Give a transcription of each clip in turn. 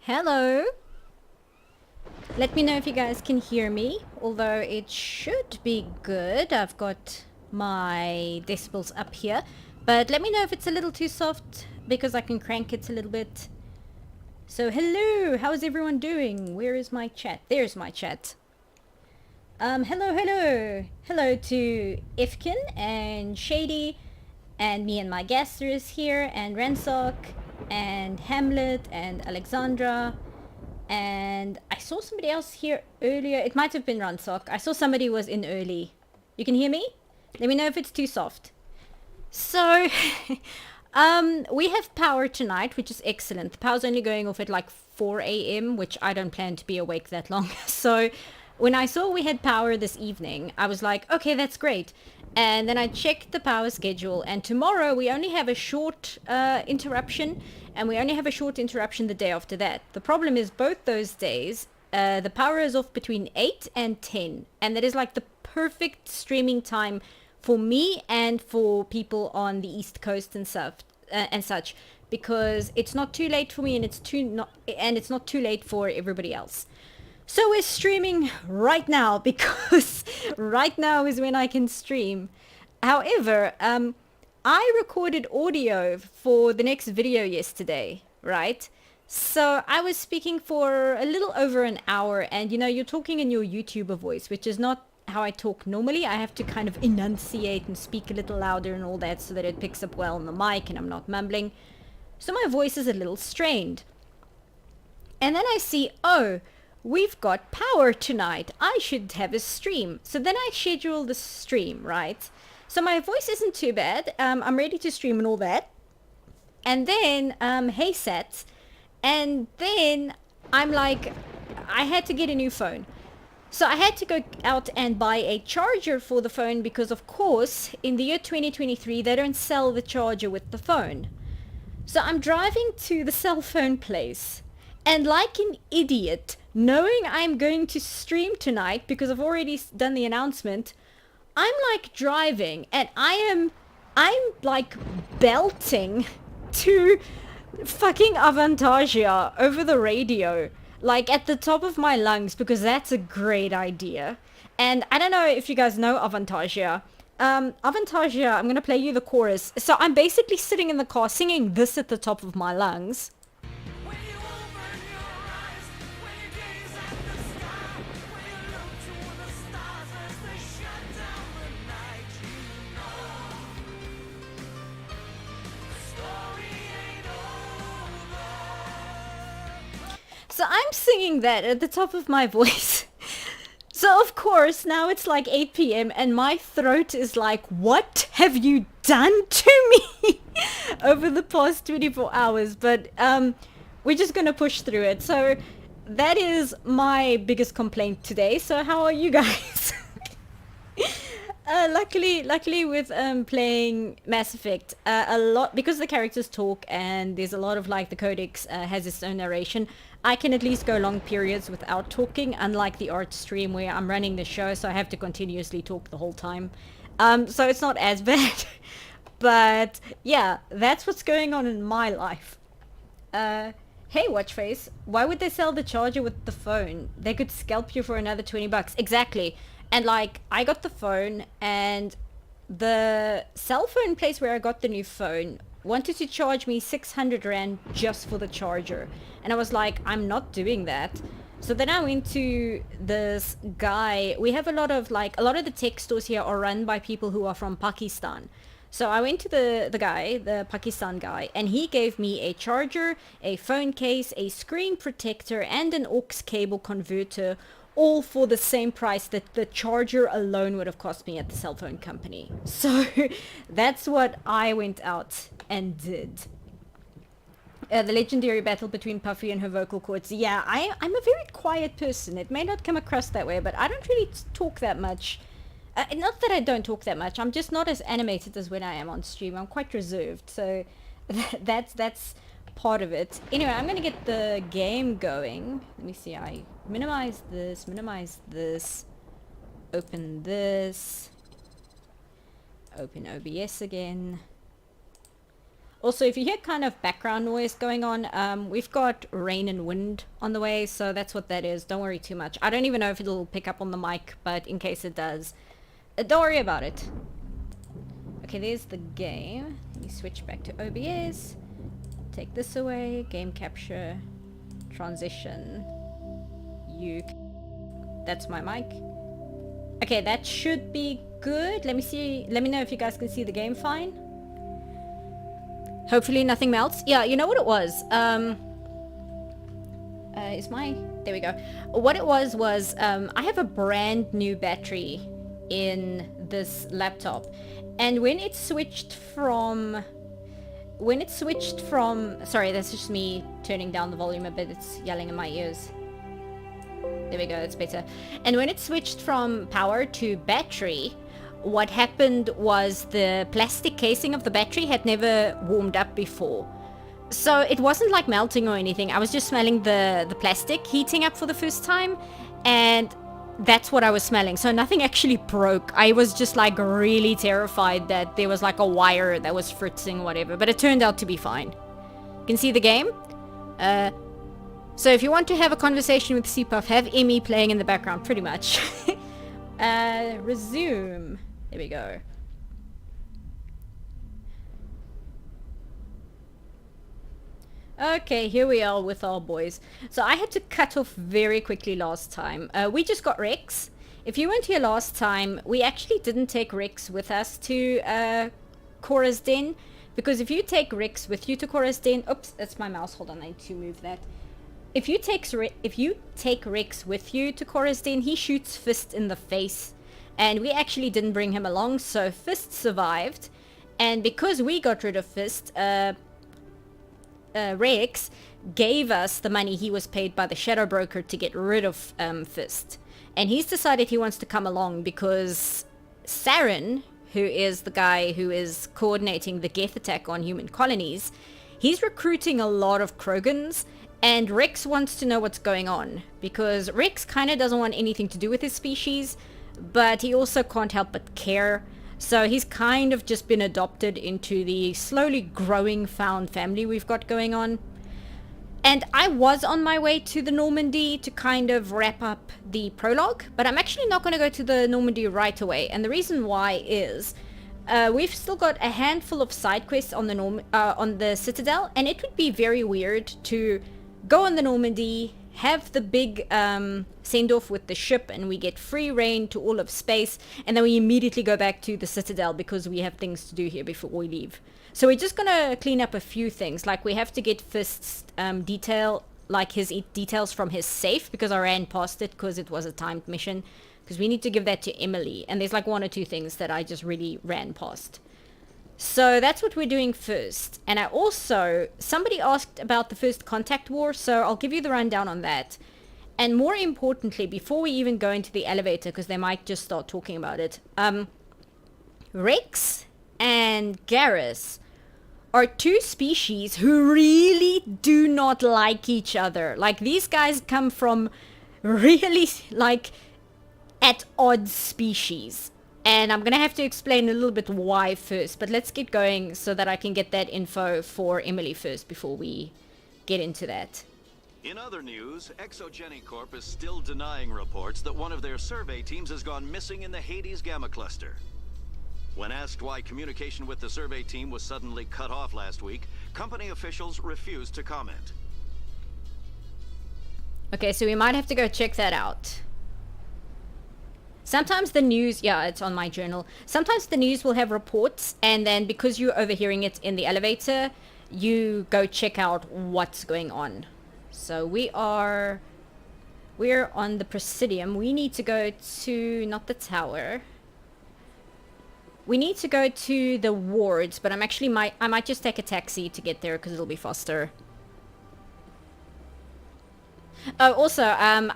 Hello. Let me know if you guys can hear me, although it should be good. I've got my decibels up here, but let me know if it's a little too soft because I can crank it a little bit. So hello, how's everyone doing? Where is my chat? There's my chat. Hello to Ifkin and Shady and me and my guesters here and Rensock and Hamlet and Alexandra. And I saw somebody else here earlier. It might have been Ransock. I saw somebody was in early. You can hear me? Let me know if it's too soft. So, we have power tonight, which is excellent. The power's only going off at like 4 a.m., which I don't plan to be awake that long. So, when I saw we had power this evening, I was like, okay, that's great. And then I checked the power schedule, and tomorrow we only have a short interruption, and we only have a short interruption the day after that. The problem is both those days, the power is off between 8 and 10, and that is like the perfect streaming time for me and for people on the East Coast and stuff and such, because it's not too late for me and it's not too late for everybody else. So we're streaming right now because right now is when I can stream. However, I recorded audio for the next video yesterday, right? So I was speaking for a little over an hour, and you know, you're talking in your YouTuber voice, which is not how I talk normally. I have to kind of enunciate and speak a little louder and all that so that it picks up well on the mic and I'm not mumbling. So my voice is a little strained. And then I see, oh, we've got power tonight. I should have a stream. So then I schedule the stream, right? So my voice isn't too bad. I'm ready to stream and all that. And then, hey Sats. And then I'm like, I had to get a new phone. So I had to go out and buy a charger for the phone because, of course, in the year 2023, they don't sell the charger with the phone. So I'm driving to the cell phone place. And like an idiot, knowing I'm going to stream tonight because I've already done the announcement, I'm like driving and I'm like belting to fucking Avantasia over the radio, like at the top of my lungs, because that's a great idea. And I don't know if you guys know Avantasia. Avantasia, I'm gonna play you the chorus. So I'm basically sitting in the car singing this at the top of my lungs. So I'm singing that at the top of my voice. So of course, now it's like 8 p.m. and my throat is like, what have you done to me over the past 24 hours? But we're just going to push through it. So that is my biggest complaint today. So how are you guys? Luckily with playing Mass Effect, a lot, because the characters talk and there's a lot of like the codex has its own narration, I can at least go long periods without talking, unlike the art stream where I'm running the show, so I have to continuously talk the whole time. So it's not as bad. But yeah, that's what's going on in my life. Hey Watchface, why would they sell the charger with the phone? They could scalp you for another 20 bucks. Exactly. And like, I got the phone, and the cell phone place where I got the new phone wanted to charge me 600 Rand just for the charger. And I was like, I'm not doing that. So then I went to this guy. We have a lot of the tech stores here are run by people who are from Pakistan. So I went to the guy, the Pakistan guy, and he gave me a charger, a phone case, a screen protector, and an aux cable converter, all for the same price that the charger alone would have cost me at the cell phone company. So that's what I went out and did. The legendary battle between Puffy and her vocal cords. Yeah, I'm a very quiet person. It may not come across that way, but I don't really talk that much. Not that I don't talk that much. I'm just not as animated as when I am on stream. I'm quite reserved. So that's part of it. Anyway, I'm gonna get the game going. Let me see. I minimize this, open this, open OBS again. Also, if you hear kind of background noise going on, we've got rain and wind on the way, so that's what that is. Don't worry too much. I don't even know if it'll pick up on the mic, but in case it does, don't worry about it. Okay, there's the game. Let me switch back to OBS. Take this away. Game capture. Transition. That's my mic. Okay, that should be good. Let me see. Let me know if you guys can see the game fine. Hopefully nothing melts. Yeah, you know what it was? There we go. What it was, I have a brand new battery in this laptop. And when it switched from... Sorry, that's just me turning down the volume a bit. It's yelling in my ears. There we go, that's better. And when it switched from power to battery, what happened was the plastic casing of the battery had never warmed up before. So it wasn't like melting or anything. I was just smelling the plastic heating up for the first time. And that's what I was smelling. So nothing actually broke. I was just like really terrified that there was like a wire that was fritzing, whatever. But it turned out to be fine. You can see the game. So if you want to have a conversation with CPuff, have Emmy playing in the background, pretty much. Resume. There we go. Okay, here we are with our boys. So I had to cut off very quickly last time. We just got Rex. If you weren't here last time, we actually didn't take Rex with us to Cora's Den. Because if you take Rex with you to Cora's Den... Oops, that's my mouse. Hold on, I need to move that. If you take Rex with you to Cora's Den, he shoots Fist in the face. And we actually didn't bring him along, so Fist survived. And because we got rid of Fist, Rex gave us the money he was paid by the Shadow Broker to get rid of Fist. And he's decided he wants to come along because Saren, who is the guy who is coordinating the Geth attack on human colonies, he's recruiting a lot of Krogans. And Rex wants to know what's going on, because Rex kind of doesn't want anything to do with his species, but he also can't help but care. So he's kind of just been adopted into the slowly growing found family we've got going on. And I was on my way to the Normandy to kind of wrap up the prologue, but I'm actually not going to go to the Normandy right away. And the reason why is... we've still got a handful of side quests on the Citadel, and it would be very weird to go on the Normandy, have the big send-off with the ship, and we get free reign to all of space, and then we immediately go back to the Citadel because we have things to do here before we leave. So we're just gonna clean up a few things, like we have to get Fist's his details from his safe, because I ran past it because it was a timed mission, because we need to give that to Emily, and there's like one or two things that I just really ran past. So that's what we're doing first. And I also, somebody asked about the First Contact War, so I'll give you the rundown on that. And more importantly, before we even go into the elevator, because they might just start talking about it, Rex and Garrus are two species who really do not like each other. Like, these guys come from really, like, at odds species. And I'm going to have to explain a little bit why first. But let's get going so that I can get that info for Emily first before we get into that. In other news, Exogeny Corp is still denying reports that one of their survey teams has gone missing in the Hades Gamma Cluster. When asked why communication with the survey team was suddenly cut off last week, company officials refused to comment. Okay, so we might have to go check that out. Sometimes the news, yeah, it's on my journal. Sometimes the news will have reports, and then because you're overhearing it in the elevator, you go check out what's going on. So we're on the Presidium. We need to go to, not the tower. We need to go to the wards, but I might just take a taxi to get there because it'll be faster. Oh, also,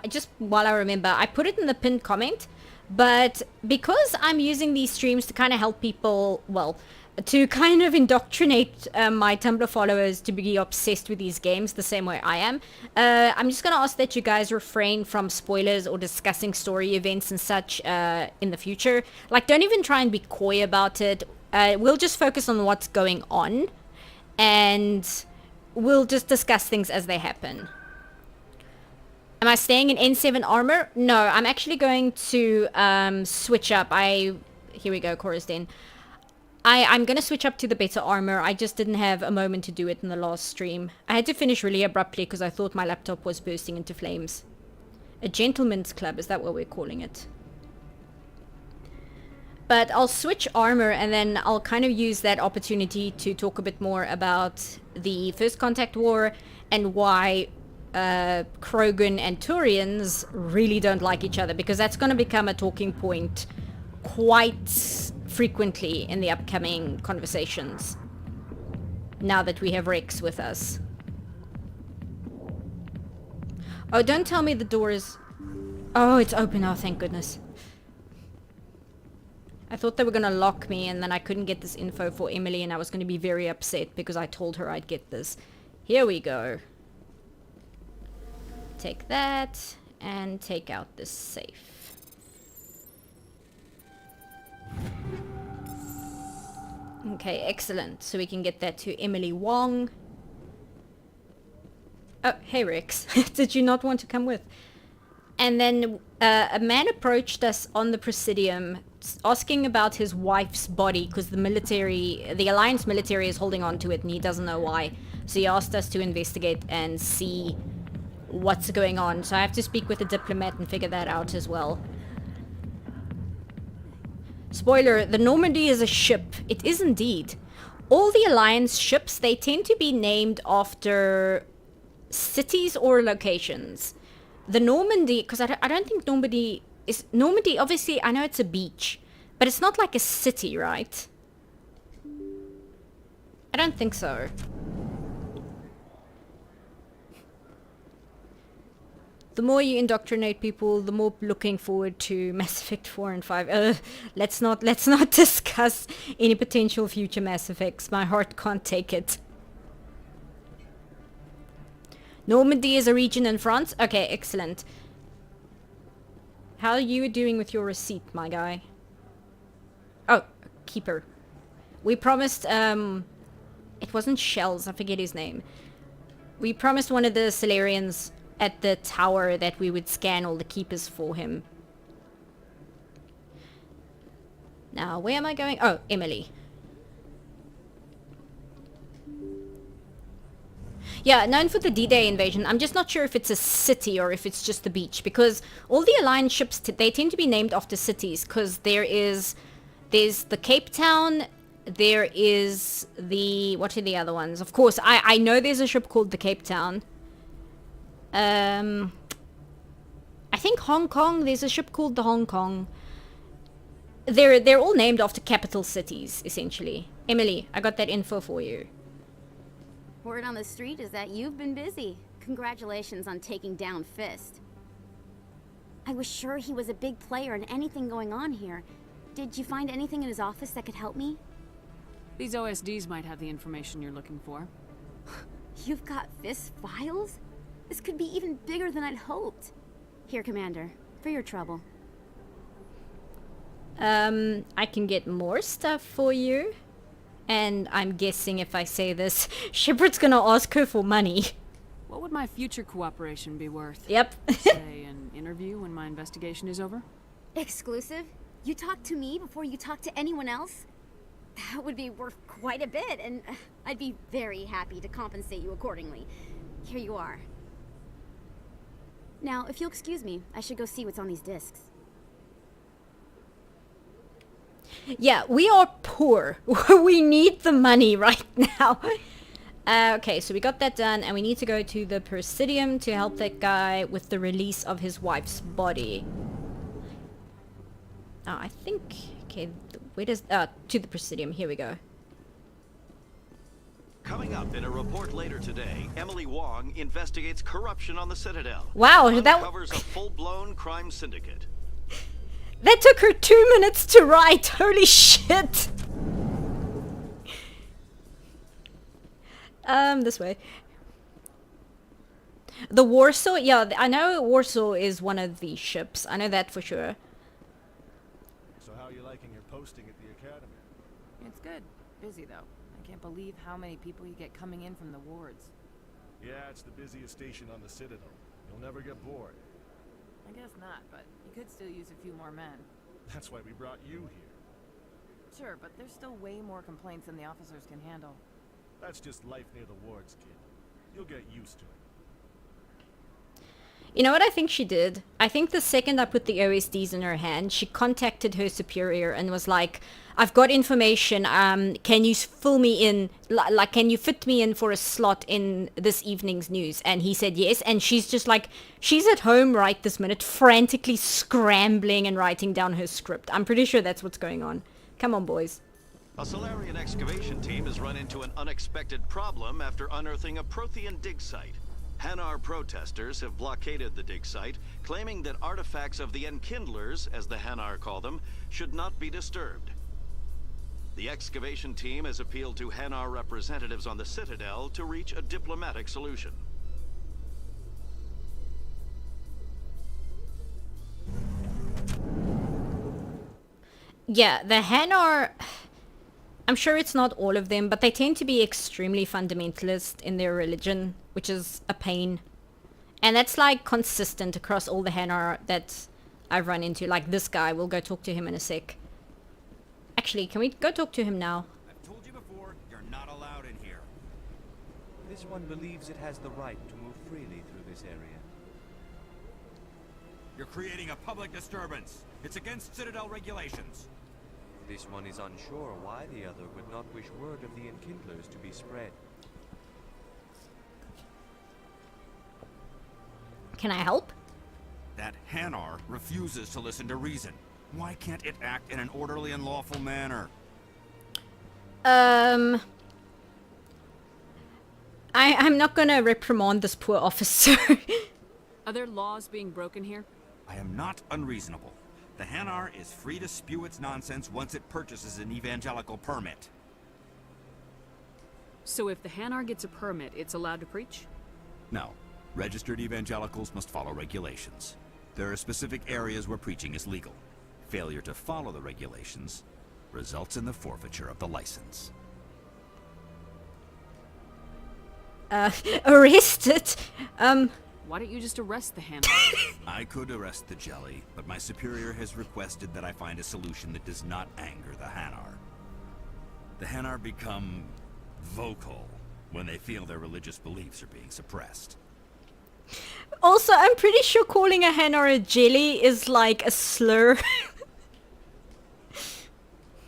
just while I remember, I put it in the pinned comment. But because I'm using these streams to kind of help people, well, to kind of indoctrinate my Tumblr followers to be obsessed with these games the same way I am, I'm just going to ask that you guys refrain from spoilers or discussing story events and such in the future. Like, don't even try and be coy about it. We'll just focus on what's going on. and we'll just discuss things as they happen. Am I staying in N7 armor? No, I'm actually going to switch up. Here we go, Chorus Den. I'm going to switch up to the better armor. I just didn't have a moment to do it in the last stream. I had to finish really abruptly because I thought my laptop was bursting into flames. A gentleman's club, is that what we're calling it? But I'll switch armor and then I'll kind of use that opportunity to talk a bit more about the First Contact War and why Krogan and Turians really don't like each other, because that's going to become a talking point quite frequently in the upcoming conversations now that we have Rex with us. Oh, don't tell me the door is... Oh, it's open. Oh, thank goodness. I thought they were going to lock me and then I couldn't get this info for Emily and I was going to be very upset because I told her I'd get this. Here we go. Take that and take out this safe. Okay, excellent. So we can get that to Emily Wong. Oh, hey Rex. Did you not want to come with? And then a man approached us on the Presidium asking about his wife's body because the Alliance military is holding on to it and he doesn't know why. So he asked us to investigate and see what's going on. So I have to speak with a diplomat and figure that out as well. Spoiler, the Normandy is a ship. It is indeed. All the Alliance ships, they tend to be named after cities or locations. The Normandy, because I don't think Normandy is... Normandy, obviously, I know it's a beach, but it's not like a city, right? I don't think so. The more you indoctrinate people, the more looking forward to Mass Effect 4 and 5. Let's not discuss any potential future Mass Effects. My heart can't take it. Normandy is a region in France? Okay, excellent. How are you doing with your receipt, my guy? Oh, Keeper. We promised, it wasn't Shells, I forget his name. We promised one of the Solarians at the tower that we would scan all the Keepers for him. Now, where am I going? Oh, Emily. Yeah, known for the D-Day invasion. I'm just not sure if it's a city or if it's just the beach, because all the Alliance ships, they tend to be named after cities, because there's the Cape Town, there is the... What are the other ones? Of course, I know there's a ship called the Cape Town. I think Hong Kong, there's a ship called the Hong Kong. They're all named after capital cities, essentially. Emily, I got that info for you. Word on the street is that you've been busy. Congratulations on taking down Fist. I was sure he was a big player in anything going on here. Did you find anything in his office that could help me? These OSDs might have the information you're looking for. You've got Fist files? This could be even bigger than I'd hoped. Here, Commander, for your trouble. I can get more stuff for you. And I'm guessing if I say this, Shepard's gonna ask her for money. What would my future cooperation be worth? Yep. Say, an interview when my investigation is over? Exclusive? You talk to me before you talk to anyone else? That would be worth quite a bit, and I'd be very happy to compensate you accordingly. Here you are. Now, if you'll excuse me, I should go see what's on these discs. Yeah, we are poor. We need the money right now. Okay, so we got that done, and we need to go to the Presidium to help that guy with the release of his wife's body. I think... Okay, where does... to the Presidium. Here we go. Coming up in a report later today, Emily Wong investigates corruption on the Citadel. Wow, that uncovers a full-blown crime syndicate. That took her 2 minutes to write. Holy shit. This way. The Warsaw? Yeah, I know Warsaw is one of the ships. I know that for sure. So how are you liking your posting at the academy? It's good. Busy, though. I can't can't believe how many people you get coming in from the wards. Yeah, it's the busiest station on the Citadel. You'll never get bored. I guess not, but you could still use a few more men. That's why we brought you here. Sure, but there's still way more complaints than the officers can handle. That's just life near the wards, kid. You'll get used to it. You know what I think she did? I think the second I put the OSDs in her hand, she contacted her superior and was like, I've got information, can you fill me in, like, can you fit me in for a slot in this evening's news? And he said yes, and she's just like, she's at home right this minute, frantically scrambling and writing down her script. I'm pretty sure that's what's going on. Come on, boys. A Solarian excavation team has run into an unexpected problem after unearthing a Prothean dig site. Hanar protesters have blockaded the dig site, claiming that artifacts of the Enkindlers, as the Hanar call them, should not be disturbed. The excavation team has appealed to Hanar representatives on the Citadel to reach a diplomatic solution. Yeah, the Hanar, I'm sure it's not all of them, but they tend to be extremely fundamentalist in their religion, which is a pain. And that's like consistent across all the Hanar that I've run into. Like this guy, we'll go talk to him in a sec. Actually, can we go talk to him now? I've told you before, you're not allowed in here. This one believes it has the right to move freely through this area. You're creating a public disturbance. It's against Citadel regulations. This one is unsure why the other would not wish word of the Enkindlers to be spread. Can I help? That Hanar refuses to listen to reason. Why can't it act in an orderly and lawful manner? I'm not gonna reprimand this poor officer. Are there laws being broken here? I am not unreasonable. The Hanar is free to spew its nonsense once it purchases an evangelical permit. So if the Hanar gets a permit, it's allowed to preach? No. Registered evangelicals must follow regulations. There are specific areas where preaching is legal. Failure to follow the regulations results in the forfeiture of the license. Arrested? Why don't you just arrest the Hanar? I could arrest the jelly, but my superior has requested that I find a solution that does not anger the Hanar. The Hanar become vocal when they feel their religious beliefs are being suppressed. Also, I'm pretty sure calling a Hanar a jelly is like a slur.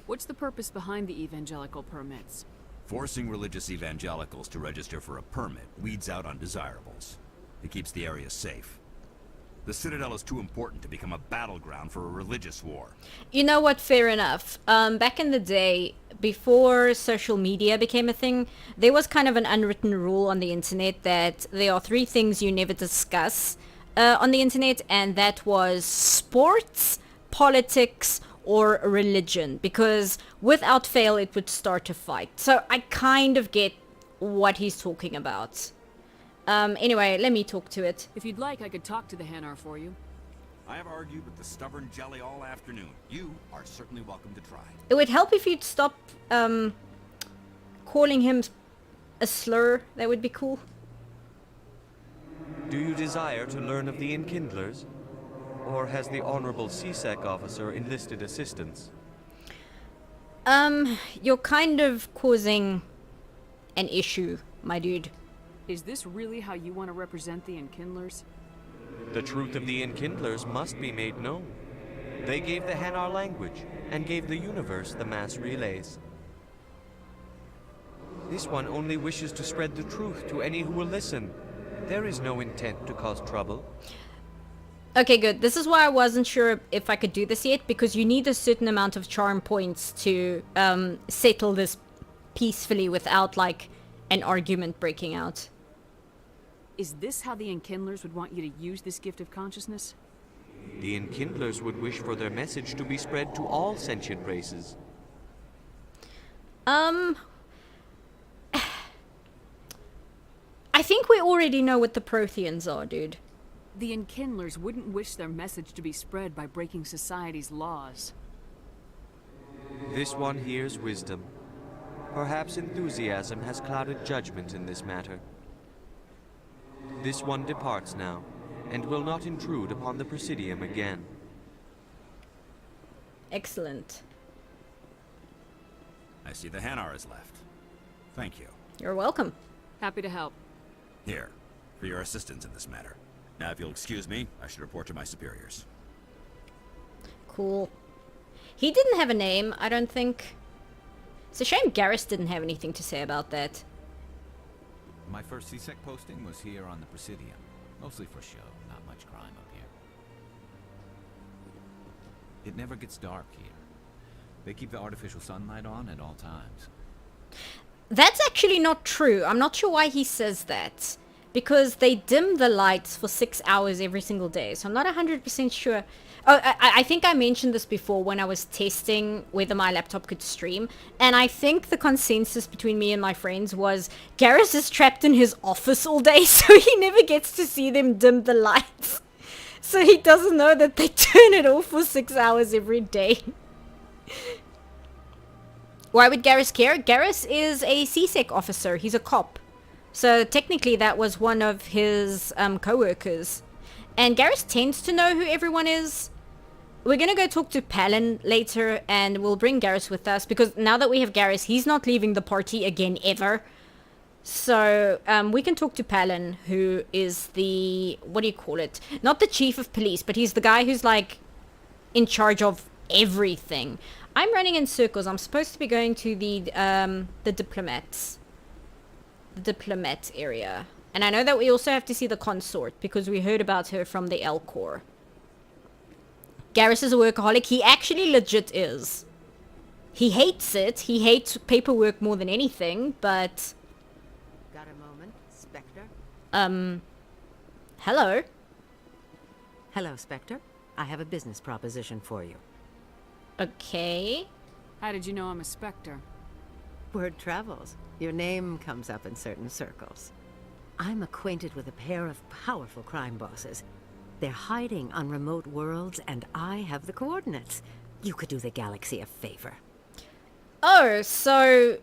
What's the purpose behind the evangelical permits? Forcing religious evangelicals to register for a permit weeds out undesirables. It keeps the area safe. The Citadel is too important to become a battleground for a religious war. You know what? Fair enough. Back in the day, before social media became a thing, there was kind of an unwritten rule on the internet that there are 3 things you never discuss on the internet, and that was sports, politics, or religion, because without fail it would start a fight. So I kind of get what he's talking about. Anyway, let me talk to it. If you'd like, I could talk to the Hanar for you. I have argued with the stubborn jelly all afternoon. You are certainly welcome to try. It would help if you'd stop calling him a slur. That would be cool. Do you desire to learn of the Enkindlers? Or has the Honorable CSEC officer enlisted assistance? You're kind of causing an issue, my dude. Is this really how you want to represent the Enkindlers? The truth of the Enkindlers must be made known. They gave the Hanar language, and gave the universe the mass relays. This one only wishes to spread the truth to any who will listen. There is no intent to cause trouble. Okay, good. This is why I wasn't sure if I could do this yet, because you need a certain amount of charm points to settle this peacefully without, like, an argument breaking out. Is this how the Enkindlers would want you to use this gift of consciousness? The Enkindlers would wish for their message to be spread to all sentient races. I think we already know what the Protheans are, dude. The Enkindlers wouldn't wish their message to be spread by breaking society's laws. This one hears wisdom. Perhaps enthusiasm has clouded judgment in this matter. This one departs now, and will not intrude upon the Presidium again. Excellent. I see the Hanar is left. Thank you. You're welcome. Happy to help. Here, for your assistance in this matter. Now, if you'll excuse me, I should report to my superiors. Cool. He didn't have a name, I don't think. It's a shame Garrus didn't have anything to say about that. My first CSEC posting was here on the Presidium. Mostly for show, not much crime up here. It never gets dark here. They keep the artificial sunlight on at all times. That's actually not true. I'm not sure why he says that. Because they dim the lights for 6 hours every single day. So I'm not 100% sure. Oh, I think I mentioned this before when I was testing whether my laptop could stream. And I think the consensus between me and my friends was Garrus is trapped in his office all day, so he never gets to see them dim the lights. So he doesn't know that they turn it off for 6 hours every day. Why would Garrus care? Garrus is a CSEC officer. He's a cop. So technically that was one of his co-workers. And Garrus tends to know who everyone is. We're going to go talk to Palin later, and we'll bring Garrus with us, because now that we have Garrus, he's not leaving the party again ever. So we can talk to Palin, who is the, what do you call it? Not the chief of police, but he's the guy who's like in charge of everything. I'm running in circles. I'm supposed to be going to the diplomats. The diplomat area. And I know that we also have to see the consort, because we heard about her from the L Corps. Garrus is a workaholic. He actually legit is. He hates it. He hates paperwork more than anything, but... Got a moment, Spectre? Hello? Hello, Spectre. I have a business proposition for you. Okay. How did you know I'm a Spectre? Word travels. Your name comes up in certain circles. I'm acquainted with a pair of powerful crime bosses. They're hiding on remote worlds, and I have the coordinates. You could do the galaxy a favor. Oh, so...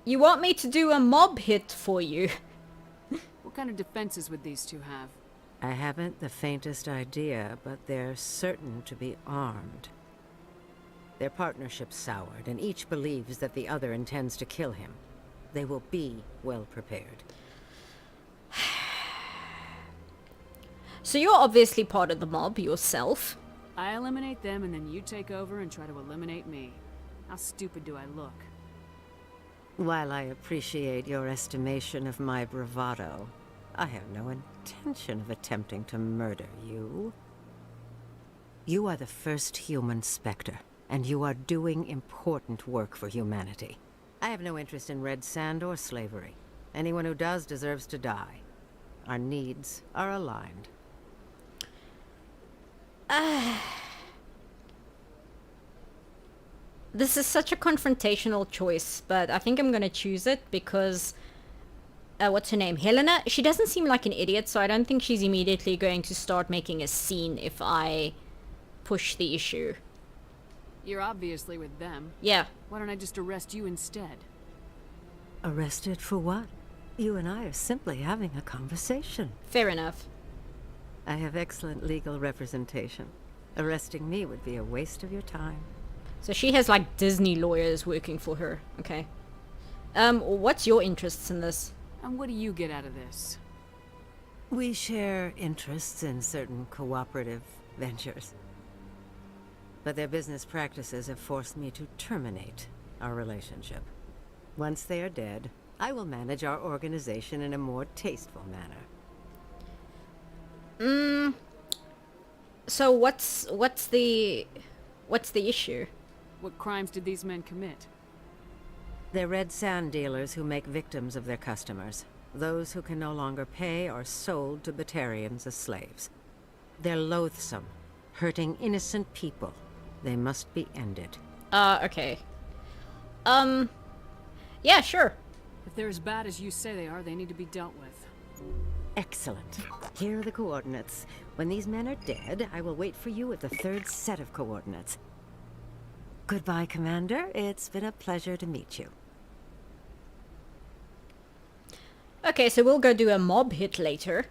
you want me to do a mob hit for you? What kind of defenses would these two have? I haven't the faintest idea, but they're certain to be armed. Their partnership's soured, and each believes that the other intends to kill him. They will be well prepared. So you're obviously part of the mob yourself. I eliminate them, and then you take over and try to eliminate me. How stupid do I look? While I appreciate your estimation of my bravado, I have no intention of attempting to murder you. You are the first human Spectre, and you are doing important work for humanity. I have no interest in red sand or slavery. Anyone who does deserves to die. Our needs are aligned. This is such a confrontational choice, but I think I'm gonna choose it because... what's her name? Helena? She doesn't seem like an idiot, so I don't think she's immediately going to start making a scene if I push the issue. You're obviously with them. Yeah. Why don't I just arrest you instead? Arrested for what? You and I are simply having a conversation. Fair enough. I have excellent legal representation. Arresting me would be a waste of your time. So she has like Disney lawyers working for her. Okay. What's your interests in this? And what do you get out of this? We share interests in certain cooperative ventures. But their business practices have forced me to terminate our relationship. Once they are dead, I will manage our organization in a more tasteful manner. So what's the issue? What crimes did these men commit? They're red sand dealers who make victims of their customers. Those who can no longer pay are sold to Batarians as slaves. They're loathsome, hurting innocent people. They must be ended. Okay. Yeah, sure. If they're as bad as you say they are, they need to be dealt with. Excellent. Here are the coordinates. When these men are dead, I will wait for you at the third set of coordinates. Goodbye, Commander. It's been a pleasure to meet you. Okay, so we'll go do a mob hit later.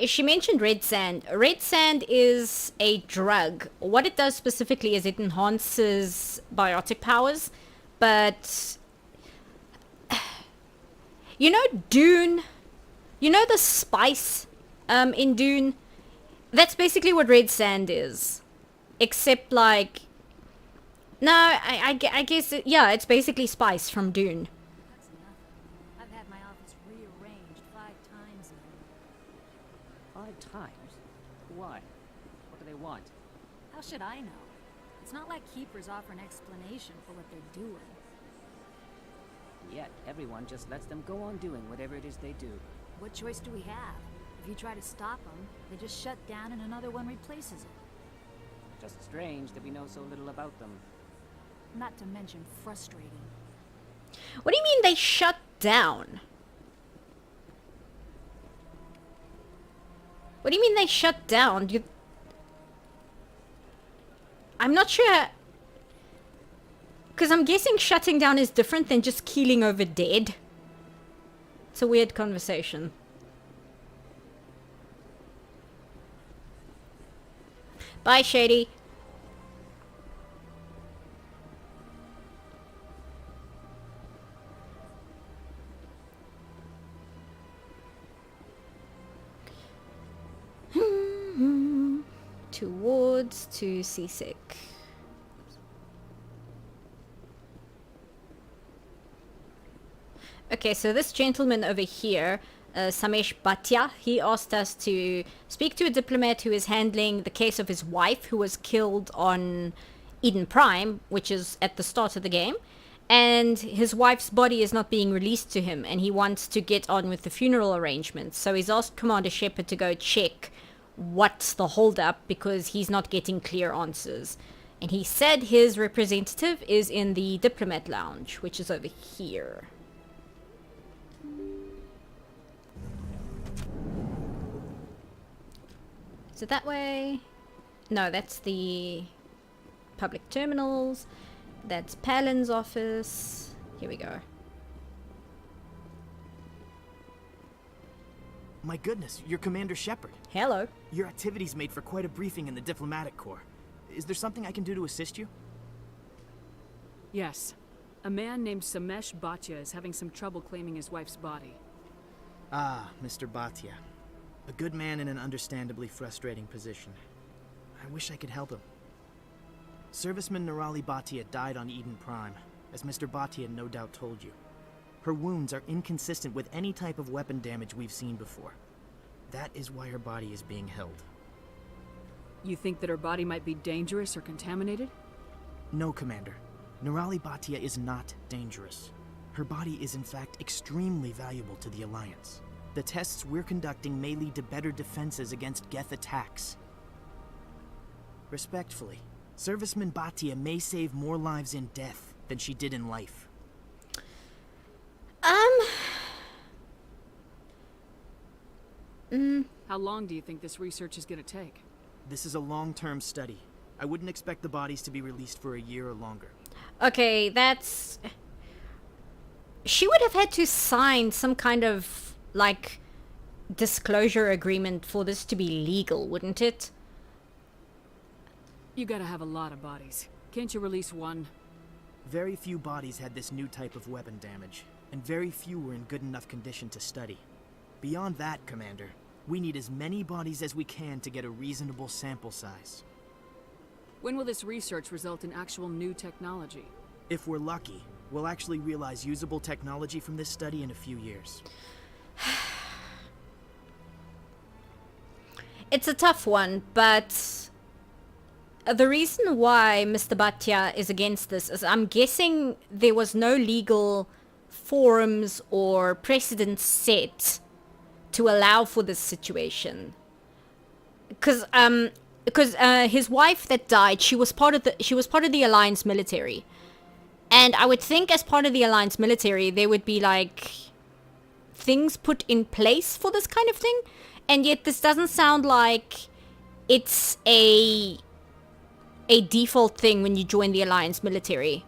She mentioned red sand. Red sand is a drug. What it does specifically is it enhances biotic powers, but you know Dune? You know the spice in Dune? That's basically what red sand is. Except like... No, I guess... yeah, it's basically spice from Dune. That's nothing. I've had my office rearranged 5 times now. 5 times? Why? What do they want? How should I know? It's not like Keepers offer an explanation for what they're doing. Yet, everyone just lets them go on doing whatever it is they do. What choice do we have? If you try to stop them, they just shut down and another one replaces it. Just strange that we know so little about them. Not to mention frustrating. What do you mean they shut down? What do you mean they shut down? I'm not sure... Because I'm guessing shutting down is different than just keeling over dead. It's a weird conversation. Bye, Shady. Towards to Seasick. Okay, so this gentleman over here, Samesh Bhatia, he asked us to speak to a diplomat who is handling the case of his wife who was killed on Eden Prime, which is at the start of the game. And his wife's body is not being released to him, and he wants to get on with the funeral arrangements. So he's asked Commander Shepard to go check what's the holdup because he's not getting clear answers. And he said his representative is in the diplomat lounge, which is over here. Is it that way? No, that's the public terminals. That's Palin's office. Here we go. My goodness, you're Commander Shepard. Hello. Your activities made for quite a briefing in the Diplomatic Corps. Is there something I can do to assist you? Yes. A man named Samesh Bhatia is having some trouble claiming his wife's body. Ah, Mr. Bhatia. A good man in an understandably frustrating position. I wish I could help him. Serviceman Nirali Bhatia died on Eden Prime, as Mr. Bhatia no doubt told you. Her wounds are inconsistent with any type of weapon damage we've seen before. That is why her body is being held. You think that her body might be dangerous or contaminated? No, Commander. Nirali Bhatia is not dangerous. Her body is in fact extremely valuable to the Alliance. The tests we're conducting may lead to better defenses against Geth attacks. Respectfully, Serviceman Bhatia may save more lives in death than she did in life. How long do you think this research is going to take? This is a long-term study. I wouldn't expect the bodies to be released for a year or longer. Okay, that's... She would have had to sign some kind of, like, disclosure agreement for this to be legal, wouldn't it? You gotta have a lot of bodies. Can't you release one? Very few bodies had this new type of weapon damage, and very few were in good enough condition to study. Beyond that, Commander, we need as many bodies as we can to get a reasonable sample size. When will this research result in actual new technology? If we're lucky, we'll actually realize usable technology from this study in a few years. It's a tough one, but the reason why Mr. Bhatia is against this is I'm guessing there was no legal forums or precedent set to allow for this situation. Because his wife that died, she was part of the Alliance military. And I would think as part of the Alliance military, there would be like things put in place for this kind of thing. And yet this doesn't sound like it's a default thing when you join the Alliance military.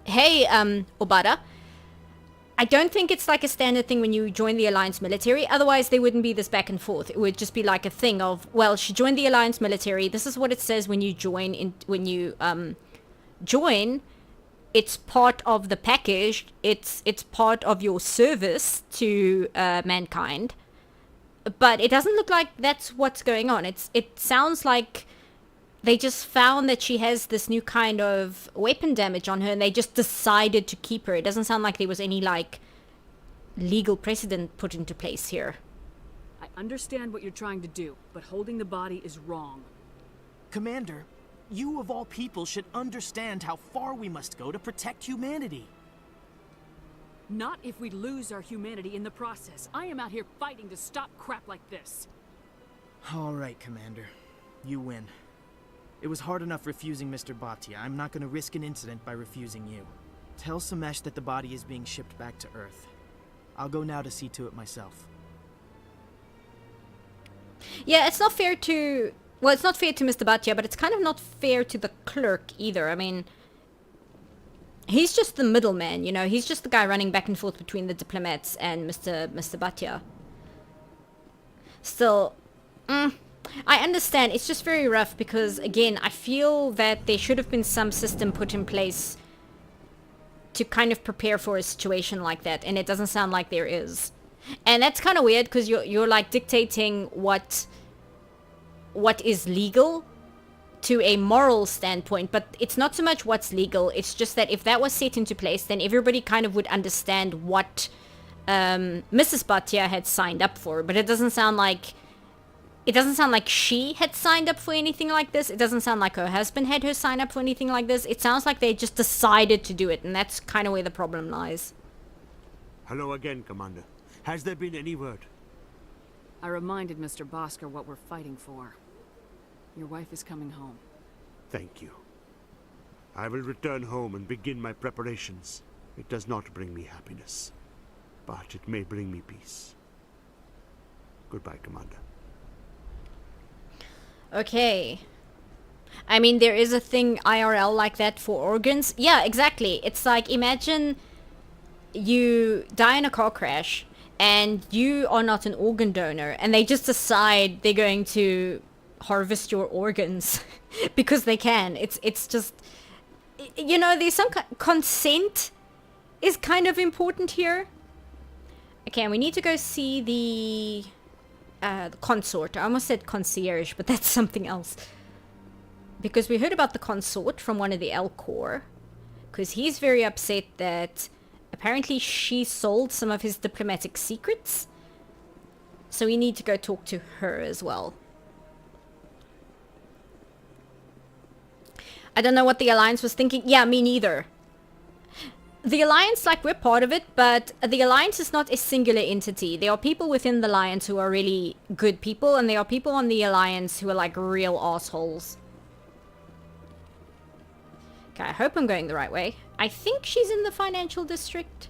Hey, Obada. I don't think it's like a standard thing when you join the Alliance military. Otherwise, there wouldn't be this back and forth. It would just be like a thing of, well, she joined the Alliance military. This is what it says when you join. Join. It's part of the package. It's part of your service to mankind. But it doesn't look like that's what's going on. It sounds like they just found that she has this new kind of weapon damage on her, and they just decided to keep her. It doesn't sound like there was any, like, legal precedent put into place here. I understand what you're trying to do, but holding the body is wrong. Commander, you of all people should understand how far we must go to protect humanity. Not if we lose our humanity in the process. I am out here fighting to stop crap like this. All right, Commander. You win. It was hard enough refusing Mr. Bhatia. I'm not going to risk an incident by refusing you. Tell Samesh that the body is being shipped back to Earth. I'll go now to see to it myself. Yeah, it's not fair to... Well, it's not fair to Mr. Bhatia, but it's kind of not fair to the clerk either. I mean, he's just the middleman, you know? He's just the guy running back and forth between the diplomats and Mr. Bhatia. Still, I understand. It's just very rough because, again, I feel that there should have been some system put in place to kind of prepare for a situation like that, and it doesn't sound like there is. And that's kind of weird because you're like dictating what is legal to a moral standpoint, but it's not so much what's legal. It's just that if that was set into place, then everybody kind of would understand what Mrs. Bhatia had signed up for. But it doesn't sound like she had signed up for anything like this. It doesn't sound like her husband had her sign up for anything like this. It sounds like they just decided to do it, and that's kind of where the problem lies. Hello again, Commander. Has there been any word? I reminded Mr. Bosker what we're fighting for. Your wife is coming home. Thank you. I will return home and begin my preparations. It does not bring me happiness, but it may bring me peace. Goodbye, Commander. Okay. I mean, there is a thing IRL like that for organs. Yeah, exactly. It's like, imagine you die in a car crash and you are not an organ donor, and they just decide they're going to harvest your organs because they can. It's just, you know, there's some consent is kind of important here. Okay, and we need to go see the consort. I almost said concierge, but that's something else. Because we heard about the consort from one of the L Corps, because he's very upset that apparently she sold some of his diplomatic secrets. So we need to go talk to her as well. I don't know what the Alliance was thinking. Yeah, me neither. The Alliance, like, we're part of it, but the Alliance is not a singular entity. There are people within the Alliance who are really good people, and there are people on the Alliance who are, like, real assholes. Okay, I hope I'm going the right way. I think she's in the financial district.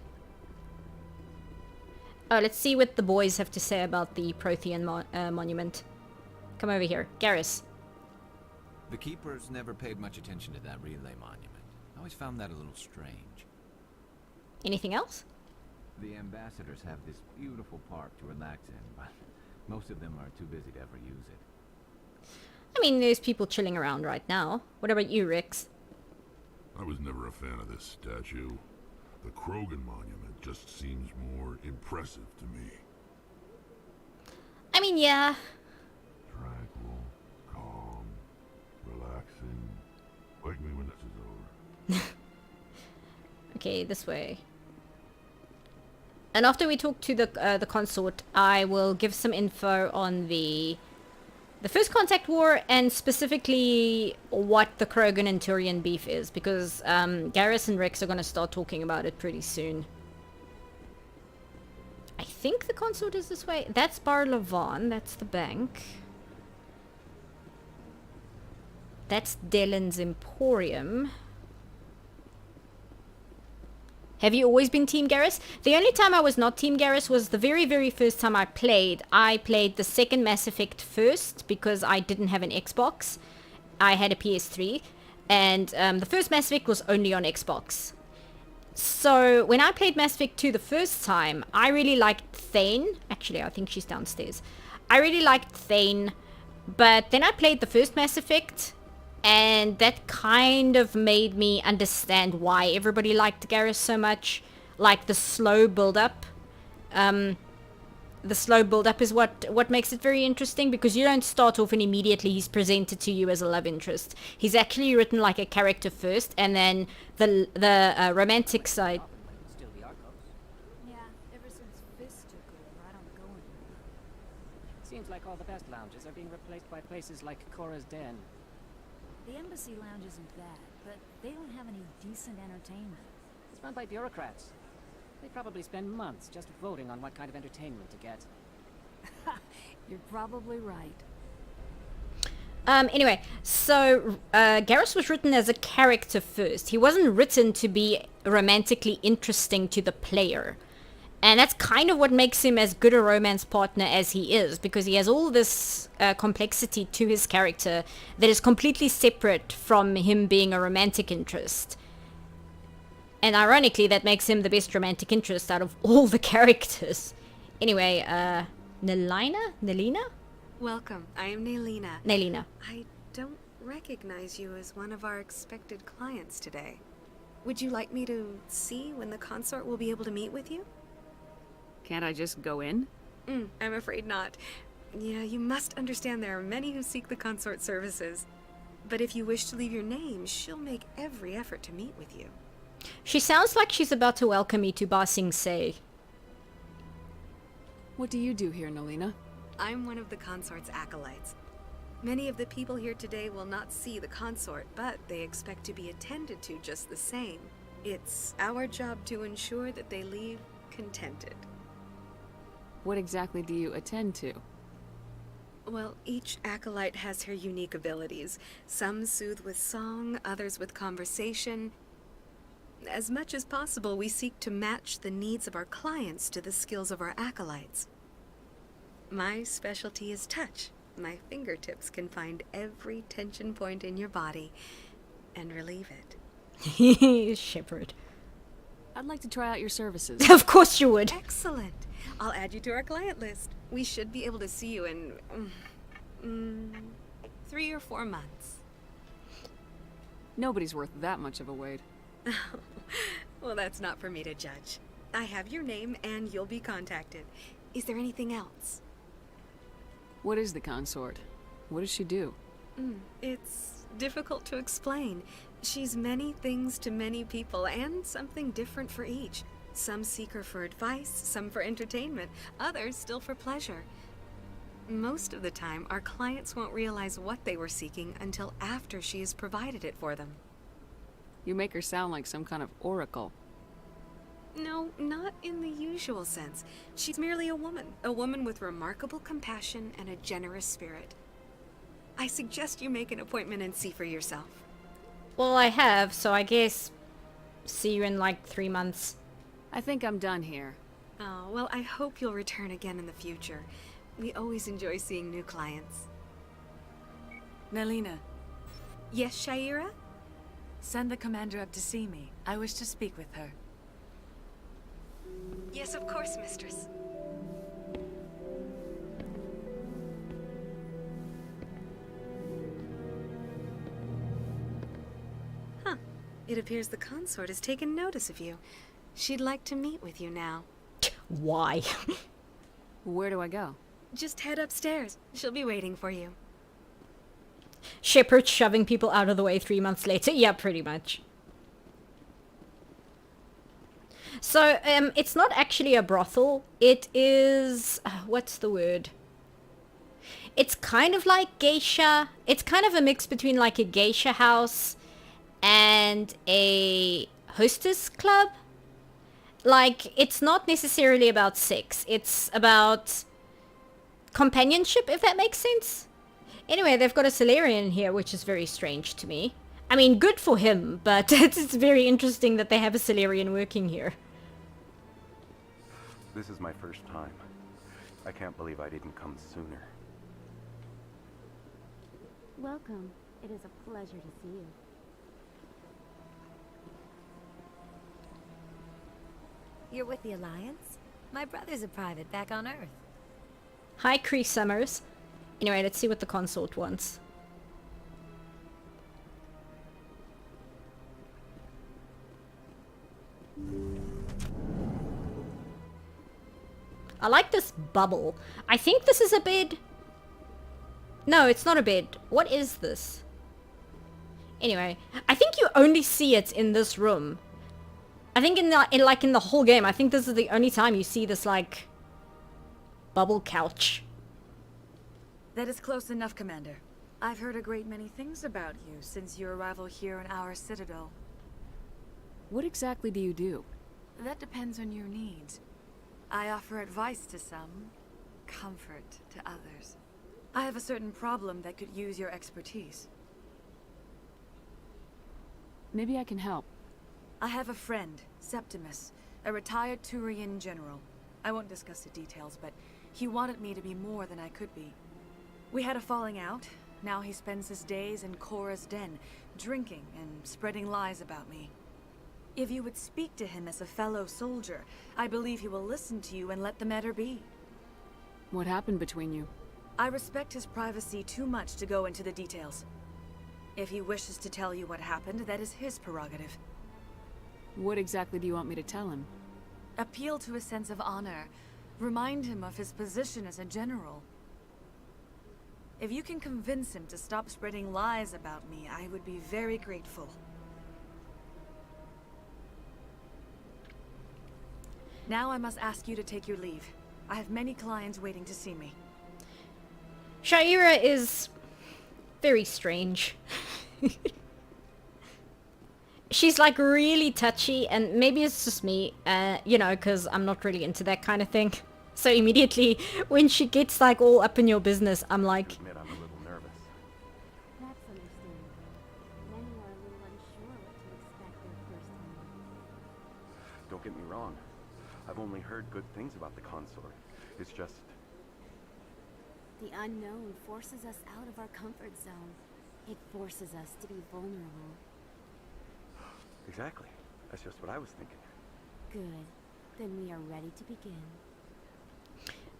Oh, let's see what the boys have to say about the Prothean monument. Come over here. Garrus. The Keepers never paid much attention to that relay monument. I always found that a little strange. Anything else? The ambassadors have this beautiful park to relax in, but most of them are too busy to ever use it. I mean, there's people chilling around right now. What about you, Rix? I was never a fan of this statue. The Krogan monument just seems more impressive to me. I mean, yeah. Tranquil, calm, relaxing. Wake me when this is over. Okay, this way. And after we talk to the consort, I will give some info on the First Contact War, and specifically what the Krogan and Turian beef is, because Garrus and Rex are going to start talking about it pretty soon. I think the consort is this way. That's Bar Lavan, that's the bank. That's Dellen's Emporium. Have you always been Team Garrus? The only time I was not Team Garrus was the very, very first time I played. I played the second Mass Effect first because I didn't have an Xbox. I had a PS3. And the first Mass Effect was only on Xbox. So when I played Mass Effect 2 the first time, I really liked Thane. Actually, I think she's downstairs. I really liked Thane, but then I played the first Mass Effect, and that kind of made me understand why everybody liked Garrus so much. Like the slow build-up. The slow build-up is what makes it very interesting, because you don't start off and immediately he's presented to you as a love interest. He's actually written like a character first, and then the romantic side. Still the Arcos. Yeah, ever since Fist took over, I don't go anymore. Seems like all the best lounges are being replaced by places like Cora's Den. The Embassy Lounge isn't bad, but they don't have any decent entertainment. It's run by bureaucrats. They probably spend months just voting on what kind of entertainment to get. You're probably right. Anyway, so Garrus was written as a character first. He wasn't written to be romantically interesting to the player. And that's kind of what makes him as good a romance partner as he is, because he has all this complexity to his character that is completely separate from him being a romantic interest. And ironically, that makes him the best romantic interest out of all the characters. Anyway, Nelina? Welcome. I am Nelina. Nelina. I don't recognize you as one of our expected clients today. Would you like me to see when the consort will be able to meet with you? Can't I just go in? I'm afraid not. Yeah, you must understand there are many who seek the consort services. But if you wish to leave your name, she'll make every effort to meet with you. She sounds like she's about to welcome me to Ba Sing Se. What do you do here, Nelina? I'm one of the consort's acolytes. Many of the people here today will not see the consort, but they expect to be attended to just the same. It's our job to ensure that they leave contented. What exactly do you attend to? Well, each acolyte has her unique abilities. Some soothe with song, others with conversation. As much as possible, we seek to match the needs of our clients to the skills of our acolytes. My specialty is touch. My fingertips can find every tension point in your body and relieve it. Shepard. I'd like to try out your services. Of course you would. Excellent. I'll add you to our client list. We should be able to see you in 3 or 4 months. Nobody's worth that much of a wait. Well, that's not for me to judge. I have your name and you'll be contacted. Is there anything else? What is the consort? What does she do? It's difficult to explain. She's many things to many people and something different for each. Some seek her for advice, some for entertainment, others still for pleasure. Most of the time, our clients won't realize what they were seeking until after she has provided it for them. You make her sound like some kind of oracle. No, not in the usual sense. She's merely a woman with remarkable compassion and a generous spirit. I suggest you make an appointment and see for yourself. Well, I have, so I guess see you in like 3 months. I think I'm done here. Oh, well, I hope you'll return again in the future. We always enjoy seeing new clients. Nelina. Yes, Shaira? Send the commander up to see me. I wish to speak with her. Yes, of course, mistress. Huh. It appears the consort has taken notice of you. She'd like to meet with you now. Why? Where do I go? Just head upstairs. She'll be waiting for you. Shepard shoving people out of the way 3 months later. Yeah, pretty much. So, it's not actually a brothel. It is... what's the word? It's kind of like geisha. It's kind of a mix between like a geisha house and a hostess club. Like, it's not necessarily about sex. It's about companionship, if that makes sense. Anyway, they've got a Salarian here, which is very strange to me. I mean, good for him, but it's very interesting that they have a Salarian working here. This is my first time. I can't believe I didn't come sooner. Welcome. It is a pleasure to see you. You're with the Alliance? My brother's a private back on Earth. Hi, Cree Summers. Anyway, let's see what the consort wants. I like this bubble. I think this is a bed. No, it's not a bed. What is this? Anyway, I think you only see it in this room. I think in the whole game, I think this is the only time you see this like bubble couch. That is close enough, Commander. I've heard a great many things about you since your arrival here in our citadel. What exactly do you do? That depends on your needs. I offer advice to some, comfort to others. I have a certain problem that could use your expertise. Maybe I can help. I have a friend, Septimus, a retired Turian general. I won't discuss the details, but he wanted me to be more than I could be. We had a falling out. Now he spends his days in Korra's den, drinking and spreading lies about me. If you would speak to him as a fellow soldier, I believe he will listen to you and let the matter be. What happened between you? I respect his privacy too much to go into the details. If he wishes to tell you what happened, that is his prerogative. What exactly do you want me to tell him? Appeal to his sense of honor. Remind him of his position as a general. If you can convince him to stop spreading lies about me, I would be very grateful. Now I must ask you to take your leave. I have many clients waiting to see me. Sha'ira is very strange. She's like really touchy, and maybe it's just me, you know, because I'm not really into that kind of thing. So immediately when she gets like all up in your business, I'm like... I'm a little nervous. That's understandable. Many are a little unsure what to expect their first time. Don't get me wrong. I've only heard good things about the consort. It's just... The unknown forces us out of our comfort zone. It forces us to be vulnerable. Exactly. That's just what I was thinking. Good. Then we are ready to begin.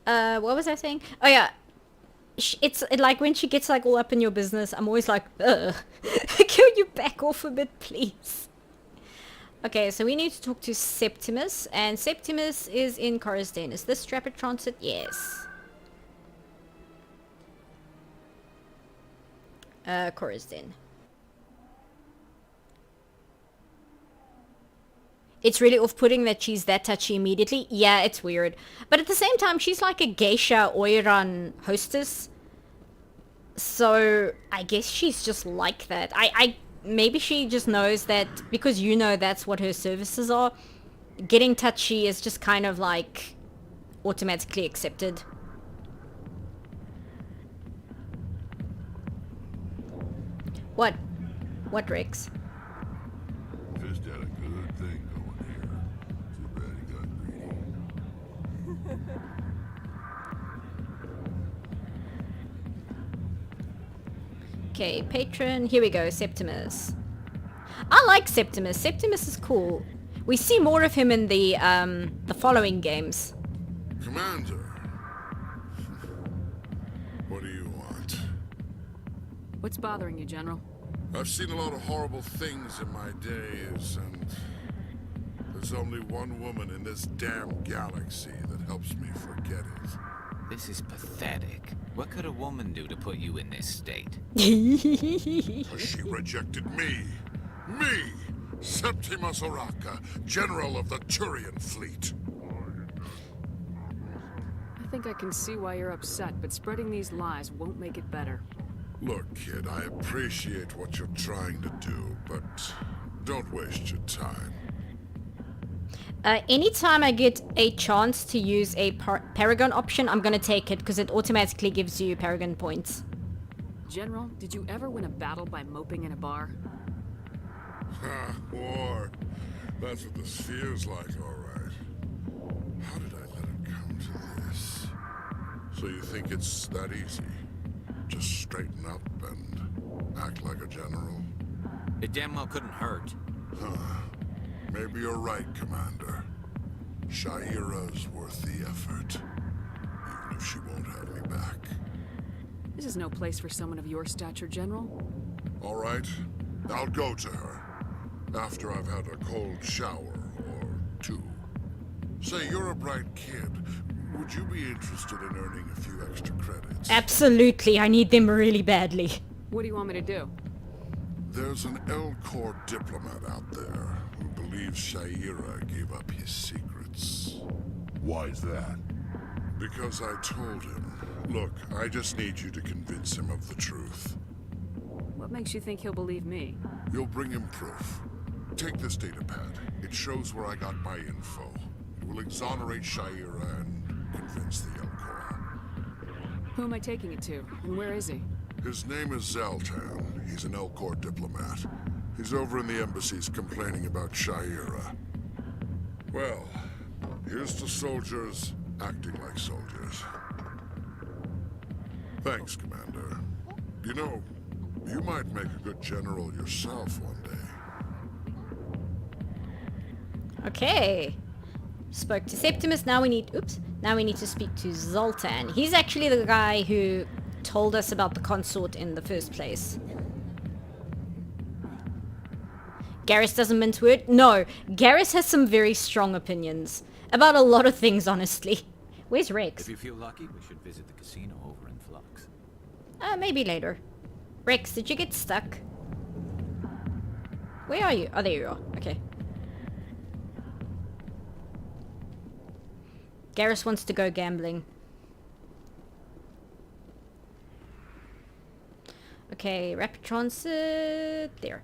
What was I saying? Oh yeah. It's like when she gets like all up in your business, I'm always like, ugh. Can you back off a bit, please? Okay, so we need to talk to Septimus, and Septimus is in Korra's den. Is this Rapid Transit? Yes. Korra's den. It's really off-putting that she's that touchy immediately. Yeah, it's weird. But at the same time, she's like a geisha Oiran hostess. So I guess she's just like that. Maybe she just knows that because you know that's what her services are. Getting touchy is just kind of like automatically accepted. What? What, Rex? Just had a good thing going here. Too bad he got greedy. Okay, patron. Here we go, Septimus. I like Septimus. Septimus is cool. We see more of him in the following games. Commander. What do you want? What's bothering you, General? I've seen a lot of horrible things in my days, and there's only one woman in this damn galaxy that helps me forget it. This is pathetic. What could a woman do to put you in this state? She rejected me. Me! Septimus Oraka, General of the Turian Fleet. I think I can see why you're upset, but spreading these lies won't make it better. Look, kid, I appreciate what you're trying to do, but don't waste your time. Anytime I get a chance to use a Paragon option, I'm gonna take it because it automatically gives you Paragon points. General, did you ever win a battle by moping in a bar? Ha, war. That's what this feels like, all right. How did I let it come to this? So you think it's that easy? Just straighten up and act like a general? It damn well couldn't hurt. Huh. Maybe you're right, Commander. Shaira's worth the effort, even if she won't have me back. This is no place for someone of your stature, General. All right, I'll go to her. After I've had a cold shower or two. Say, you're a bright kid. Would you be interested in earning a few extra credits? Absolutely, I need them really badly. What do you want me to do? There's an Elcor diplomat out there who believes Shaira gave up his secrets. Why is that? Because I told him. Look, I just need you to convince him of the truth. What makes you think he'll believe me? You'll bring him proof. Take this datapad. It shows where I got my info. It will exonerate Shaira and convince the Elcor. Who am I taking it to, and where is he? His name is Zaltan. He's an Elcor diplomat. He's over in the embassies complaining about Shaira. Well, here's to soldiers acting like soldiers. Thanks, Commander. You know, you might make a good general yourself one day. Okay. Spoke to Septimus. Now we need to speak to Zoltan. He's actually the guy who told us about the consort in the first place. Garrus doesn't mince word? No. Garrus has some very strong opinions. About a lot of things, honestly. Where's Rex? If you feel lucky, we should visit the casino over in Flux. Maybe later. Rex, did you get stuck? Where are you? Oh, there you are. Okay. Garrus wants to go gambling. Okay, rapid transit. There.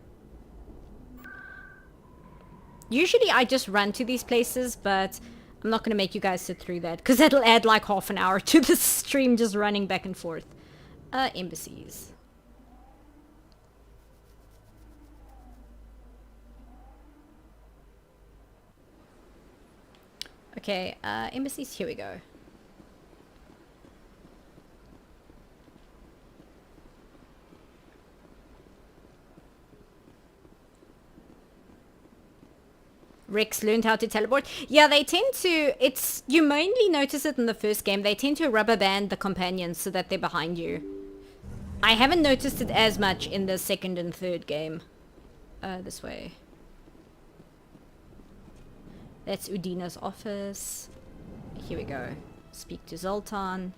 Usually I just run to these places, but I'm not going to make you guys sit through that, because that'll add like half an hour to the stream just running back and forth. Embassies. Okay, embassies, here we go. Rex learned how to teleport. Yeah, they tend to, you mainly notice it in the first game, they tend to rubber band the companions so that they're behind you. I haven't noticed it as much in the second and third game. This way. That's Udina's office. Here we go. Speak to Zoltan.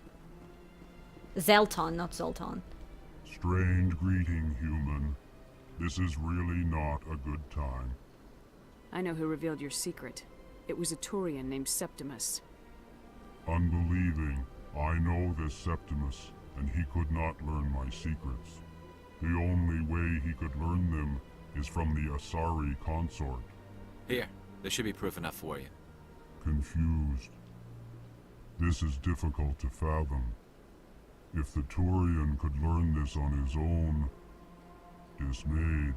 Zaltan, not Zoltan. Strange greeting, human. This is really not a good time. I know who revealed your secret. It was a Turian named Septimus. Unbelieving, I know this Septimus, and he could not learn my secrets. The only way he could learn them is from the Asari consort. Here, there should be proof enough for you. Confused. This is difficult to fathom. If the Turian could learn this on his own, dismayed,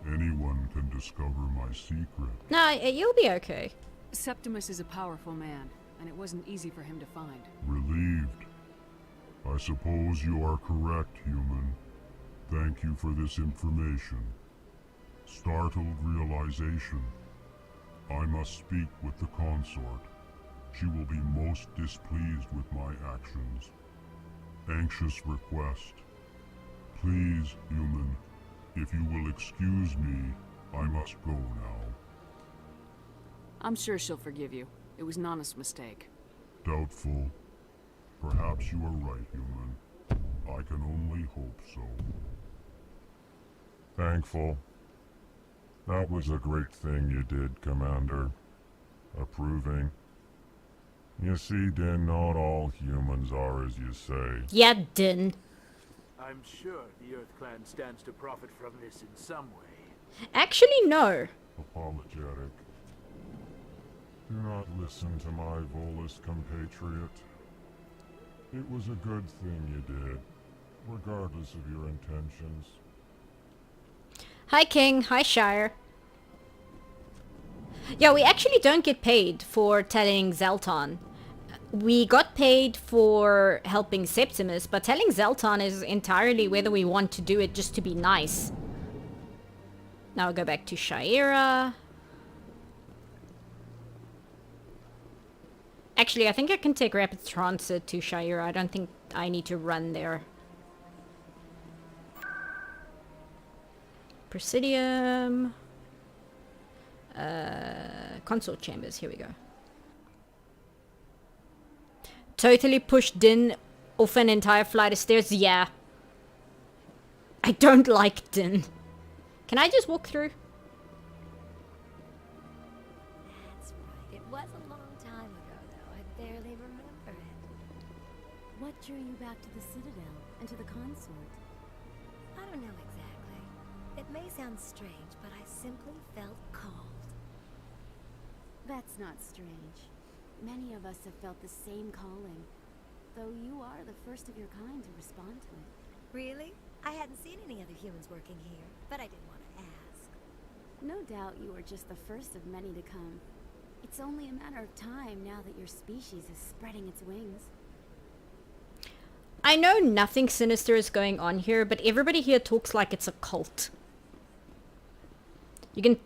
anyone can discover my secret. No, you'll be okay. Septimus is a powerful man, and it wasn't easy for him to find. Relieved. I suppose you are correct, human. Thank you for this information. Startled realization. I must speak with the consort. She will be most displeased with my actions. Anxious request. Please, human, if you will excuse me, I must go now. I'm sure she'll forgive you. It was Nana's mistake. Doubtful. Perhaps you are right, human. I can only hope so. Thankful. That was a great thing you did, Commander. Approving. You see, Din, not all humans are as you say. Yeah, Din. I'm sure the Earth Clan stands to profit from this in some way. Actually, no. Apologetic. Do not listen to my Volus compatriot. It was a good thing you did, regardless of your intentions. Hi, King. Hi, Shire. Yeah, we actually don't get paid for telling Zaltan. We got paid for helping Septimus, but telling Zaltan is entirely whether we want to do it just to be nice. Now I'll go back to Shaira. Actually, I think I can take rapid transit to Shira. I don't think I need to run there. Presidium. Consort chambers. Here we go. Totally pushed Din off an entire flight of stairs. Yeah. I don't like Din. Can I just walk through? That's right. It was a long time ago, though. I barely remember it. What drew you back to the Citadel and to the consort? I don't know exactly. It may sound strange, but I simply felt called. That's not strange. Many of us have felt the same calling, though you are the first of your kind to respond to it. Really? I hadn't seen any other humans working here, but I didn't want to ask. No doubt you are just the first of many to come. It's only a matter of time now that your species is spreading its wings. I know nothing sinister is going on here, but everybody here talks like it's a cult. You can...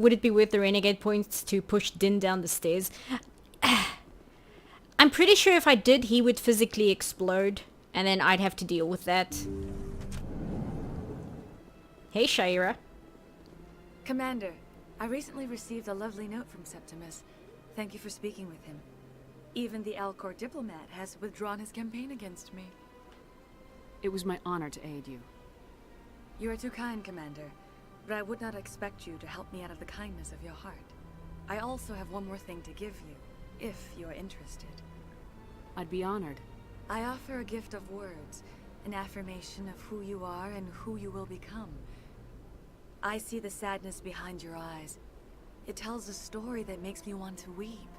would it be worth the renegade points to push Din down the stairs? I'm pretty sure if I did, he would physically explode, and then I'd have to deal with that. Hey, Shira. Commander, I recently received a lovely note from Septimus. Thank you for speaking with him. Even the Alcor diplomat has withdrawn his campaign against me. It was my honor to aid you. You are too kind, Commander, but I would not expect you to help me out of the kindness of your heart. I also have one more thing to give you, if you are interested. I'd be honored. I offer a gift of words, an affirmation of who you are and who you will become. I see the sadness behind your eyes. It tells a story that makes me want to weep.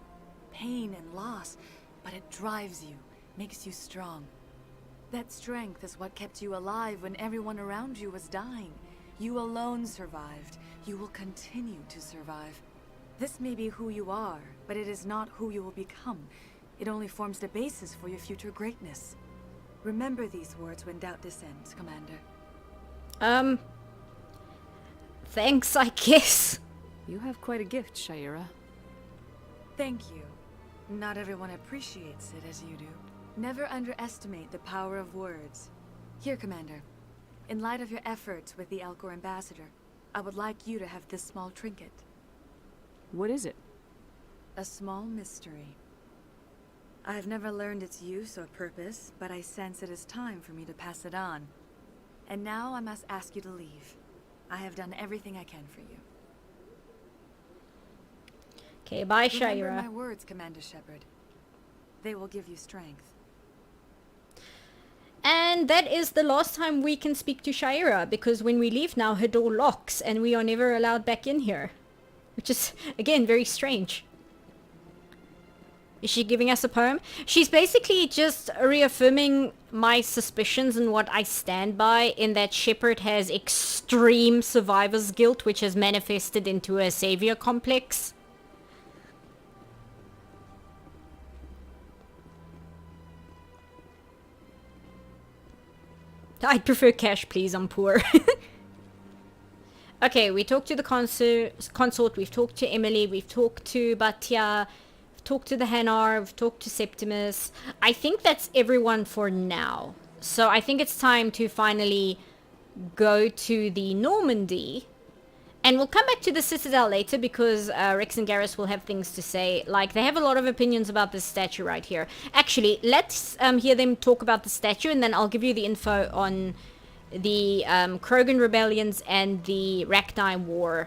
Pain and loss, but it drives you, makes you strong. That strength is what kept you alive when everyone around you was dying. You alone survived. You will continue to survive. This may be who you are, but it is not who you will become. It only forms the basis for your future greatness. Remember these words when doubt descends, Commander. Thanks, I guess. You have quite a gift, Shira. Thank you. Not everyone appreciates it as you do. Never underestimate the power of words. Here, Commander. In light of your efforts with the Alcor ambassador, I would like you to have this small trinket. What is it? A small mystery. I have never learned its use or purpose, but I sense it is time for me to pass it on. And now I must ask you to leave. I have done everything I can for you. Okay, bye, Shira. Remember my words, Commander Shepard. They will give you strength. And that is the last time we can speak to Shira, because when we leave now, her door locks and we are never allowed back in here. Which is, again, very strange. Is she giving us a poem? She's basically just reaffirming my suspicions and what I stand by, in that Shepard has extreme survivor's guilt, which has manifested into a savior complex. I'd prefer cash, please. I'm poor. Okay, we talked to the consort, we've talked to Emily, we've talked to Bhatia, we've talked to the Hanar, we've talked to Septimus. I think that's everyone for now. So I think it's time to finally go to the Normandy. And we'll come back to the Citadel later, because Rex and Garrus will have things to say. Like, they have a lot of opinions about this statue right here. Actually, let's hear them talk about the statue, and then I'll give you the info on the Krogan rebellions and the Rachni War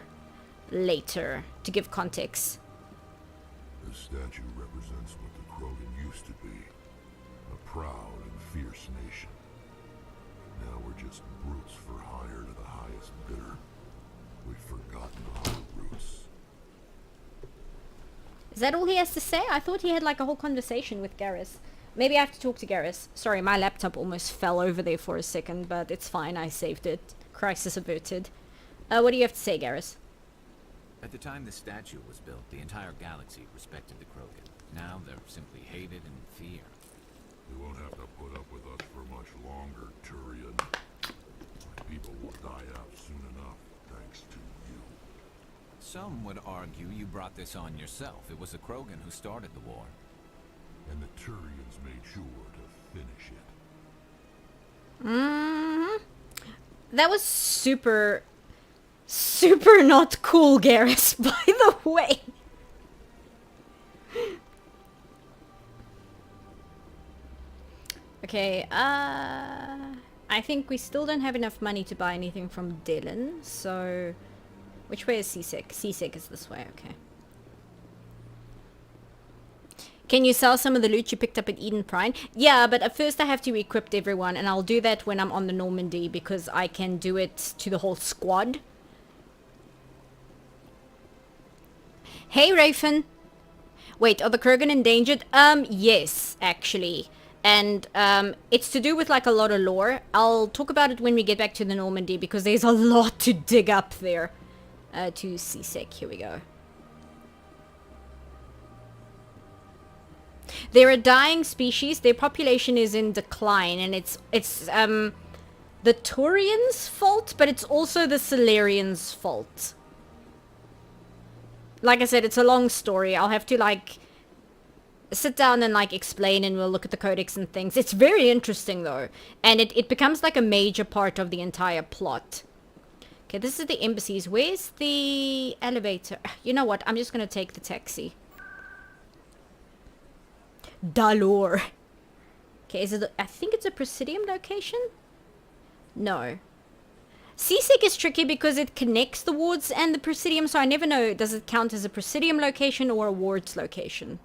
later, to give context. This statue represents what the Krogan used to be. A proud and fierce nation. Now we're just brutes for hire to the highest bidder. We've forgotten our roots. Is that all he has to say? I thought he had like a whole conversation with Garrus. Maybe I have to talk to Garrus. Sorry, my laptop almost fell over there for a second, but it's fine. I saved it. Crisis averted. What do you have to say, Garrus? At the time the statue was built, the entire galaxy respected the Krogan. Now they're simply hated and feared. You won't have to put up with us for much longer, Turian. My people will die out soon enough, thanks to you. Some would argue you brought this on yourself. It was the Krogan who started the war. and the Turians made sure to finish it. Mm-hmm. That was super not cool, Garrus, by the way. Okay, I think we still don't have enough money to buy anything from Dylan, so... Which way is Seasick? Seasick is this way, okay. Can you sell some of the loot you picked up at Eden Prime? Yeah, but at first I have to equip everyone, and I'll do that when I'm on the Normandy, because I can do it to the whole squad. Hey, Rafen! Wait, are the Krogan endangered? Yes, actually. And, it's to do with, like, a lot of lore. I'll talk about it when we get back to the Normandy, because there's a lot to dig up there. To Seasick, here we go. They're a dying species. Their population is in decline, and it's the Turians' fault, but it's also the Solarians' fault. Like I said, it's a long story. I'll have to, like, sit down and, like, explain, and we'll look at the codex and things. It's very interesting, though, and it becomes, like, a major part of the entire plot. Okay, this is the embassies. Where's the elevator? You know what? I'm just gonna take the taxi. Dalor. Okay, is it? I think it's a Presidium location? No. Seasick is tricky because it connects the wards and the Presidium, so I never know, does it count as a Presidium location or a wards location?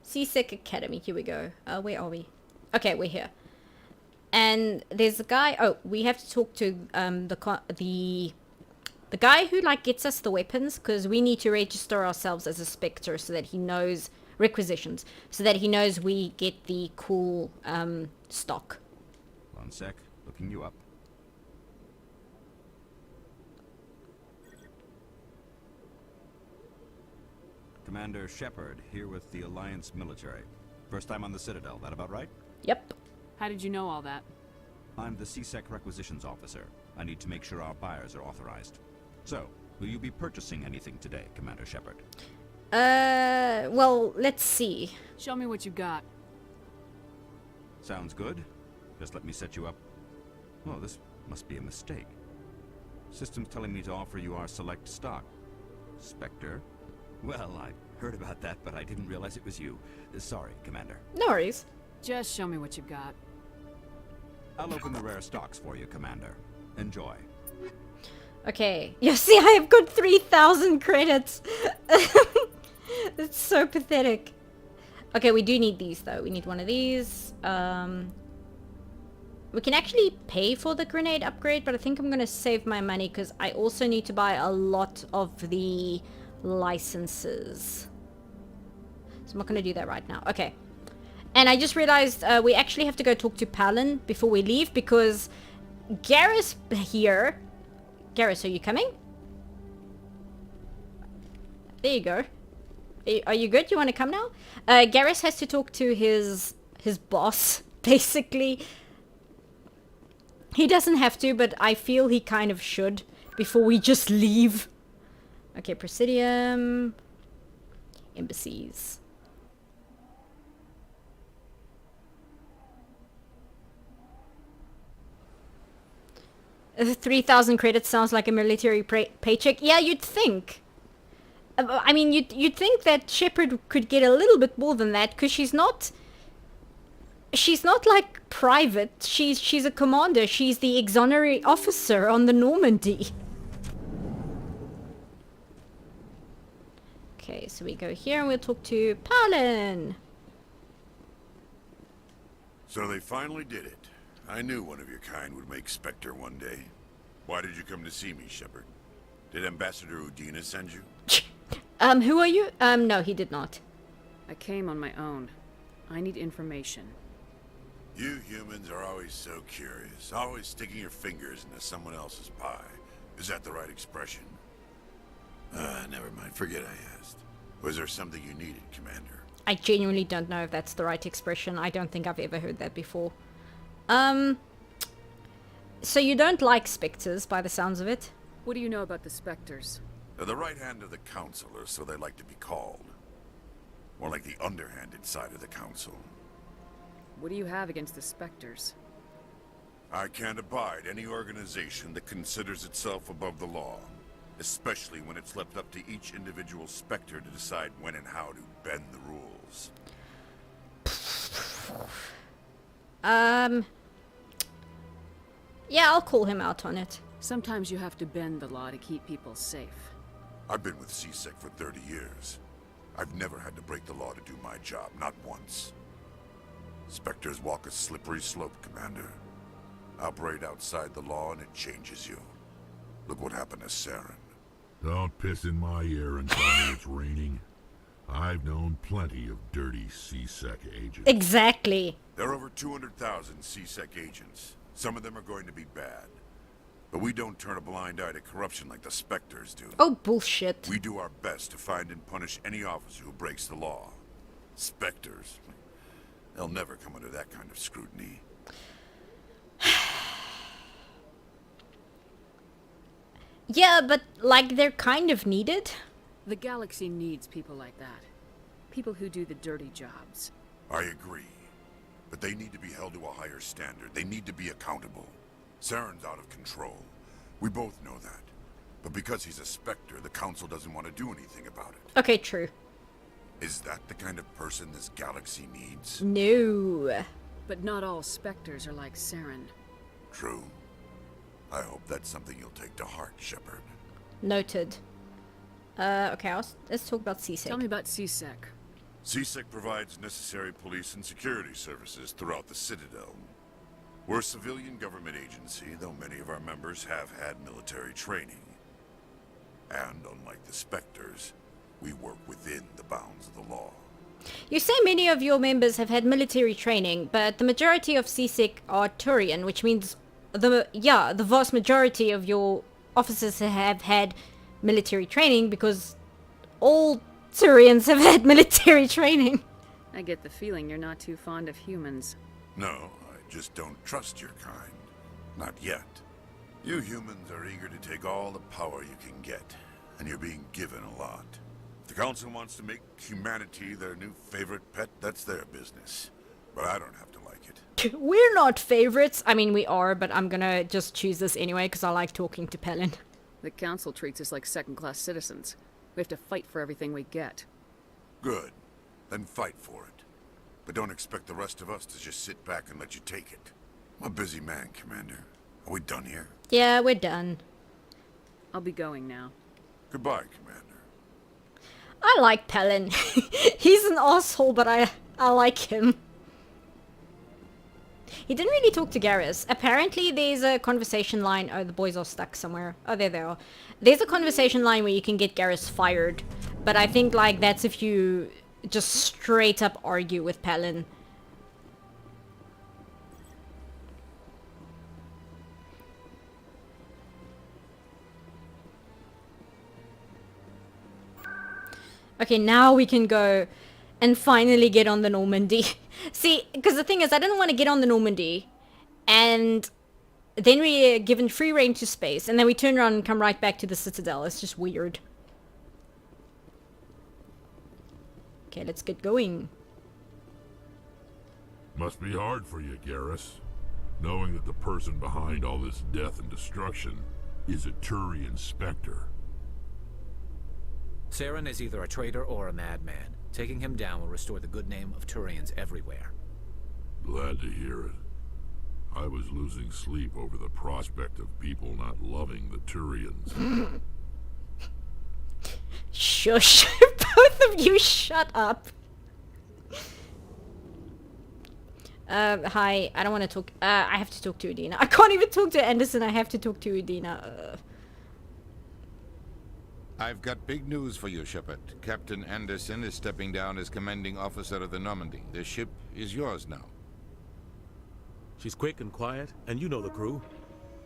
Seasick Academy, here we go. Where are we? Okay, we're here. And there's a guy, oh, we have to talk to the guy who, like, gets us the weapons, because we need to register ourselves as a Spectre so that he knows requisitions, so that he knows we get the cool stock. One sec, looking you up. Commander Shepard, here with the Alliance military. First time on the Citadel, that about right? Yep. How did you know all that? I'm the CSEC requisitions officer. I need to make sure our buyers are authorized. So, will you be purchasing anything today, Commander Shepard? Well, let's see. Show me what you got. Sounds good. Just let me set you up. Oh, this must be a mistake. System's telling me to offer you our select stock. Spectre? Well, I heard about that, but I didn't realize it was you. Sorry, Commander. No worries. Just show me what you've got. I'll open the rare stocks for you, Commander. Enjoy. Okay. You see, I have got 3,000 credits. That's so pathetic. Okay, we do need these, though. We need one of these. We can actually pay for the grenade upgrade, but I think I'm going to save my money because I also need to buy a lot of the licenses. So I'm not going to do that right now. Okay. And I just realized we actually have to go talk to Palin before we leave because Garrus here... Garrus, are you coming? There you go. Are you good? You want to come now? Garrus has to talk to his boss, basically. He doesn't have to, but I feel he kind of should before we just leave. Okay, Presidium. Embassies. The 3,000 credits sounds like a military paycheck. Yeah, you'd think. I mean, you'd think that Shepard could get a little bit more than that, because she's not like private. She's a commander. She's the auxiliary officer on the Normandy. Okay, so we go here and we'll talk to Palin. So they finally did it. I knew one of your kind would make Spectre one day. Why did you come to see me, Shepard? Did Ambassador Udina send you? Who are you? No, he did not. I came on my own. I need information. You humans are always so curious, always sticking your fingers into someone else's pie. Is that the right expression? Never mind, forget I asked. Was there something you needed, Commander? I genuinely don't know if that's the right expression. I don't think I've ever heard that before. So you don't like Spectres, by the sounds of it? What do you know about the Spectres? They're the right hand of the Council, or so they like to be called. More like the underhanded side of the Council. What do you have against the Spectres? I can't abide any organization that considers itself above the law. Especially when it's left up to each individual Spectre to decide when and how to bend the rules. Yeah, I'll call him out on it. Sometimes you have to bend the law to keep people safe. I've been with CSEC for 30 years. I've never had to break the law to do my job, not once. Spectres walk a slippery slope, Commander. Operate outside the law and it changes you. Look what happened to Saren. Don't piss in my ear and tell me it's raining. I've known plenty of dirty CSEC agents. Exactly. There are over 200,000 CSEC agents. Some of them are going to be bad. But we don't turn a blind eye to corruption like the Spectres do. Oh, bullshit. We do our best to find and punish any officer who breaks the law. Spectres, they'll never come under that kind of scrutiny. Yeah, but, like, they're kind of needed. The galaxy needs people like that. People who do the dirty jobs. I agree. But they need to be held to a higher standard. They need to be accountable. Saren's out of control. We both know that. But because he's a Spectre, the Council doesn't want to do anything about it. Okay, true. Is that the kind of person this galaxy needs? No. But not all Spectres are like Saren. True. I hope that's something you'll take to heart, Shepard. Noted. Okay, let's talk about CSEC. Tell me about CSEC. CSEC provides necessary police and security services throughout the Citadel. We're a civilian government agency, though many of our members have had military training. And unlike the Spectres, we work within the bounds of the law. You say many of your members have had military training, but the majority of CSEC are Turian, which means the vast majority of your officers have had military training because all Turians have had military training. I get the feeling you're not too fond of humans. No, I just don't trust your kind. Not yet. You humans are eager to take all the power you can get, and you're being given a lot. If the Council wants to make humanity their new favorite pet, that's their business. But I don't have to like it. We're not favorites. I mean, we are, but I'm gonna just choose this anyway because I like talking to Pelin. The Council treats us like second-class citizens. We have to fight for everything we get. Good. Then fight for it. But don't expect the rest of us to just sit back and let you take it. I'm a busy man, Commander. Are we done here? Yeah, we're done. I'll be going now. Goodbye, Commander. I like Pelin. He's an asshole, but I like him. He didn't really talk to Garrus. Apparently there's a conversation line. Oh, the boys are stuck somewhere. Oh, there they are. There's a conversation line where you can get Garrus fired. But I think, like, that's if you just straight up argue with Pelin. Okay, now we can go and finally get on the Normandy. See, because the thing is, I didn't want to get on the Normandy, and then we're given free reign to space, and then we turn around and come right back to the Citadel. It's just weird. Okay, let's get going. Must be hard for you, Garrus, knowing that the person behind all this death and destruction is a Turian Spectre. Saren is either a traitor or a madman. Taking him down will restore the good name of Turians everywhere. Glad to hear it. I was losing sleep over the prospect of people not loving the Turians. Shush. Both of you shut up. Hi, I don't want to talk. I have to talk to Udina. I can't even talk to Anderson. I have to talk to Udina. I've got big news for you, Shepard. Captain Anderson is stepping down as commanding officer of the Normandy. The ship is yours now. She's quick and quiet, and you know the crew.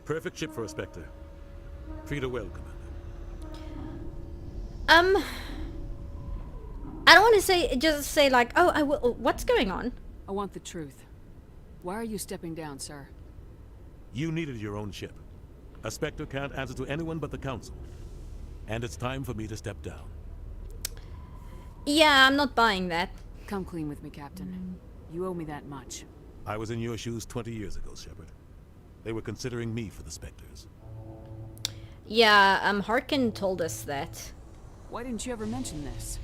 Perfect ship for a Spectre. Treat her well, Commander. I don't want to just say like, oh, I will. What's going on? I want the truth. Why are you stepping down, sir? You needed your own ship. A Spectre can't answer to anyone but the Council. And it's time for me to step down. Yeah, I'm not buying that. Come clean with me, Captain. You owe me that much. I was in your shoes 20 years ago, Shepard. They were considering me for the Spectres. Yeah, Harkin told us that. Why didn't you ever mention this?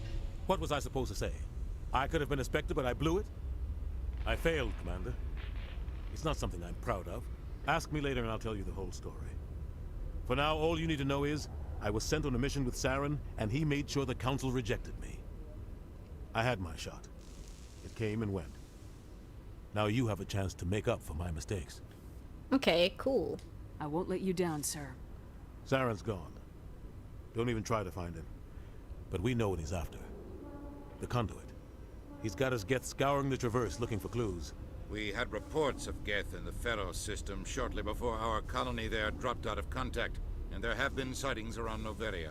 What was I supposed to say? I could have been a Spectre, but I blew it? I failed, Commander. It's not something I'm proud of. Ask me later and I'll tell you the whole story. For now, all you need to know is, I was sent on a mission with Saren, and he made sure the Council rejected me. I had my shot. It came and went. Now you have a chance to make up for my mistakes. Okay, cool. I won't let you down, sir. Saren's gone. Don't even try to find him. But we know what he's after. The Conduit. He's got us Geth scouring the Traverse looking for clues. We had reports of Geth in the Pharos system shortly before our colony there dropped out of contact, and there have been sightings around Noveria.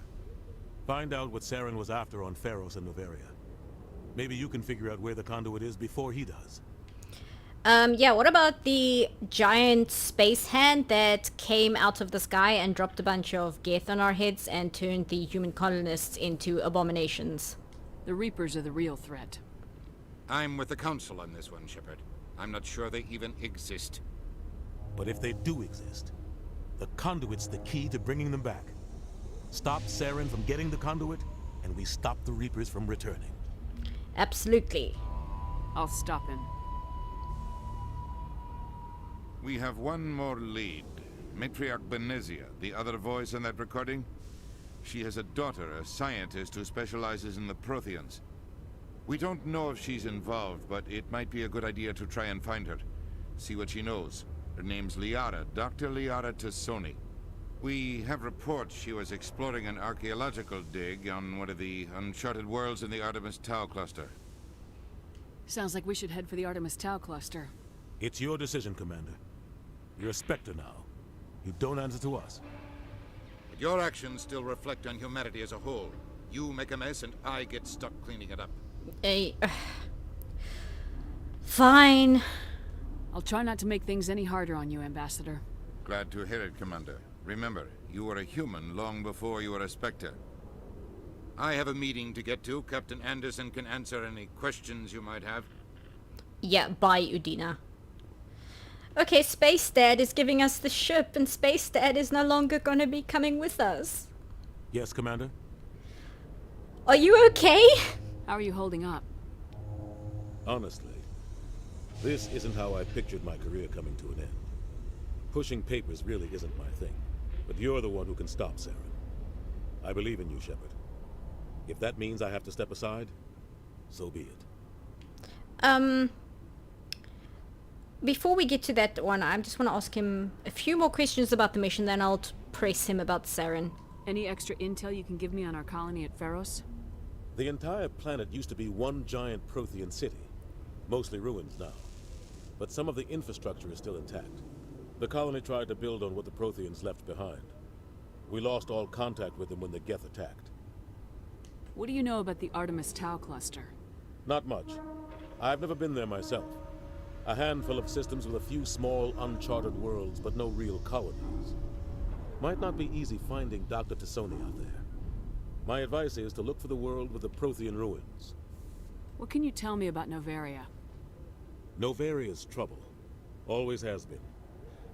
Find out what Saren was after on Pharos and Noveria. Maybe you can figure out where the Conduit is before he does. Yeah, what about the giant space hand that came out of the sky and dropped a bunch of Geth on our heads and turned the human colonists into abominations? The Reapers are the real threat. I'm with the Council on this one, Shepard. I'm not sure they even exist. But if they do exist, the Conduit's the key to bringing them back. Stop Saren from getting the Conduit, and we stop the Reapers from returning. Absolutely. I'll stop him. We have one more lead. Matriarch Benezia, the other voice in that recording. She has a daughter, a scientist who specializes in the Protheans. We don't know if she's involved, but it might be a good idea to try and find her. See what she knows. Her name's Liara, Dr. Liara Tassoni. We have reports she was exploring an archaeological dig on one of the uncharted worlds in the Artemis Tau cluster. Sounds like we should head for the Artemis Tau cluster. It's your decision, Commander. You're a Spectre now. You don't answer to us. But your actions still reflect on humanity as a whole. You make a mess and I get stuck cleaning it up. Fine. I'll try not to make things any harder on you, Ambassador. Glad to hear it, Commander. Remember, you were a human long before you were a Spectre. I have a meeting to get to. Captain Anderson can answer any questions you might have. Yeah, bye, Udina. Okay, Space Dad is giving us the ship, and Space Dad is no longer gonna be coming with us. Yes, Commander? Are you okay? How are you holding up? Honestly, this isn't how I pictured my career coming to an end. Pushing papers really isn't my thing, but you're the one who can stop Saren. I believe in you, Shepard. If that means I have to step aside, so be it. Before we get to that one, I just want to ask him a few more questions about the mission, then I'll press him about Saren. Any extra intel you can give me on our colony at Pharos? The entire planet used to be one giant Prothean city, mostly ruins now. But some of the infrastructure is still intact. The colony tried to build on what the Protheans left behind. We lost all contact with them when the Geth attacked. What do you know about the Artemis Tau cluster? Not much. I've never been there myself. A handful of systems with a few small, uncharted worlds, but no real colonies. Might not be easy finding Dr. Tassoni out there. My advice is to look for the world with the Prothean ruins. What can you tell me about Noveria? Noveria's trouble. Always has been.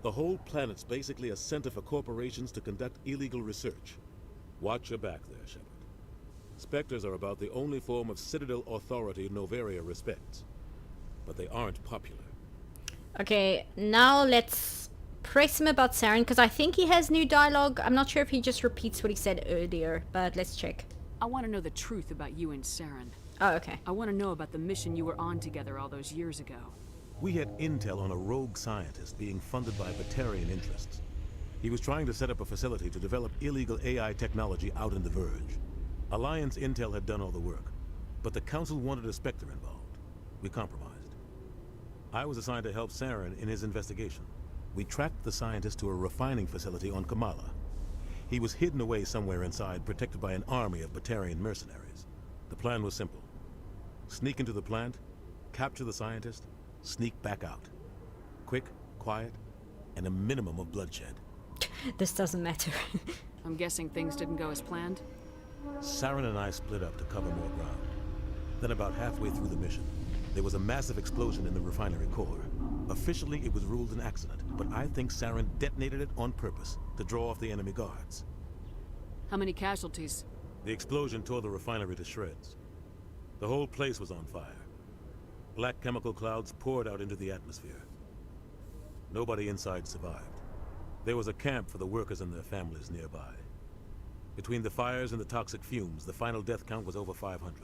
The whole planet's basically a center for corporations to conduct illegal research. Watch your back there, Shepard. Spectres are about the only form of Citadel authority Noveria respects. But they aren't popular. Okay, now let's press him about Saren, because I think he has new dialogue. I'm not sure if he just repeats what he said earlier, but let's check. I want to know the truth about you and Saren. Oh, okay. I want to know about the mission you were on together all those years ago. We had intel on a rogue scientist being funded by Batarian interests. He was trying to set up a facility to develop illegal AI technology out in the Verge. Alliance intel had done all the work, but the Council wanted a Spectre involved. We compromised. I was assigned to help Saren in his investigation. We tracked the scientist to a refining facility on Kamala. He was hidden away somewhere inside, protected by an army of Batarian mercenaries. The plan was simple. Sneak into the plant, capture the scientist, sneak back out. Quick, quiet, and a minimum of bloodshed. This doesn't matter. I'm guessing things didn't go as planned? Saren and I split up to cover more ground. Then about halfway through the mission, there was a massive explosion in the refinery core. Officially, it was ruled an accident, but I think Saren detonated it on purpose to draw off the enemy guards. How many casualties? The explosion tore the refinery to shreds. The whole place was on fire. Black chemical clouds poured out into the atmosphere. Nobody inside survived. There was a camp for the workers and their families nearby. Between the fires and the toxic fumes, the final death count was over 500.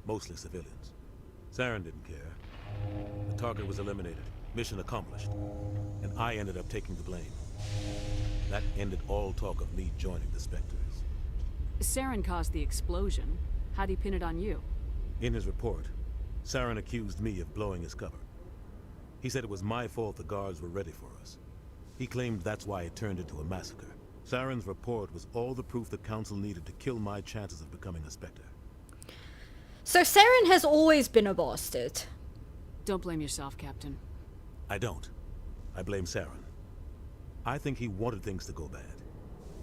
Mostly civilians. Saren didn't care. The target was eliminated, mission accomplished, and I ended up taking the blame. That ended all talk of me joining the Spectres. Saren caused the explosion. How'd he pin it on you? In his report, Saren accused me of blowing his cover. He said it was my fault the guards were ready for us. He claimed that's why it turned into a massacre. Saren's report was all the proof the Council needed to kill my chances of becoming a Spectre. So Saren has always been a bastard. Don't blame yourself, Captain. I don't. I blame Saren. I think he wanted things to go bad.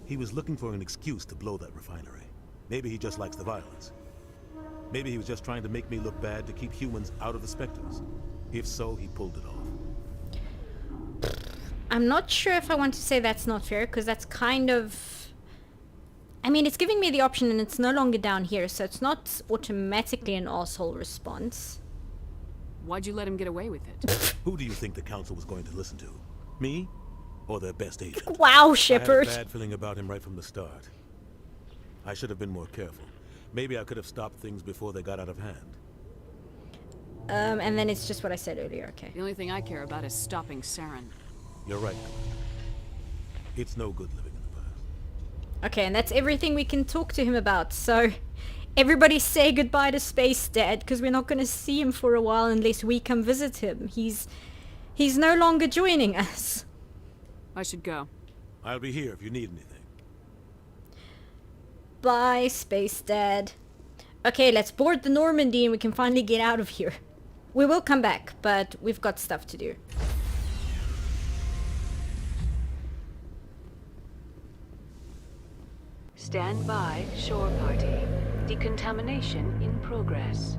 He was looking for an excuse to blow that refinery. Maybe he just likes the violence. Maybe he was just trying to make me look bad to keep humans out of the Spectres. If so, he pulled it off. I'm not sure if I want to say that's not fair, because that's kind of... I mean, it's giving me the option and it's no longer down here, so it's not automatically an asshole response. Why'd you let him get away with it? Who do you think the Council was going to listen to? Me? Or their best agent? Wow, Shepard! I had a bad feeling about him right from the start. I should have been more careful. Maybe I could have stopped things before they got out of hand. And then it's just what I said earlier, okay. The only thing I care about is stopping Saren. You're right. It's no good living in the past. Okay, and that's everything we can talk to him about, so... Everybody say goodbye to Space Dad, because we're not going to see him for a while unless we come visit him. He's no longer joining us. I should go. I'll be here if you need anything. Bye, Space Dad. Okay, let's board the Normandy and we can finally get out of here. We will come back, but we've got stuff to do. Stand by, shore party. Decontamination in progress.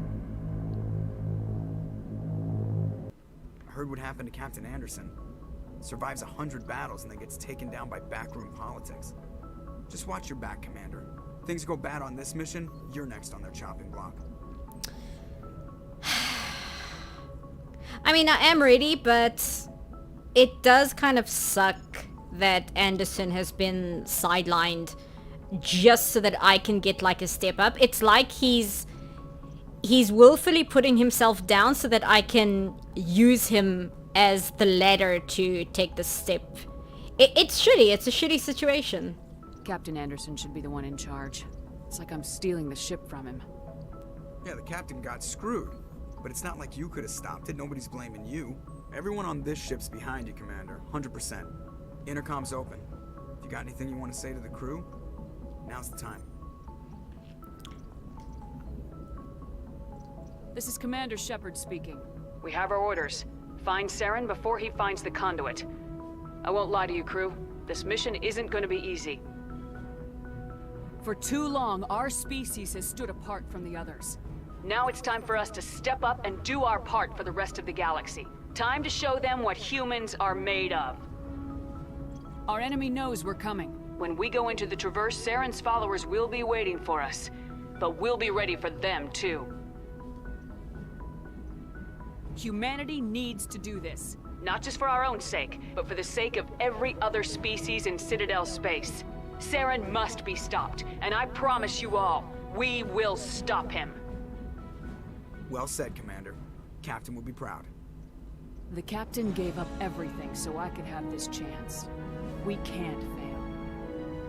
I heard what happened to Captain Anderson. Survives 100 battles and then gets taken down by backroom politics. Just watch your back, Commander. Things go bad on this mission, you're next on their chopping block. I mean, I am ready, but it does kind of suck that Anderson has been sidelined just so that I can get like a step up. It's like he's willfully putting himself down so that I can use him as the ladder to take the step. It's shitty. It's a shitty situation. Captain Anderson should be the one in charge. It's like I'm stealing the ship from him. Yeah, the captain got screwed. But it's not like you could have stopped it. Nobody's blaming you. Everyone on this ship's behind you, Commander. 100%. Intercom's open. If you got anything you want to say to the crew, now's the time. This is Commander Shepard speaking. We have our orders. Find Saren before he finds the conduit. I won't lie to you, crew. This mission isn't going to be easy. For too long, our species has stood apart from the others. Now it's time for us to step up and do our part for the rest of the galaxy. Time to show them what humans are made of. Our enemy knows we're coming. When we go into the Traverse, Saren's followers will be waiting for us. But we'll be ready for them, too. Humanity needs to do this. Not just for our own sake, but for the sake of every other species in Citadel space. Saren must be stopped, and I promise you all, we will stop him. Well said, Commander. Captain will be proud. The captain gave up everything so I could have this chance. We can't fail.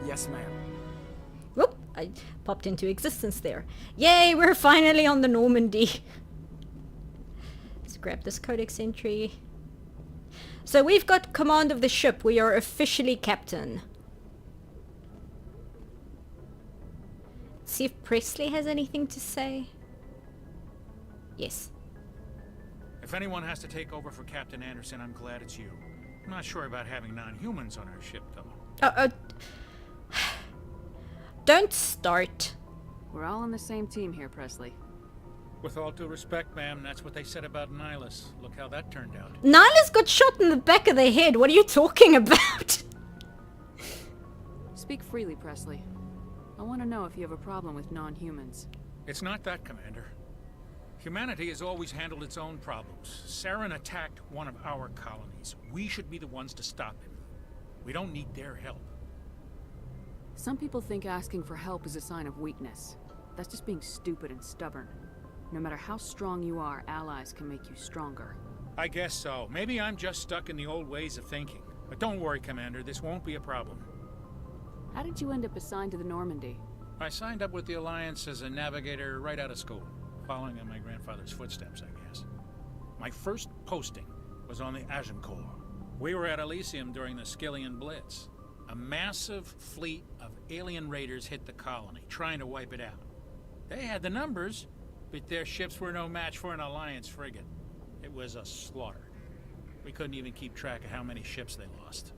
Yes, ma'am. Whoop! I popped into existence there. Yay, we're finally on the Normandy. Let's grab this codex entry. So we've got command of the ship. We are officially captain. Let's see if Presley has anything to say. Yes. If anyone has to take over for Captain Anderson, I'm glad it's you. I'm not sure about having non-humans on our ship, though. Don't start. We're all on the same team here, Presley. With all due respect, ma'am, that's what they said about Nihilus. Look how that turned out. Nihilus got shot in the back of the head. What are you talking about? Speak freely, Presley. I want to know if you have a problem with non-humans. It's not that, Commander. Humanity has always handled its own problems. Saren attacked one of our colonies. We should be the ones to stop him. We don't need their help. Some people think asking for help is a sign of weakness. That's just being stupid and stubborn. No matter how strong you are, allies can make you stronger. I guess so. Maybe I'm just stuck in the old ways of thinking. But don't worry, Commander, this won't be a problem. How did you end up assigned to the Normandy? I signed up with the Alliance as a navigator right out of school, following in my grandfather's footsteps, I guess. My first posting was on the Agincourt. We were at Elysium during the Skillian Blitz. A massive fleet of alien raiders hit the colony, trying to wipe it out. They had the numbers, but their ships were no match for an Alliance frigate. It was a slaughter. We couldn't even keep track of how many ships they lost.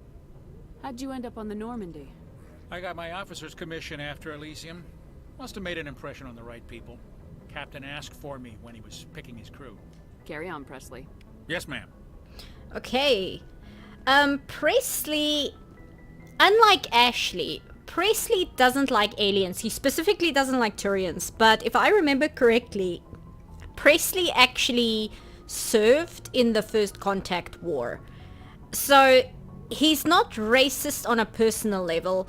How'd you end up on the Normandy? I got my officer's commission after Elysium. Must have made an impression on the right people. Captain asked for me when he was picking his crew. Carry on, Presley. Yes, ma'am. Okay. Presley, unlike Ashley, Presley doesn't like aliens. He specifically doesn't like Turians. But if I remember correctly, Presley actually served in the First Contact War. So he's not racist on a personal level.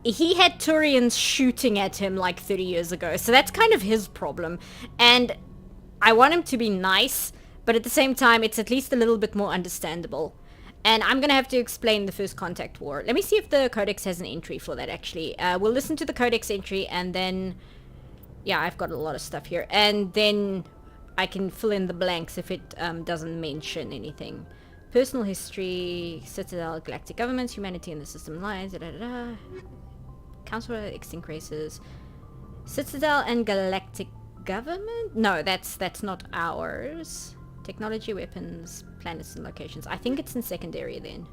He had Turians shooting at him like 30 years ago, so that's kind of his problem. And I want him to be nice, but at the same time, it's at least a little bit more understandable. And I'm gonna have to explain the First Contact War. Let me see if the Codex has an entry for that, actually. We'll listen to the Codex entry, and then... Yeah, I've got a lot of stuff here. And then I can fill in the blanks if it doesn't mention anything. Personal history, Citadel, Galactic Governments, Humanity in the System Alliance, Council of Extinct Races, Citadel and Galactic Government? No, that's not ours. Technology, weapons, planets and locations. I think it's in secondary then.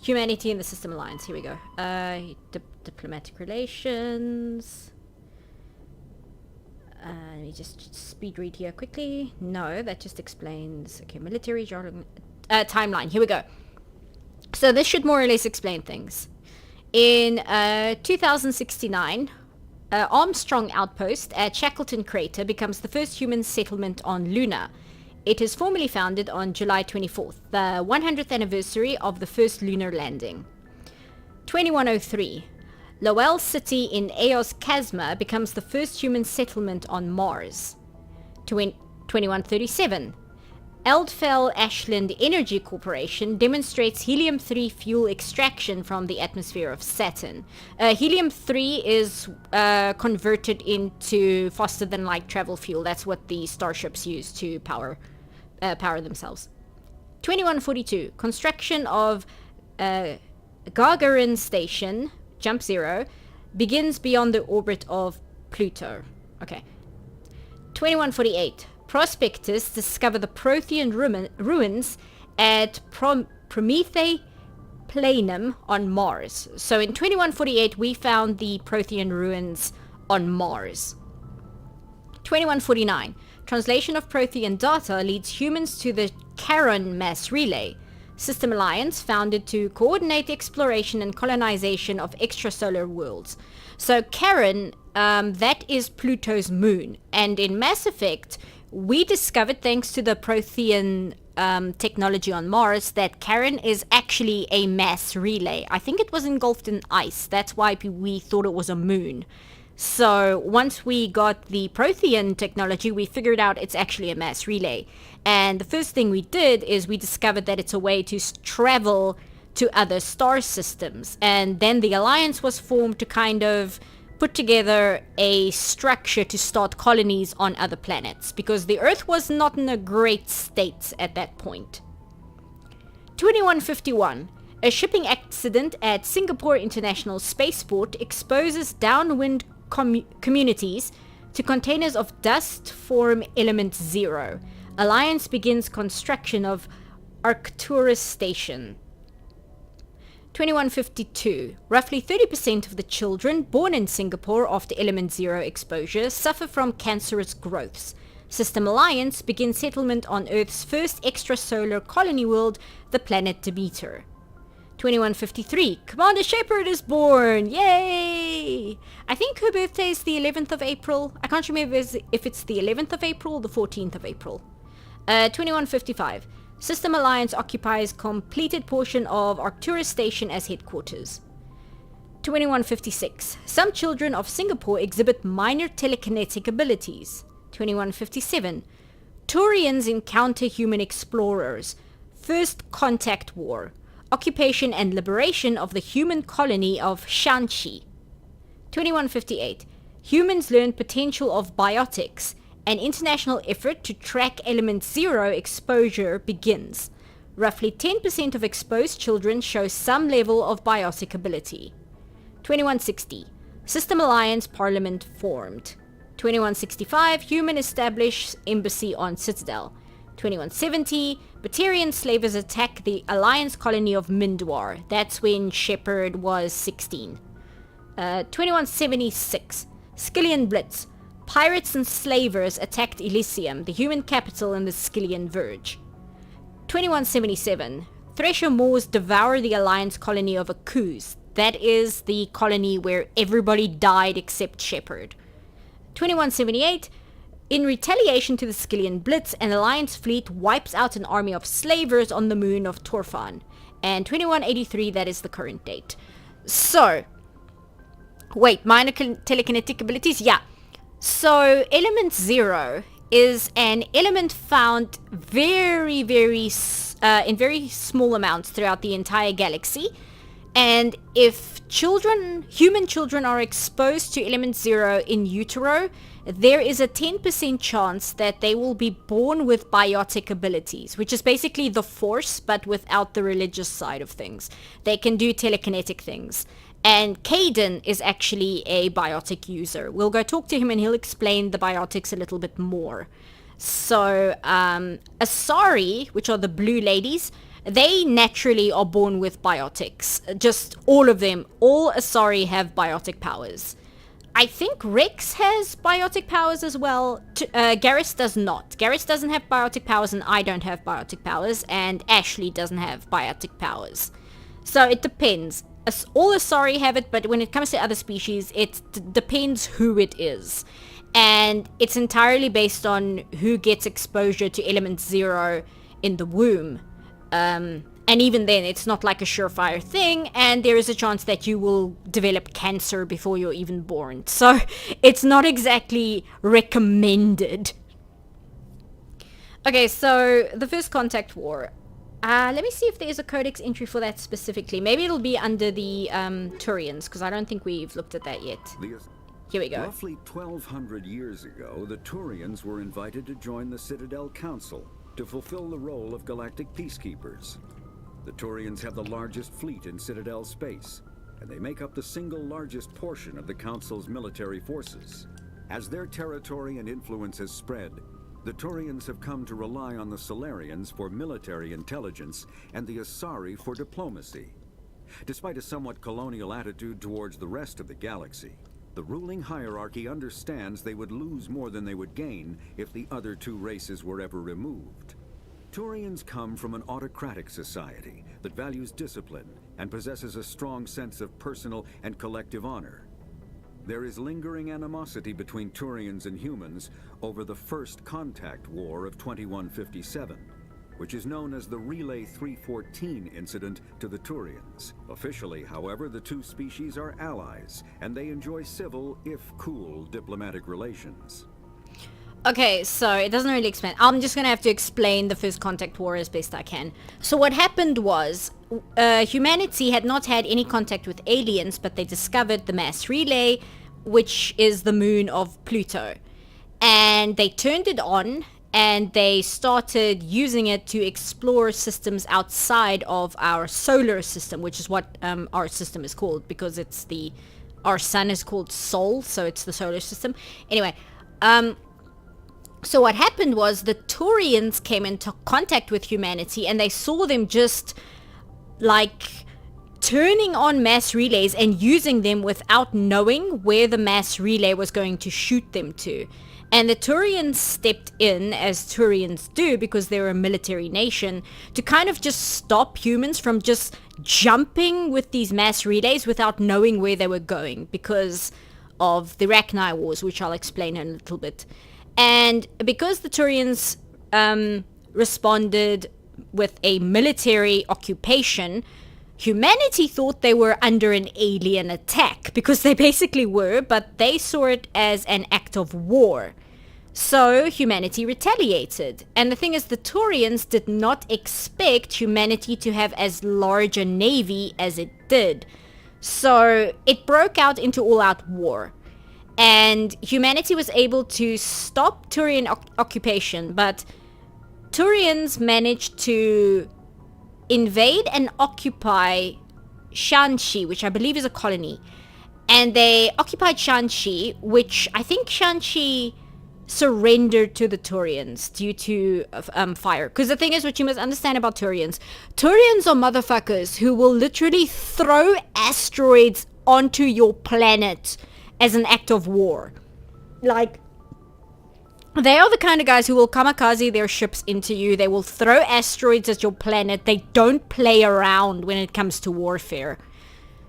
Humanity in the System Alliance. Here we go. Diplomatic relations. Let me just speed read here quickly. No, that just explains. Okay, military jargon. Timeline. Here we go. So this should more or less explain things. In 2069, Armstrong Outpost at Shackleton Crater becomes the first human settlement on Luna. It is formally founded on July 24th, the 100th anniversary of the first lunar landing. 2103. Lowell City in Eos Chasma becomes the first human settlement on Mars. 2137. Eldfell Ashland Energy Corporation demonstrates helium-3 fuel extraction from the atmosphere of Saturn. Helium-3 is converted into faster-than-light travel fuel. That's what the starships use to power themselves. 2142. Construction of Gagarin Station, Jump Zero, begins beyond the orbit of Pluto. Okay. 2148. Prospectors discover the Prothean ruins at Promethae Planum on Mars. So in 2148, we found the Prothean ruins on Mars. 2149. Translation of Prothean data leads humans to the Charon Mass Relay System Alliance, founded to coordinate the exploration and colonization of extrasolar worlds. So Charon, that is Pluto's moon. And in Mass Effect, we discovered, thanks to the Prothean technology on Mars, that Charon is actually a mass relay. I think it was engulfed in ice. That's why we thought it was a moon. So once we got the Prothean technology, we figured out it's actually a mass relay. And the first thing we did is we discovered that it's a way to travel to other star systems. And then the Alliance was formed to kind of put together a structure to start colonies on other planets, because the Earth was not in a great state at that point. 2151. A shipping accident at Singapore International Spaceport exposes downwind communities to containers of dust form element 0. Alliance begins construction of Arcturus Station. 2152. Roughly 30% of the children born in Singapore after Element Zero exposure suffer from cancerous growths. System Alliance begins settlement on Earth's first extrasolar colony world, the planet Demeter. 2153. Commander Shepard is born! Yay! I think her birthday is the 11th of April. I can't remember if it's the 11th of April or the 14th of April. 2155. System Alliance occupies completed portion of Arcturus Station as headquarters. 2156. Some children of Singapore exhibit minor telekinetic abilities. 2157. Turians encounter human explorers. First Contact War. Occupation and liberation of the human colony of Shanxi. 2158. Humans learn potential of biotics. An international effort to track Element Zero exposure begins. Roughly 10% of exposed children show some level of biotic ability. 2160. System Alliance Parliament formed. 2165. Human established embassy on Citadel. 2170. Batarian slavers attack the Alliance colony of Mindwar. That's when Shepard was 16. 2176. Skillian Blitz. Pirates and slavers attacked Elysium, the human capital in the Skillian Verge. 2177. Thresher Moors devour the Alliance colony of Akuz. That is the colony where everybody died except Shepard. 2178. In retaliation to the Skillian Blitz, an Alliance fleet wipes out an army of slavers on the moon of Torfan. And 2183, that is the current date. So, wait, minor telekinetic abilities? Yeah. So, Element Zero is an element found in very small amounts throughout the entire galaxy. And if human children are exposed to Element Zero in utero, there is a 10% chance that they will be born with biotic abilities, which is basically the Force, but without the religious side of things. They can do telekinetic things. And Kaidan is actually a biotic user. We'll go talk to him and he'll explain the biotics a little bit more. So, Asari, which are the blue ladies, they naturally are born with biotics. Just all of them. All Asari have biotic powers. I think Rex has biotic powers as well. Garrus does not. Garrus doesn't have biotic powers and I don't have biotic powers. And Ashley doesn't have biotic powers. So it depends. All Asari have it, but when it comes to other species, it depends who it is. And it's entirely based on who gets exposure to Element Zero in the womb. And even then, it's not like a surefire thing, and there is a chance that you will develop cancer before you're even born. So, it's not exactly recommended. Okay, so, the First Contact War. Let me see if there is a codex entry for that specifically. Maybe it'll be under the Turians, because I don't think we've looked at that yet. Here we go. Roughly 1,200 years ago, the Turians were invited to join the Citadel Council to fulfill the role of galactic peacekeepers. The Turians have the largest fleet in Citadel space, and they make up the single largest portion of the Council's military forces. As their territory and influence has spread, the Turians have come to rely on the Solarians for military intelligence and the Asari for diplomacy. Despite a somewhat colonial attitude towards the rest of the galaxy, the ruling hierarchy understands they would lose more than they would gain if the other two races were ever removed. Turians come from an autocratic society that values discipline and possesses a strong sense of personal and collective honor. There is lingering animosity between Turians and humans over the First Contact War of 2157, which is known as the Relay 314 incident to the Turians. Officially, however, the two species are allies, and they enjoy civil, if cool, diplomatic relations. Okay, so it doesn't really explain. I'm just gonna have to explain the First Contact War as best I can. So what happened was, humanity had not had any contact with aliens, but they discovered the mass relay, which is the moon of Pluto. And they turned it on, and they started using it to explore systems outside of our solar system, which is what our system is called, because our sun is called Sol, so it's the solar system. Anyway, so what happened was the Turians came into contact with humanity, and they saw them just like turning on mass relays and using them without knowing where the mass relay was going to shoot them to. And the Turians stepped in, as Turians do, because they're a military nation, to kind of just stop humans from just jumping with these mass relays without knowing where they were going, because of the Rachni Wars, which I'll explain in a little bit. And because the Turians responded with a military occupation, humanity thought they were under an alien attack, because they basically were, but they saw it as an act of war. So humanity retaliated. And the thing is, the Turians did not expect humanity to have as large a navy as it did. So it broke out into all-out war. And humanity was able to stop Turian occupation, but Turians managed to invade and occupy Shanxi, which I believe is a colony. And they occupied Shanxi, which I think Shanxi surrendered to the Turians due to fire. Because the thing is, what you must understand about Turians are motherfuckers who will literally throw asteroids onto your planet as an act of war. Like, they are the kind of guys who will kamikaze their ships into you. They will throw asteroids at your planet. They don't play around when it comes to warfare.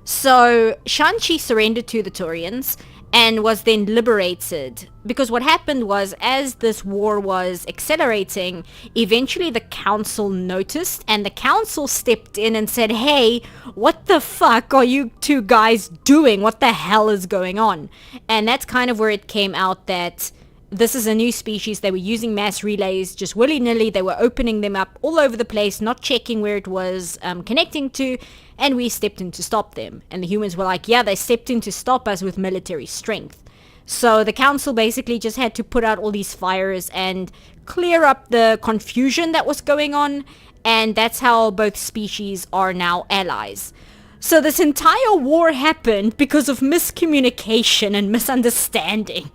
So Shanxi surrendered to the Turians and was then liberated, because what happened was, as this war was accelerating, eventually the council noticed, and the council stepped in and said, hey, what the fuck are you two guys doing? What the hell is going on? And that's kind of where it came out that this is a new species. They were using mass relays just willy-nilly. They were opening them up all over the place, not checking where it was connecting to, and we stepped in to stop them. And the humans were like, yeah, they stepped in to stop us with military strength. So the council basically just had to put out all these fires and clear up the confusion that was going on, and that's how both species are now allies. So this entire war happened because of miscommunication and misunderstanding.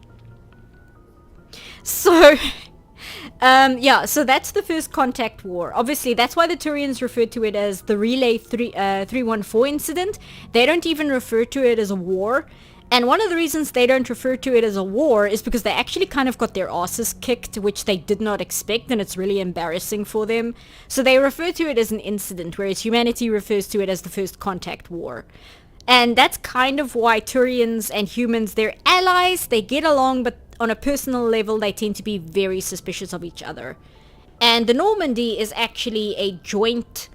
So, yeah, so that's the first contact war. Obviously, that's why the Turians referred to it as the Relay 314 incident. They don't even refer to it as a war. And one of the reasons they don't refer to it as a war is because they actually kind of got their asses kicked, which they did not expect, and it's really embarrassing for them. So they refer to it as an incident, whereas humanity refers to it as the first contact war. And that's kind of why Turians and humans, they're allies, they get along, but on a personal level, they tend to be very suspicious of each other. And the Normandy is actually a joint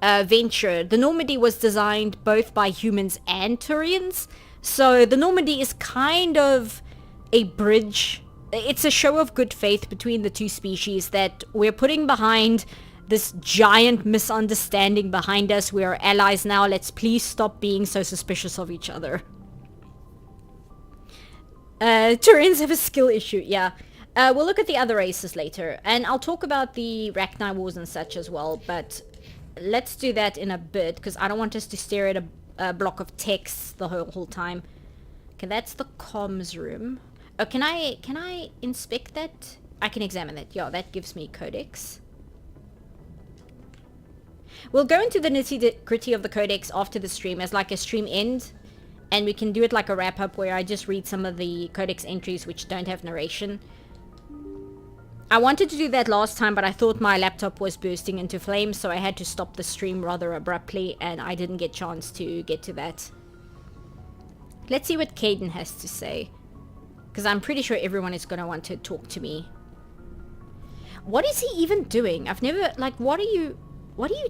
venture. The Normandy was designed both by humans and Turians. So the Normandy is kind of a bridge. It's a show of good faith between the two species that we're putting behind this giant misunderstanding behind us. We are allies now. Let's please stop being so suspicious of each other. Turians have a skill issue, yeah. We'll look at the other races later, and I'll talk about the Rachni Wars and such as well, but let's do that in a bit, because I don't want us to stare at a block of text the whole time. Okay, that's the comms room. Oh, can I inspect that? I can examine that. Yeah, that gives me codex. We'll go into the nitty-gritty of the codex after the stream as like a stream end. And we can do it like a wrap-up where I just read some of the codex entries which don't have narration. I wanted to do that last time, but I thought my laptop was bursting into flames, so I had to stop the stream rather abruptly, and I didn't get a chance to get to that. Let's see what Caden has to say, because I'm pretty sure everyone is going to want to talk to me. What is he even doing? I've never, like, what are you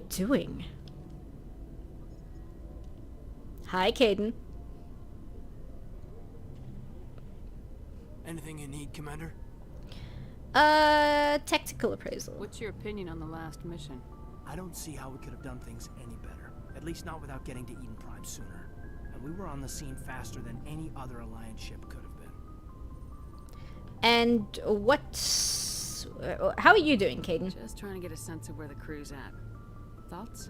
doing? Hi, Caden. Anything you need, Commander? Tactical appraisal. What's your opinion on the last mission? I don't see how we could have done things any better. At least not without getting to Eden Prime sooner. And we were on the scene faster than any other Alliance ship could have been. And how are you doing, Caden? Just trying to get a sense of where the crew's at. Thoughts?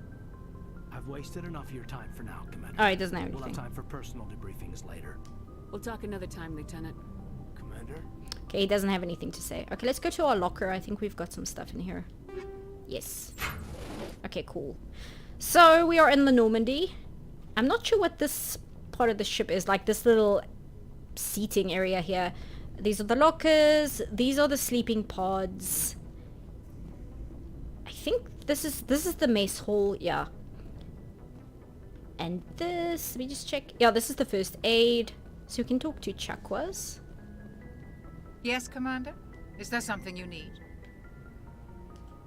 I've wasted enough of your time for now, Commander. Oh, he doesn't have anything. We'll have time for personal debriefings later. We'll talk another time, Lieutenant. Commander? Okay, he doesn't have anything to say. Okay, let's go to our locker. I think we've got some stuff in here. Yes. Okay, cool. So, we are in the Normandy. I'm not sure what this part of the ship is, like this little seating area here. These are the lockers, these are the sleeping pods. I think this is the mess hall, yeah. And this, let me just check. Yeah, this is the first aid. So we can talk to Chakwas. Yes, Commander? Is there something you need?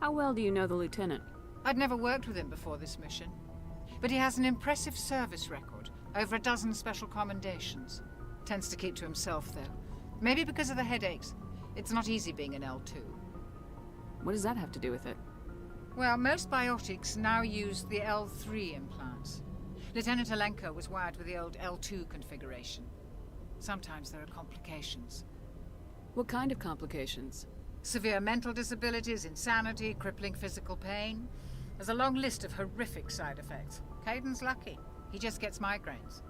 How well do you know the Lieutenant? I'd never worked with him before this mission. But he has an impressive service record. Over a dozen special commendations. Tends to keep to himself, though. Maybe because of the headaches. It's not easy being an L2. What does that have to do with it? Well, most biotics now use the L3 implants. Lieutenant Alenko was wired with the old L2 configuration. Sometimes there are complications. What kind of complications? Severe mental disabilities, insanity, crippling physical pain. There's a long list of horrific side effects. Caden's lucky. He just gets migraines.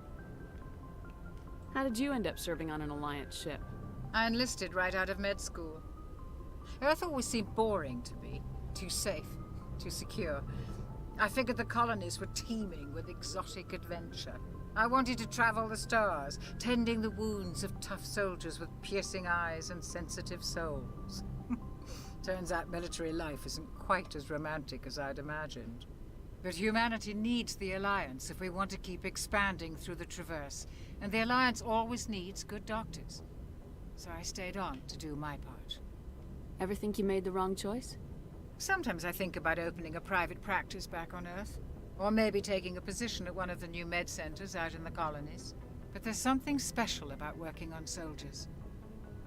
How did you end up serving on an Alliance ship? I enlisted right out of med school. Earth always seemed boring to me. Too safe, too secure. I figured the colonies were teeming with exotic adventure. I wanted to travel the stars, tending the wounds of tough soldiers with piercing eyes and sensitive souls. Turns out military life isn't quite as romantic as I'd imagined. But humanity needs the Alliance if we want to keep expanding through the Traverse, and the Alliance always needs good doctors. So I stayed on to do my part. Ever think you made the wrong choice? Sometimes I think about opening a private practice back on Earth. Or maybe taking a position at one of the new med centers out in the colonies. But there's something special about working on soldiers.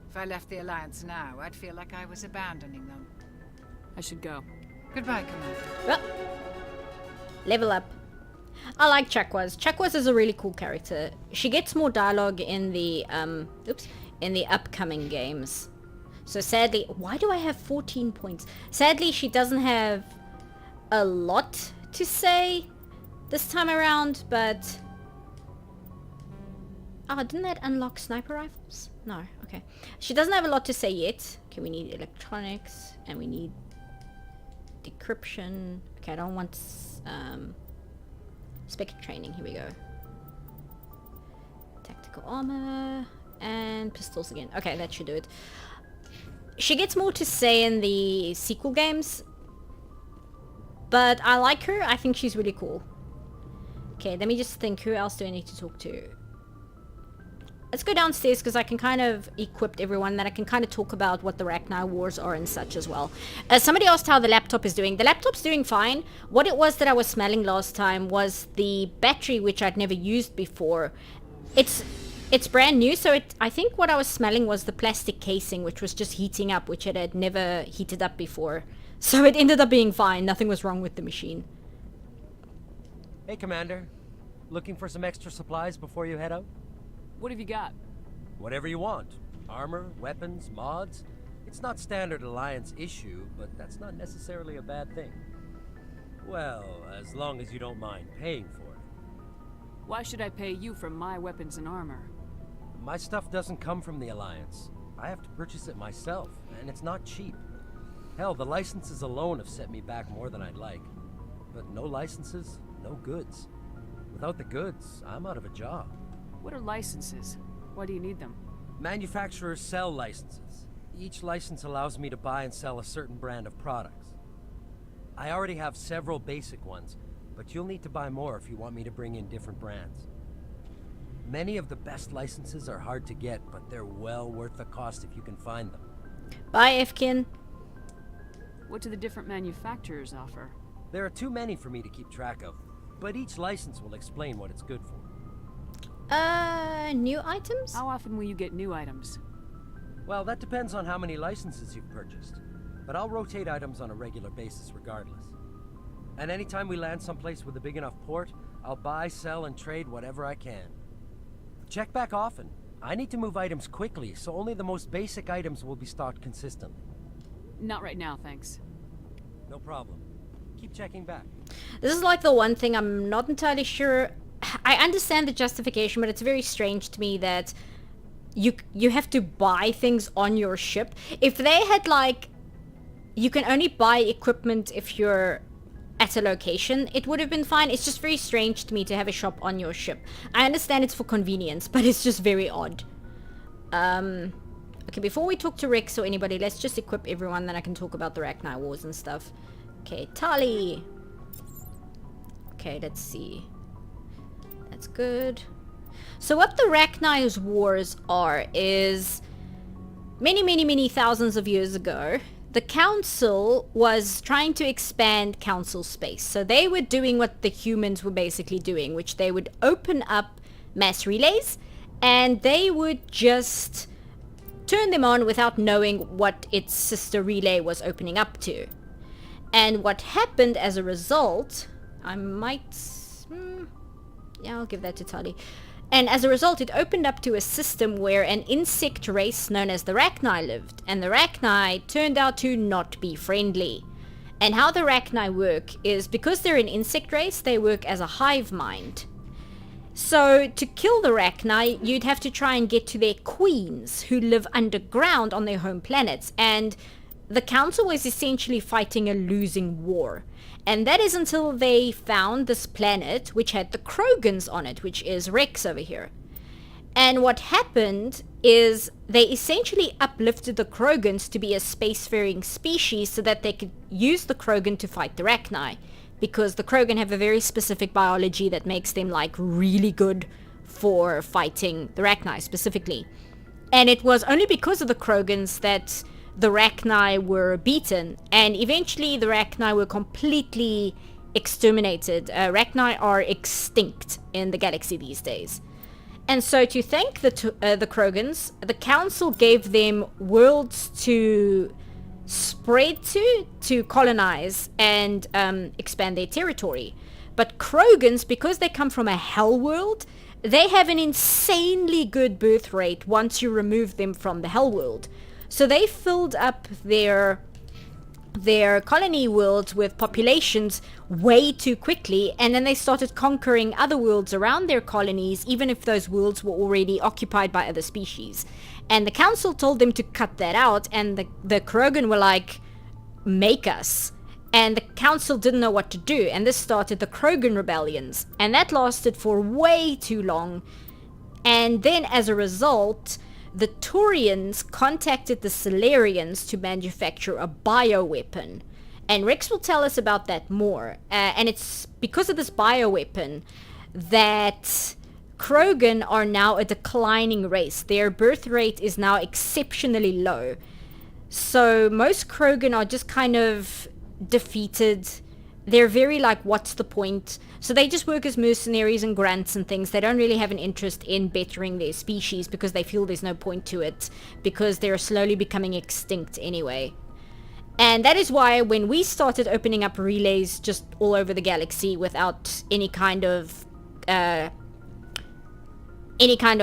If I left the Alliance now, I'd feel like I was abandoning them. I should go. Goodbye, Commander. Well, level up. I like Chakwas. Chakwas is a really cool character. She gets more dialogue in the in the upcoming games. So sadly, why do I have 14 points? Sadly, she doesn't have a lot to say this time around, but... Oh, didn't that unlock sniper rifles? No, okay. She doesn't have a lot to say yet. Okay, we need electronics, and we need decryption. Okay, I don't want spec training. Here we go. Tactical armor, and pistols again. Okay, that should do it. She gets more to say in the sequel games, but I like her. I think she's really cool. Okay, let me just think. Who else do I need to talk to? Let's go downstairs because I can kind of equip everyone. That I can kind of talk about what the Rachni Wars are and such as well. Somebody asked how the laptop is doing. The laptop's doing fine. What it was that I was smelling last time was the battery, which I'd never used before. It's brand new, so I think what I was smelling was the plastic casing, which was just heating up, which it had never heated up before. So it ended up being fine. Nothing was wrong with the machine. Hey, Commander. Looking for some extra supplies before you head out? What have you got? Whatever you want. Armor, weapons, mods. It's not standard Alliance issue, but that's not necessarily a bad thing. Well, as long as you don't mind paying for it. Why should I pay you for my weapons and armor? My stuff doesn't come from the Alliance. I have to purchase it myself, and it's not cheap. Hell, the licenses alone have set me back more than I'd like. But no licenses, no goods. Without the goods, I'm out of a job. What are licenses? Why do you need them? Manufacturers sell licenses. Each license allows me to buy and sell a certain brand of products. I already have several basic ones, but you'll need to buy more if you want me to bring in different brands. Many of the best licenses are hard to get, but they're well worth the cost if you can find them. Bye, Efkin. What do the different manufacturers offer? There are too many for me to keep track of, but each license will explain what it's good for. New items? How often will you get new items? Well, that depends on how many licenses you've purchased, but I'll rotate items on a regular basis regardless. And anytime we land someplace with a big enough port, I'll buy, sell, and trade whatever I can. Check back often. I need to move items quickly, so only the most basic items will be stocked consistently. Not right now, thanks. No problem. Keep checking back. This is like the one thing I'm not entirely sure. I understand the justification, but it's very strange to me that you have to buy things on your ship. If they had like, you can only buy equipment if you're at a location, it would have been fine. It's just very strange to me to have a shop on your ship. I understand it's for convenience, but it's just very odd. Okay, before we talk to Rex or anybody, let's just equip everyone, then I can talk about the Rachni Wars and stuff. Okay, Tali. Okay, let's see. That's good. So what the Rachni Wars are is many thousands of years ago, the council was trying to expand council space. So they were doing what the humans were basically doing, which they would open up mass relays and they would just turn them on without knowing what its sister relay was opening up to. And what happened as a result, I might... yeah, I'll give that to Tali. And as a result, it opened up to a system where an insect race known as the Rachni lived. And the Rachni turned out to not be friendly. And how the Rachni work is, because they're an insect race, they work as a hive mind. So to kill the Rachni, you'd have to try and get to their queens, who live underground on their home planets. And the council was essentially fighting a losing war. And that is until they found this planet which had the Krogans on it, which is Rex over here. And what happened is they essentially uplifted the Krogans to be a spacefaring species so that they could use the Krogan to fight the Rachni. Because the Krogan have a very specific biology that makes them like really good for fighting the Rachni specifically. And it was only because of the Krogans that the Rachni were beaten, and eventually the Rachni were completely exterminated. Rachni are extinct in the galaxy these days. And so to thank the Krogans, the council gave them worlds to spread to colonize and expand their territory. But Krogans, because they come from a hell world, they have an insanely good birth rate once you remove them from the hell world. So they filled up their colony worlds with populations way too quickly, and then they started conquering other worlds around their colonies, even if those worlds were already occupied by other species. And the council told them to cut that out, and the Krogan were like, make us. And the council didn't know what to do, and this started the Krogan rebellions, and that lasted for way too long. And then as a result, the Turians contacted the Salarians to manufacture a bioweapon. And Rex will tell us about that more. And it's because of this bioweapon that Krogan are now a declining race. Their birth rate is now exceptionally low. So most Krogan are just kind of defeated. They're very like, what's the point? So they just work as mercenaries and grunts and things. They don't really have an interest in bettering their species because they feel there's no point to it, because they're slowly becoming extinct anyway. And that is why when we started opening up relays just all over the galaxy without any kind of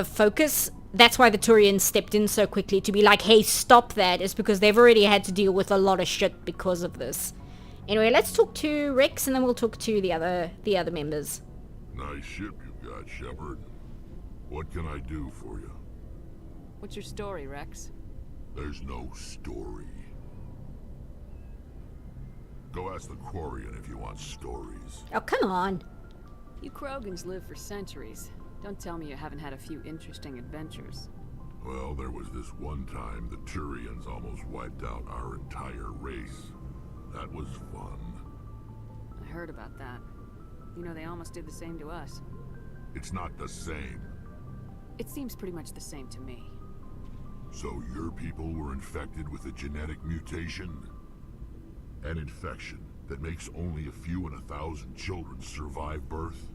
focus, that's why the Turians stepped in so quickly to be like, hey, stop that. It's because they've already had to deal with a lot of shit because of this. Anyway, let's talk to Rex, and then we'll talk to the other members. Nice ship you've got, Shepard. What can I do for you? What's your story, Rex? There's no story. Go ask the Quarian if you want stories. Oh, come on. You Krogans live for centuries. Don't tell me you haven't had a few interesting adventures. Well, there was this one time the Turians almost wiped out our entire race. That was fun. I heard about that. You know, they almost did the same to us. It's not the same. It seems pretty much the same to me. So your people were infected with a genetic mutation? An infection that makes only a few in 1,000 children survive birth?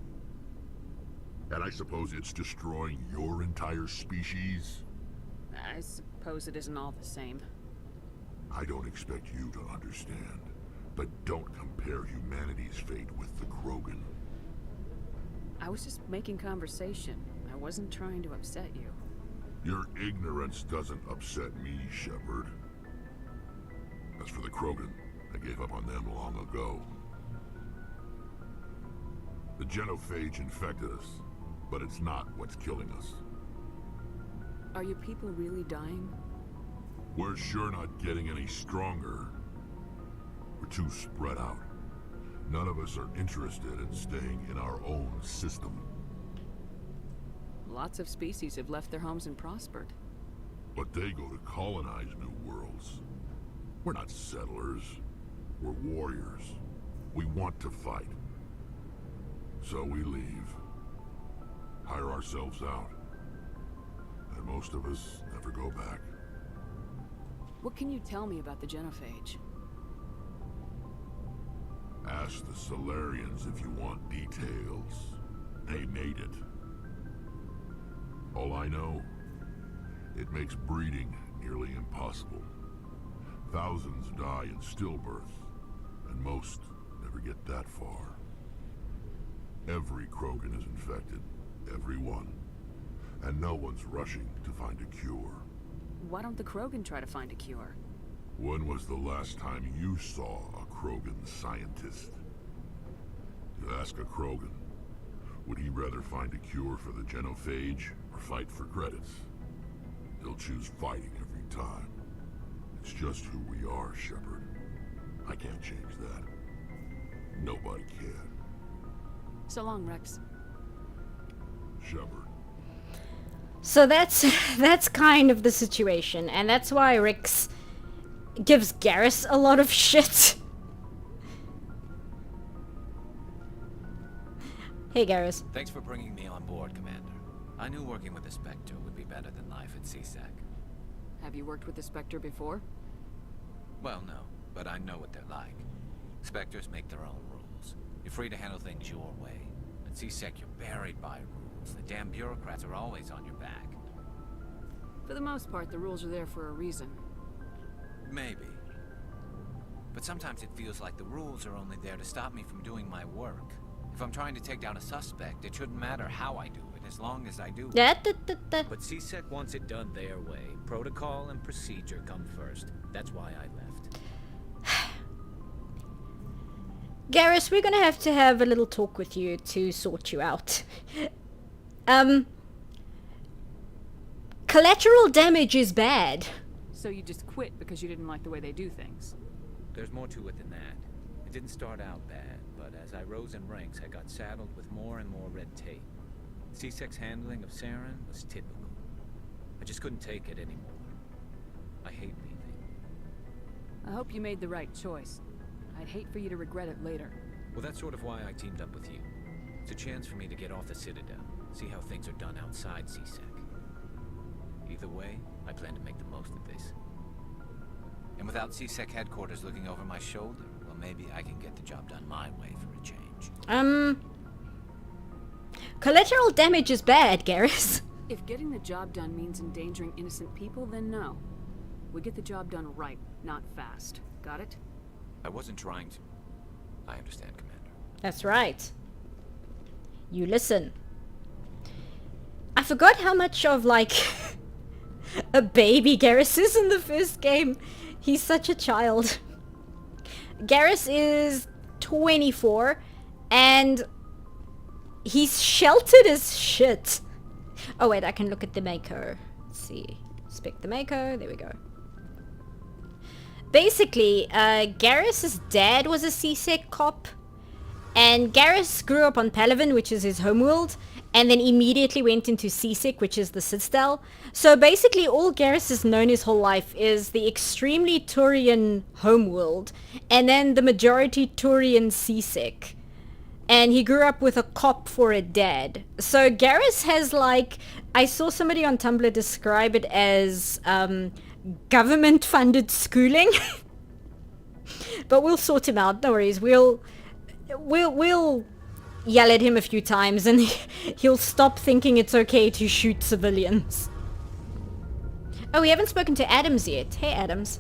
And I suppose it's destroying your entire species? I suppose it isn't all the same. I don't expect you to understand, but don't compare humanity's fate with the Krogan. I was just making conversation. I wasn't trying to upset you. Your ignorance doesn't upset me, Shepard. As for the Krogan, I gave up on them long ago. The genophage infected us, but it's not what's killing us. Are your people really dying? We're sure not getting any stronger. We're too spread out. None of us are interested in staying in our own system. Lots of species have left their homes and prospered. But they go to colonize new worlds. We're not settlers. We're warriors. We want to fight. So we leave. Hire ourselves out. And most of us never go back. What can you tell me about the Genophage? Ask the Solarians if you want details. They made it. All I know, it makes breeding nearly impossible. Thousands die in stillbirth, and most never get that far. Every Krogan is infected, every one. And no one's rushing to find a cure. Why don't the Krogan try to find a cure? When was the last time you saw a Krogan scientist? You ask a Krogan, would he rather find a cure for the Genophage or fight for credits? He'll choose fighting every time. It's just who we are, Shepard. I can't change that. Nobody can. So long, Rex. Shepard. So that's kind of the situation, and that's why Rix gives Garrus a lot of shit. Hey, Garrus. Thanks for bringing me on board, Commander. I knew working with the Spectre would be better than life at CSEC. Have you worked with the Spectre before? Well, no, but I know what they're like. Spectres make their own rules. You're free to handle things your way. At CSEC, you're buried by rules. The damn bureaucrats are always on your back. For the most part, the rules are there for a reason. Maybe. But sometimes it feels like the rules are only there to stop me from doing my work. If I'm trying to take down a suspect, it shouldn't matter how I do it, as long as I do it. But CSEC wants it done their way. Protocol and procedure come first. That's why I left. Garrus, we're gonna have to have a little talk with you to sort you out. Collateral damage is bad. So you just quit because you didn't like the way they do things? There's more to it than that. It didn't start out bad, but as I rose in ranks, I got saddled with more and more red tape. CSEC's handling of Saren was typical. I just couldn't take it anymore. I hate leaving. I hope you made the right choice. I'd hate for you to regret it later. Well, that's sort of why I teamed up with you. It's a chance for me to get off the Citadel, see how things are done outside CSEC. Either way, I plan to make the most of this. And without CSEC headquarters looking over my shoulder, well, maybe I can get the job done my way for a change. Collateral damage is bad, Garrus. If getting the job done means endangering innocent people, then no. We get the job done right, not fast. Got it? I wasn't trying to. I understand, Commander. That's right. You listen. I forgot how much of, like, a baby Garrus is in the first game. He's such a child. Garrus is 24, and he's sheltered as shit. Oh wait, I can look at the Mako. Let's see. Spec the Mako. There we go. Basically, Garrus's dad was a CSEC cop, and Garrus grew up on Palaven, which is his homeworld, and then immediately went into CSEC, which is the Citadel. So basically, all Garrus has known his whole life is the extremely Turian homeworld, and then the majority Turian CSEC. And he grew up with a cop for a dad. So Garrus has, like, I saw somebody on Tumblr describe it as government-funded schooling. But we'll sort him out. No worries. We'll yell at him a few times, and he'll stop thinking it's okay to shoot civilians. Oh, we haven't spoken to Adams yet. Hey, Adams.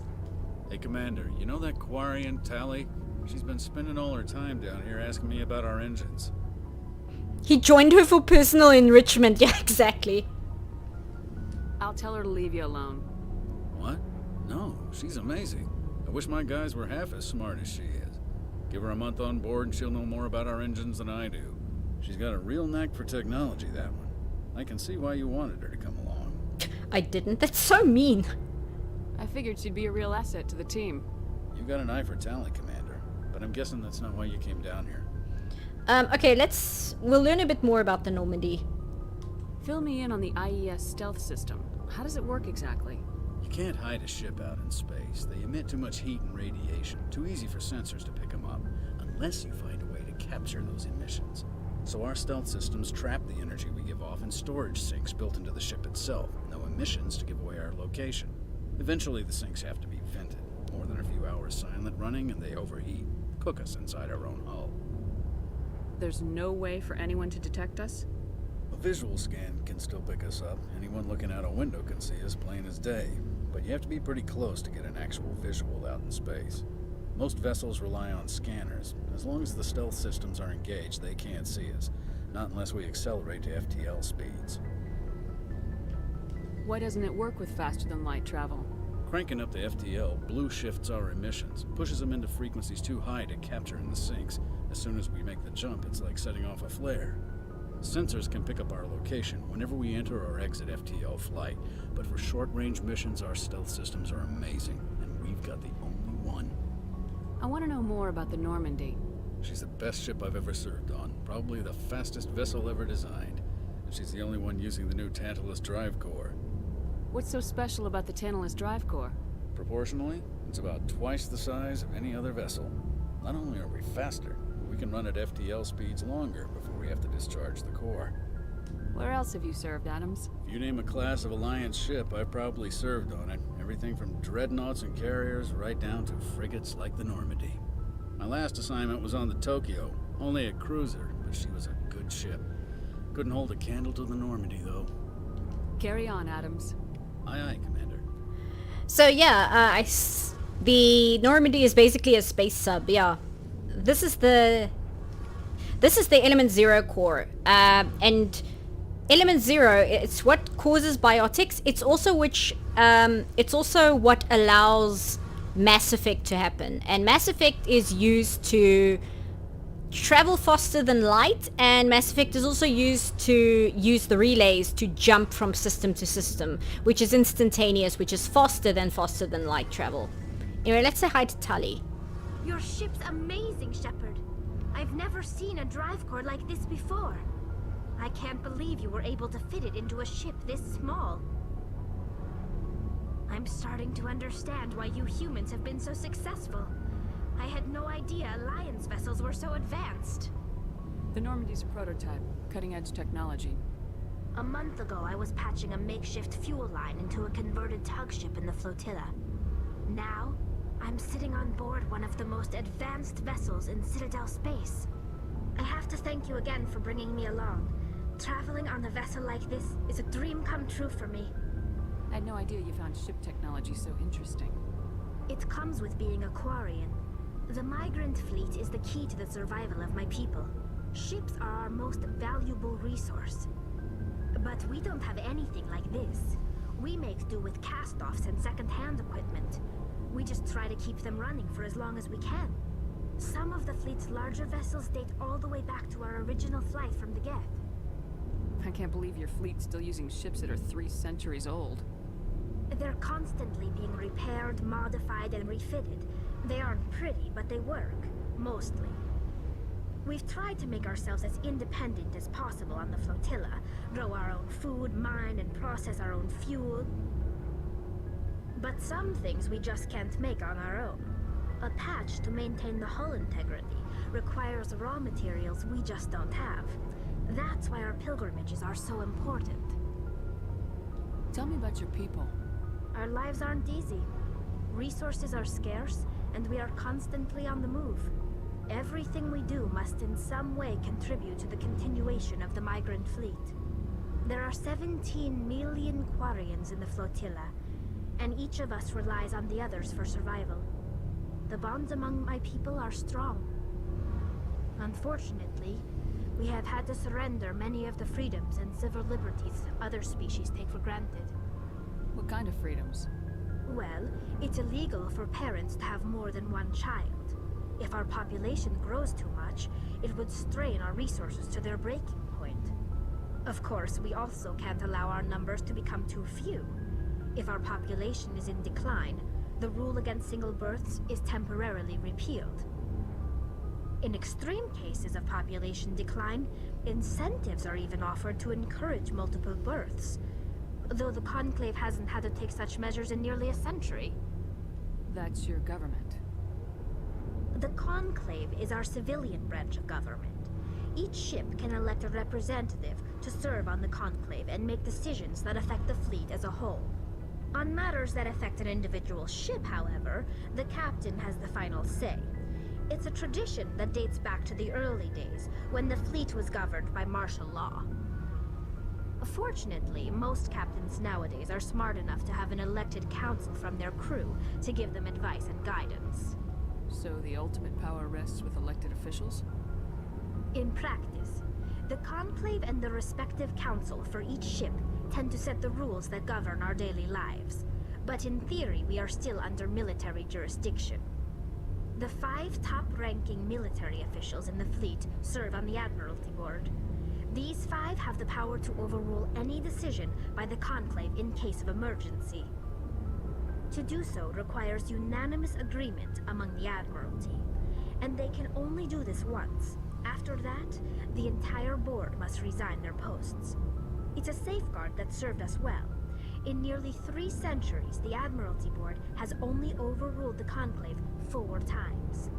Hey, Commander. You know that Quarian Tali? She's been spending all her time down here asking me about our engines. He joined her for personal enrichment. Yeah, exactly. I'll tell her to leave you alone. What? No, she's amazing. I wish my guys were half as smart as she is. Give her a month on board and she'll know more about our engines than I do. She's got a real knack for technology, that one. I can see why you wanted her to come along. I didn't. That's so mean. I figured she'd be a real asset to the team. You've got an eye for talent, Commander. But but I'm guessing that's not why you came down here. Okay, we'll learn a bit more about the Normandy. Fill me in on the IES stealth system. How does it work exactly? You can't hide a ship out in space. They emit too much heat and radiation. Too easy for sensors to pick them up, unless you find a way to capture those emissions. So our stealth systems trap the energy we give off in storage sinks built into the ship itself. No emissions to give away our location. Eventually the sinks have to be vented. More than a few hours silent running and they overheat. Cook us inside our own hull. There's no way for anyone to detect us? A visual scan can still pick us up. Anyone looking out a window can see us plain as day. But you have to be pretty close to get an actual visual out in space. Most vessels rely on scanners. As long as the stealth systems are engaged, they can't see us. Not unless we accelerate to FTL speeds. Why doesn't it work with faster-than-light travel? Cranking up the FTL blue shifts our emissions, pushes them into frequencies too high to capture in the sinks. As soon as we make the jump, it's like setting off a flare. Sensors can pick up our location whenever we enter or exit FTL flight, but for short-range missions, our stealth systems are amazing, and we've got the only one. I want to know more about the Normandy. She's the best ship I've ever served on, probably the fastest vessel ever designed, and she's the only one using the new Tantalus drive core. What's so special about the Tantalus drive core? Proportionally, it's about twice the size of any other vessel. Not only are we faster, but we can run at FTL speeds longer before we have to discharge the core. Where else have you served, Adams? If you name a class of Alliance ship, I've probably served on it. Everything from dreadnoughts and carriers right down to frigates like the Normandy. My last assignment was on the Tokyo, only a cruiser, but she was a good ship. Couldn't hold a candle to the Normandy, though. Carry on, Adams. Aye, aye, Commander. So yeah, the Normandy is basically a space sub. Yeah, this is the Element Zero core, and Element Zero, it's what causes biotics. It's also what allows Mass Effect to happen, and Mass Effect is used to travel faster than light, and Mass Effect is also used to use the relays to jump from system to system, which is instantaneous, which is faster than light travel. Anyway, let's say hi to Tully. Your ship's amazing, Shepard. I've never seen a drive core like this before. I can't believe you were able to fit it into a ship this small. I'm starting to understand why you humans have been so successful. I had no idea Alliance vessels were so advanced. The Normandy's a prototype, cutting-edge technology. A month ago, I was patching a makeshift fuel line into a converted tug ship in the flotilla. Now, I'm sitting on board one of the most advanced vessels in Citadel space. I have to thank you again for bringing me along. Traveling on a vessel like this is a dream come true for me. I had no idea you found ship technology so interesting. It comes with being a Quarian. The migrant fleet is the key to the survival of my people. Ships are our most valuable resource. But we don't have anything like this. We make do with cast-offs and second-hand equipment. We just try to keep them running for as long as we can. Some of the fleet's larger vessels date all the way back to our original flight from the Geth. I can't believe your fleet's still using ships that are 3 centuries old. They're constantly being repaired, modified, and refitted. They aren't pretty, but they work. Mostly. We've tried to make ourselves as independent as possible on the flotilla. Grow our own food, mine, and process our own fuel. But some things we just can't make on our own. A patch to maintain the hull integrity requires raw materials we just don't have. That's why our pilgrimages are so important. Tell me about your people. Our lives aren't easy. Resources are scarce, and we are constantly on the move. Everything we do must in some way contribute to the continuation of the migrant fleet. There are 17 million Quarians in the flotilla, and each of us relies on the others for survival. The bonds among my people are strong. Unfortunately, we have had to surrender many of the freedoms and civil liberties other species take for granted. What kind of freedoms? Well, it's illegal for parents to have more than one child. If our population grows too much, it would strain our resources to their breaking point. Of course, we also can't allow our numbers to become too few. If our population is in decline, the rule against single births is temporarily repealed. In extreme cases of population decline, incentives are even offered to encourage multiple births, though the Conclave hasn't had to take such measures in nearly a century. That's your government. The Conclave is our civilian branch of government. Each ship can elect a representative to serve on the Conclave and make decisions that affect the fleet as a whole. On matters that affect an individual ship, however, the captain has the final say. It's a tradition that dates back to the early days, when the fleet was governed by martial law. Fortunately, most captains nowadays are smart enough to have an elected council from their crew to give them advice and guidance. So the ultimate power rests with elected officials? In practice, the Conclave and the respective council for each ship tend to set the rules that govern our daily lives. But in theory, we are still under military jurisdiction. The 5 top-ranking military officials in the fleet serve on the Admiralty Board. These 5 have the power to overrule any decision by the Conclave in case of emergency. To do so requires unanimous agreement among the Admiralty, and they can only do this once. After that, the entire board must resign their posts. It's a safeguard that served us well. In nearly 3 centuries, the Admiralty Board has only overruled the Conclave 4 times.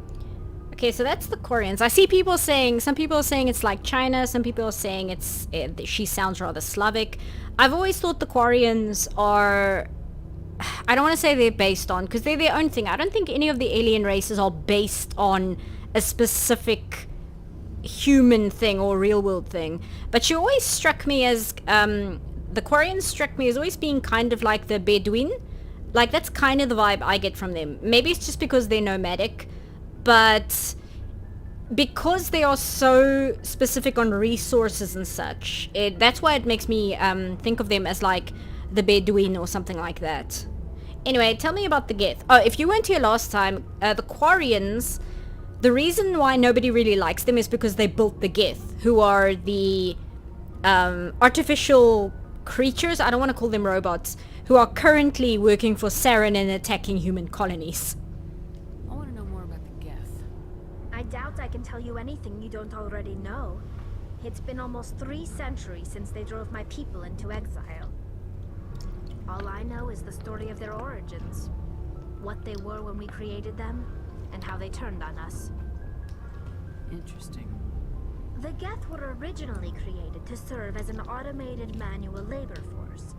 Okay, so that's the Quarians. I see people saying, some people are saying it's like China, some people are saying she sounds rather Slavic. I've always thought the Quarians are, I don't want to say they're based on, because they're their own thing. I don't think any of the alien races are based on a specific human thing or real world thing. But she always struck me as, the Quarians struck me as always being kind of like the Bedouin. Like, that's kind of the vibe I get from them. Maybe it's just because they're nomadic, but because they are so specific on resources and such, that's why it makes me think of them as like the Bedouin or something like that. Anyway, tell me about the Geth. Oh, if you weren't here last time, the Quarians, the reason why nobody really likes them is because they built the Geth, who are the artificial creatures, I don't want to call them robots, who are currently working for Saren and attacking human colonies. I want to know more about the Geth. I doubt I can tell you anything you don't already know. It's been almost 3 centuries since they drove my people into exile. All I know is the story of their origins, what they were when we created them, and how they turned on us. Interesting. The Geth were originally created to serve as an automated manual labor force.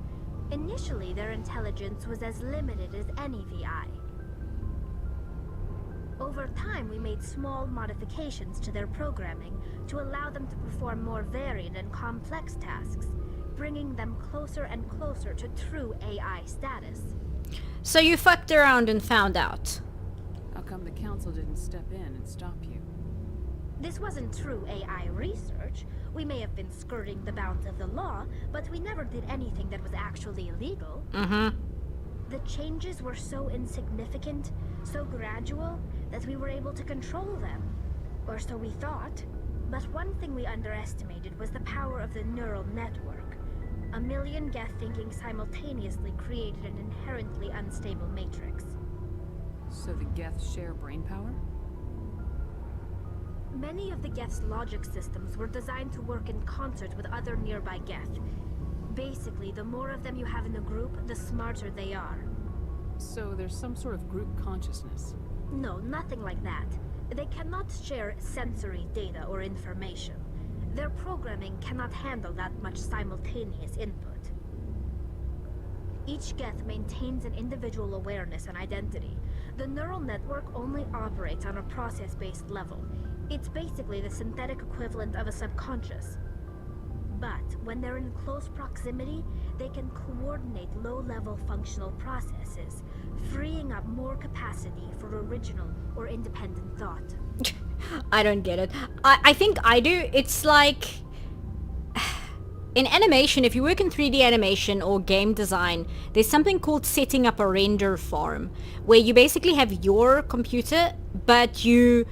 Initially, their intelligence was as limited as any VI. Over time, we made small modifications to their programming to allow them to perform more varied and complex tasks, bringing them closer and closer to true AI status. So you fucked around and found out. How come the council didn't step in and stop you? This wasn't true AI research. We may have been skirting the bounds of the law, but we never did anything that was actually illegal. The changes were so insignificant, so gradual, that we were able to control them. Or so we thought. But one thing we underestimated was the power of the neural network. 1 million Geth thinking simultaneously created an inherently unstable matrix. So the Geth share brain power? Many of the Geth's logic systems were designed to work in concert with other nearby Geth. Basically, the more of them you have in a group, the smarter they are. So there's some sort of group consciousness? No, nothing like that. They cannot share sensory data or information. Their programming cannot handle that much simultaneous input. Each Geth maintains an individual awareness and identity. The neural network only operates on a process-based level. It's basically the synthetic equivalent of a subconscious. But when they're in close proximity, they can coordinate low-level functional processes, freeing up more capacity for original or independent thought. I don't get it. I think I do. It's like, in animation, if you work in 3D animation or game design, there's something called setting up a render farm, where you basically have your computer, but you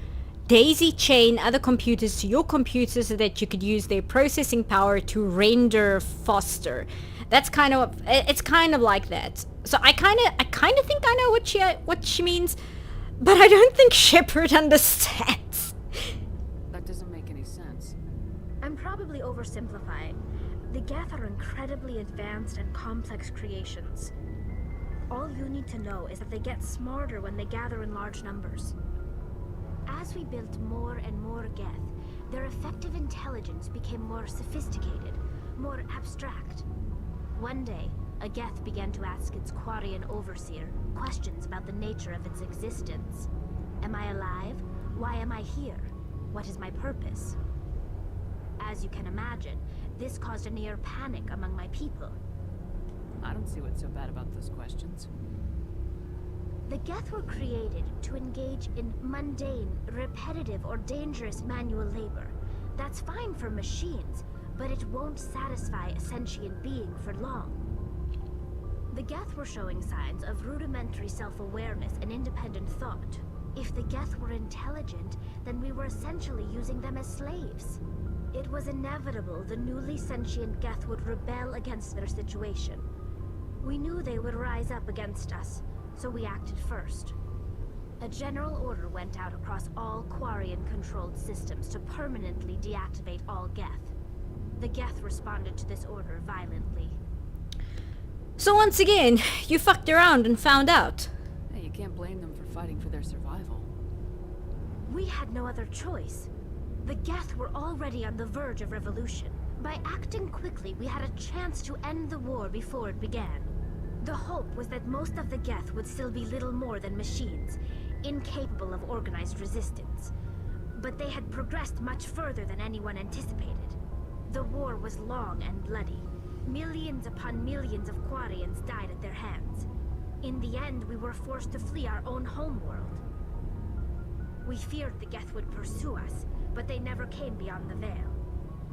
daisy chain other computers to your computer so that you could use their processing power to render faster. That's kind of, it's kind of like that. So I kind of think I know what she means, but I don't think Shepard understands. probably oversimplifying. The Geth are incredibly advanced and complex creations. All you need to know is that they get smarter when they gather in large numbers. As we built more and more Geth, their effective intelligence became more sophisticated, more abstract. One day, a Geth began to ask its Quarian overseer questions about the nature of its existence. Am I alive? Why am I here? What is my purpose? As you can imagine, this caused a near panic among my people. I don't see what's so bad about those questions. The Geth were created to engage in mundane, repetitive, or dangerous manual labor. That's fine for machines, but it won't satisfy a sentient being for long. The Geth were showing signs of rudimentary self-awareness and independent thought. If the Geth were intelligent, then we were essentially using them as slaves. It was inevitable the newly sentient Geth would rebel against their situation. We knew they would rise up against us, so we acted first. A general order went out across all Quarian-controlled systems to permanently deactivate all Geth. The Geth responded to this order violently. So once again, you fucked around and found out. Hey, you can't blame them for fighting for their survival. We had no other choice. The Geth were already on the verge of revolution. By acting quickly, we had a chance to end the war before it began. The hope was that most of the Geth would still be little more than machines, incapable of organized resistance. But they had progressed much further than anyone anticipated. The war was long and bloody. Millions upon millions of Quarians died at their hands. In the end, we were forced to flee our own homeworld. We feared the Geth would pursue us, but they never came beyond the Veil.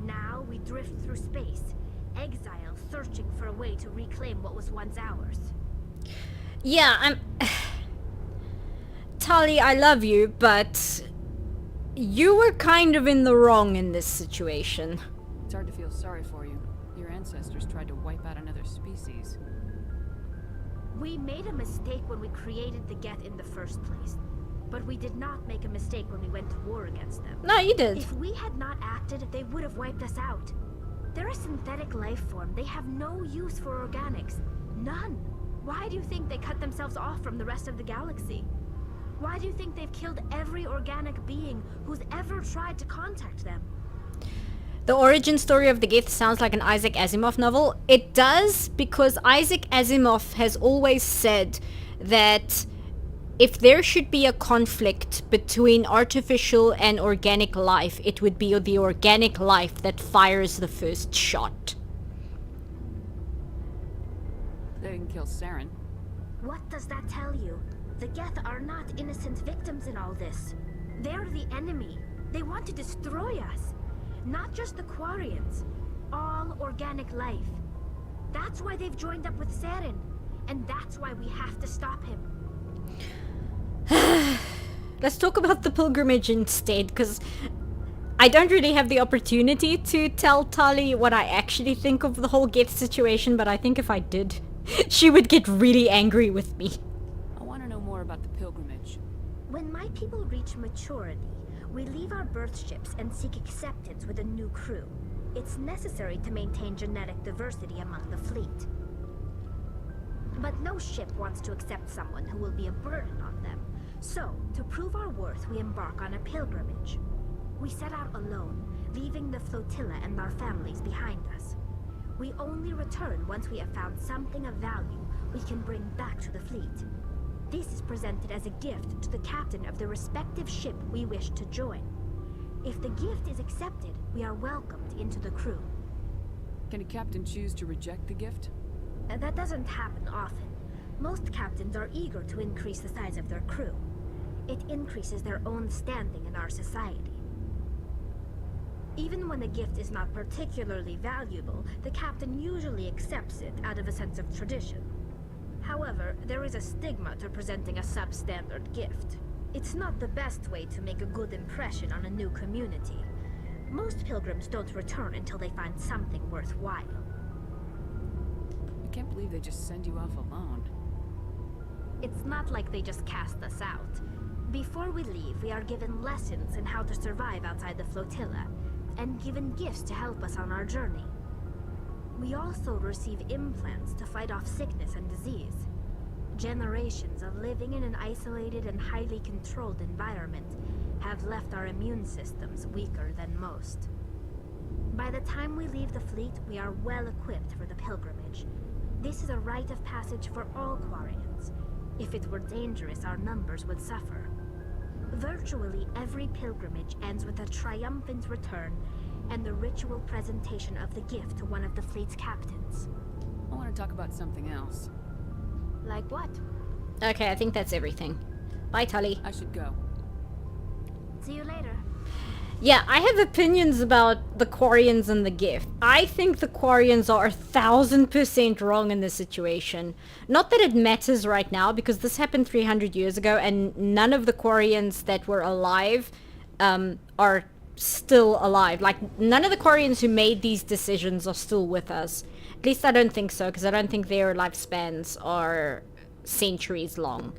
Now we drift through space, exile, searching for a way to reclaim what was once ours. Yeah, Tali, I love you, but you were kind of in the wrong in this situation. It's hard to feel sorry for you. Your ancestors tried to wipe out another species. We made a mistake when we created the Geth in the first place. But we did not make a mistake when we went to war against them. No, you did. If we had not acted, they would have wiped us out. They're a synthetic life form. They have no use for organics. None. Why do you think they cut themselves off from the rest of the galaxy? Why do you think they've killed every organic being who's ever tried to contact them? The origin story of the Geth sounds like an Isaac Asimov novel. It does, because Isaac Asimov has always said that if there should be a conflict between artificial and organic life, it would be the organic life that fires the first shot. They didn't kill Saren. What does that tell you? The Geth are not innocent victims in all this. They're the enemy. They want to destroy us. Not just the Quarians. All organic life. That's why they've joined up with Saren. And that's why we have to stop him. Let's talk about the pilgrimage instead, because I don't really have the opportunity to tell Tali what I actually think of the whole Geth situation, but I think if I did, she would get really angry with me. I want to know more about the pilgrimage. When my people reach maturity, we leave our birth ships and seek acceptance with a new crew. It's necessary to maintain genetic diversity among the fleet. But no ship wants to accept someone who will be a burden on them. So, to prove our worth, we embark on a pilgrimage. We set out alone, leaving the flotilla and our families behind us. We only return once we have found something of value we can bring back to the fleet. This is presented as a gift to the captain of the respective ship we wish to join. If the gift is accepted, we are welcomed into the crew. Can a captain choose to reject the gift? That doesn't happen often. Most captains are eager to increase the size of their crew. It increases their own standing in our society. Even when the gift is not particularly valuable, the captain usually accepts it out of a sense of tradition. However, there is a stigma to presenting a substandard gift. It's not the best way to make a good impression on a new community. Most pilgrims don't return until they find something worthwhile. I can't believe they just send you off alone. It's not like they just cast us out. Before we leave, we are given lessons in how to survive outside the flotilla, and given gifts to help us on our journey. We also receive implants to fight off sickness and disease. Generations of living in an isolated and highly controlled environment have left our immune systems weaker than most. By the time we leave the fleet, we are well equipped for the pilgrimage. This is a rite of passage for all Quarians. If it were dangerous, our numbers would suffer. Virtually every pilgrimage ends with a triumphant return and the ritual presentation of the gift to one of the fleet's captains. I want to talk about something else. Like what? Okay, I think that's everything. Bye, Tully. I should go. See you later. Yeah, I have opinions about the Quarians and the gift. I think the Quarians are 1000% wrong in this situation. Not that it matters right now, because this happened 300 years ago, and none of the Quarians that were alive are still alive. Like, none of the Quarians who made these decisions are still with us. At least I don't think so, because I don't think their lifespans are centuries long.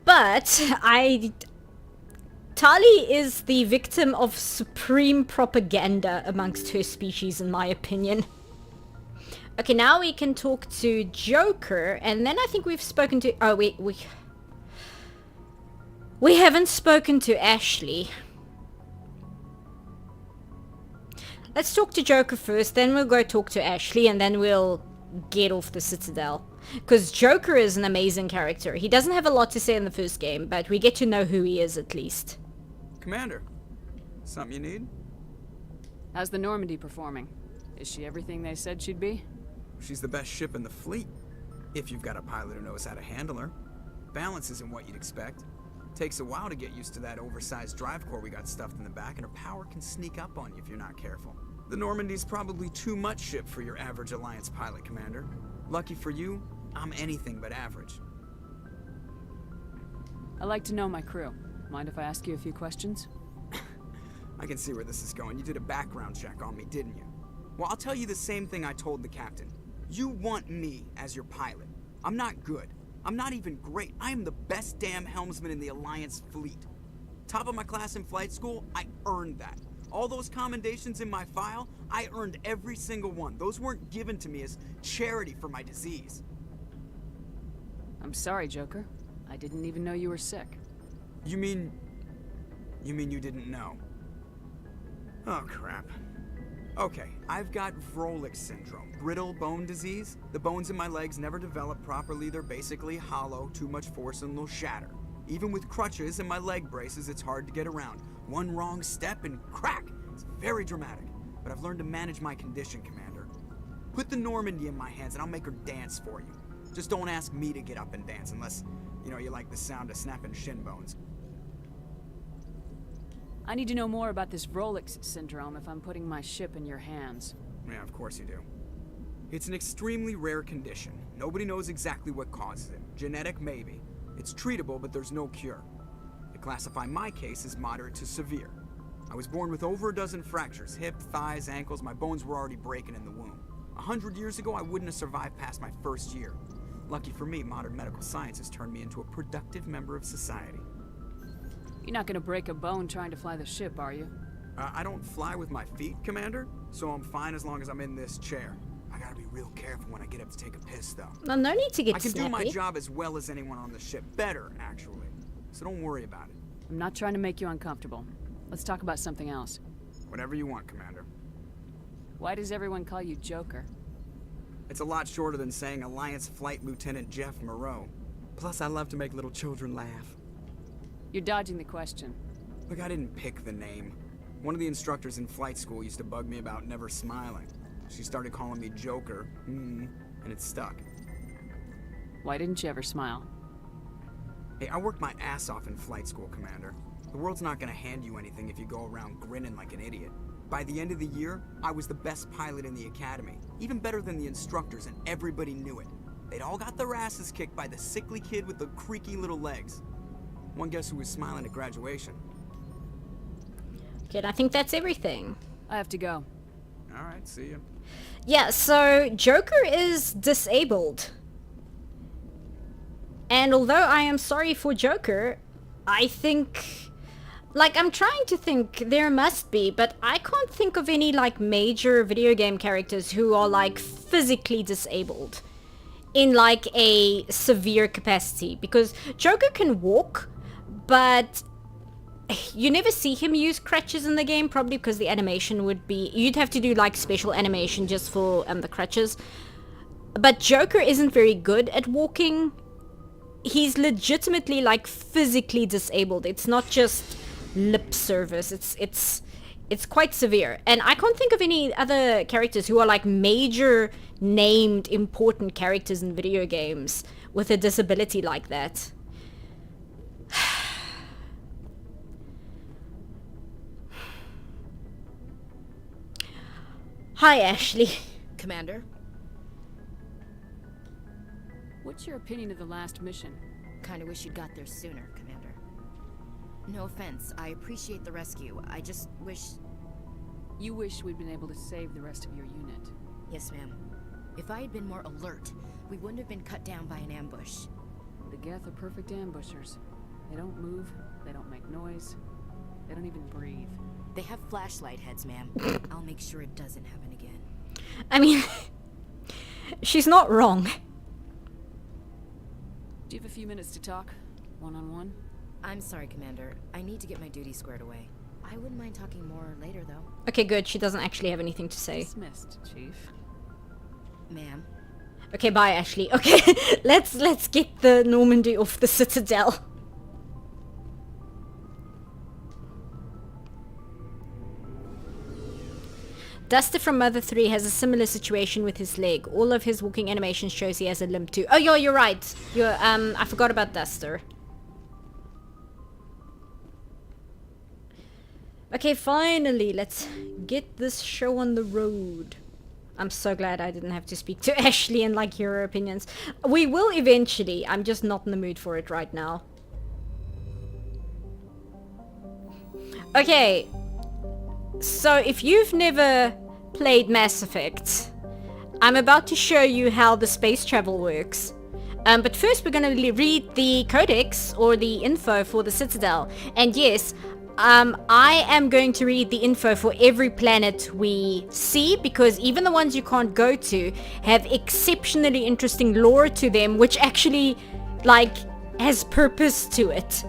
But Tali is the victim of supreme propaganda amongst her species, in my opinion. Okay, now we can talk to Joker, and then I think we've spoken to... Oh, we haven't spoken to Ashley. Let's talk to Joker first, then we'll go talk to Ashley, and then we'll get off the Citadel. Because Joker is an amazing character. He doesn't have a lot to say in the first game, but we get to know who he is at least. Commander, something you need? How's the Normandy performing? Is she everything they said she'd be? She's the best ship in the fleet, if you've got a pilot who knows how to handle her. Balance isn't what you'd expect. Takes a while to get used to that oversized drive core we got stuffed in the back, and her power can sneak up on you if you're not careful. The Normandy's probably too much ship for your average Alliance pilot, Commander. Lucky for you, I'm anything but average. I like to know my crew. Mind if I ask you a few questions? I can see where this is going. You did a background check on me, didn't you? Well, I'll tell you the same thing I told the captain. You want me as your pilot. I'm not good. I'm not even great. I am the best damn helmsman in the Alliance fleet. Top of my class in flight school, I earned that. All those commendations in my file, I earned every single one. Those weren't given to me as charity for my disease. I'm sorry, Joker. I didn't even know you were sick. You mean you didn't know? Oh, crap. Okay, I've got Vrolik syndrome, brittle bone disease. The bones in my legs never develop properly. They're basically hollow, too much force and they'll shatter. Even with crutches and my leg braces, it's hard to get around. One wrong step and crack! It's very dramatic. But I've learned to manage my condition, Commander. Put the Normandy in my hands and I'll make her dance for you. Just don't ask me to get up and dance unless, you like the sound of snapping shin bones. I need to know more about this Vrolik syndrome if I'm putting my ship in your hands. Yeah, of course you do. It's an extremely rare condition. Nobody knows exactly what causes it. Genetic, maybe. It's treatable, but there's no cure. They classify my case as moderate to severe. I was born with over a dozen fractures. Hip, thighs, ankles. My bones were already breaking in the womb. 100 years ago, I wouldn't have survived past my first year. Lucky for me, modern medical science has turned me into a productive member of society. You're not gonna break a bone trying to fly the ship, are you? I don't fly with my feet, Commander, so I'm fine as long as I'm in this chair. I gotta be real careful when I get up to take a piss, though. Well, no need to get I can snappy. do my job as well as anyone on the ship. Better, actually. So don't worry about it. I'm not trying to make you uncomfortable. Let's talk about something else. Whatever you want, Commander. Why does everyone call you Joker? It's a lot shorter than saying Alliance Flight Lieutenant Jeff Moreau. Plus, I love to make little children laugh. You're dodging the question. Look, I didn't pick the name. One of the instructors in flight school used to bug me about never smiling. She started calling me Joker, and it stuck. Why didn't you ever smile? Hey, I worked my ass off in flight school, Commander. The world's not gonna hand you anything if you go around grinning like an idiot. By the end of the year, I was the best pilot in the academy. Even better than the instructors, and everybody knew it. They'd all got their asses kicked by the sickly kid with the creaky little legs. One guess who was smiling at graduation? Okay, and I think that's everything. I have to go. Alright, see ya. Yeah, so Joker is disabled. And although I am sorry for Joker, I think Like, I'm trying to think, there must be, but I can't think of any, like, major video game characters who are, like, physically disabled in, like, a severe capacity. Because Joker can walk, but you never see him use crutches in the game, probably because the animation would be... You'd have to do, like, special animation just for the crutches. But Joker isn't very good at walking. He's legitimately, like, physically disabled. It's not just lip service. It's quite severe. And I can't think of any other characters who are, like, major named important characters in video games with a disability like that. Hi, Ashley. Commander? What's your opinion of the last mission? Kinda wish you'd got there sooner, Commander. No offense, I appreciate the rescue. I just wish... You wish we'd been able to save the rest of your unit. Yes, ma'am. If I had been more alert, we wouldn't have been cut down by an ambush. The Geth are perfect ambushers. They don't move, they don't make noise, they don't even breathe. They have flashlight heads, ma'am. I'll make sure it doesn't happen again. I mean, she's not wrong. Do you have a few minutes to talk? One-on-one? I'm sorry, Commander. I need to get my duty squared away. I wouldn't mind talking more later, though. Okay, good. She doesn't actually have anything to say. Dismissed, Chief. Ma'am. Okay, bye, Ashley. Okay, let's get the Normandy off the Citadel. Duster from Mother 3 has a similar situation with his leg. All of his walking animation shows he has a limp too. Oh, yeah, you're right. I forgot about Duster. Okay, finally, let's get this show on the road. I'm so glad I didn't have to speak to Ashley and, like, hear her opinions. We will eventually. I'm just not in the mood for it right now. Okay. So, if you've never played Mass Effect, I'm about to show you how the space travel works. But first we're going to read the codex, or the info for the Citadel. And yes, I am going to read the info for every planet we see, because even the ones you can't go to have exceptionally interesting lore to them, which actually, like, has purpose to it.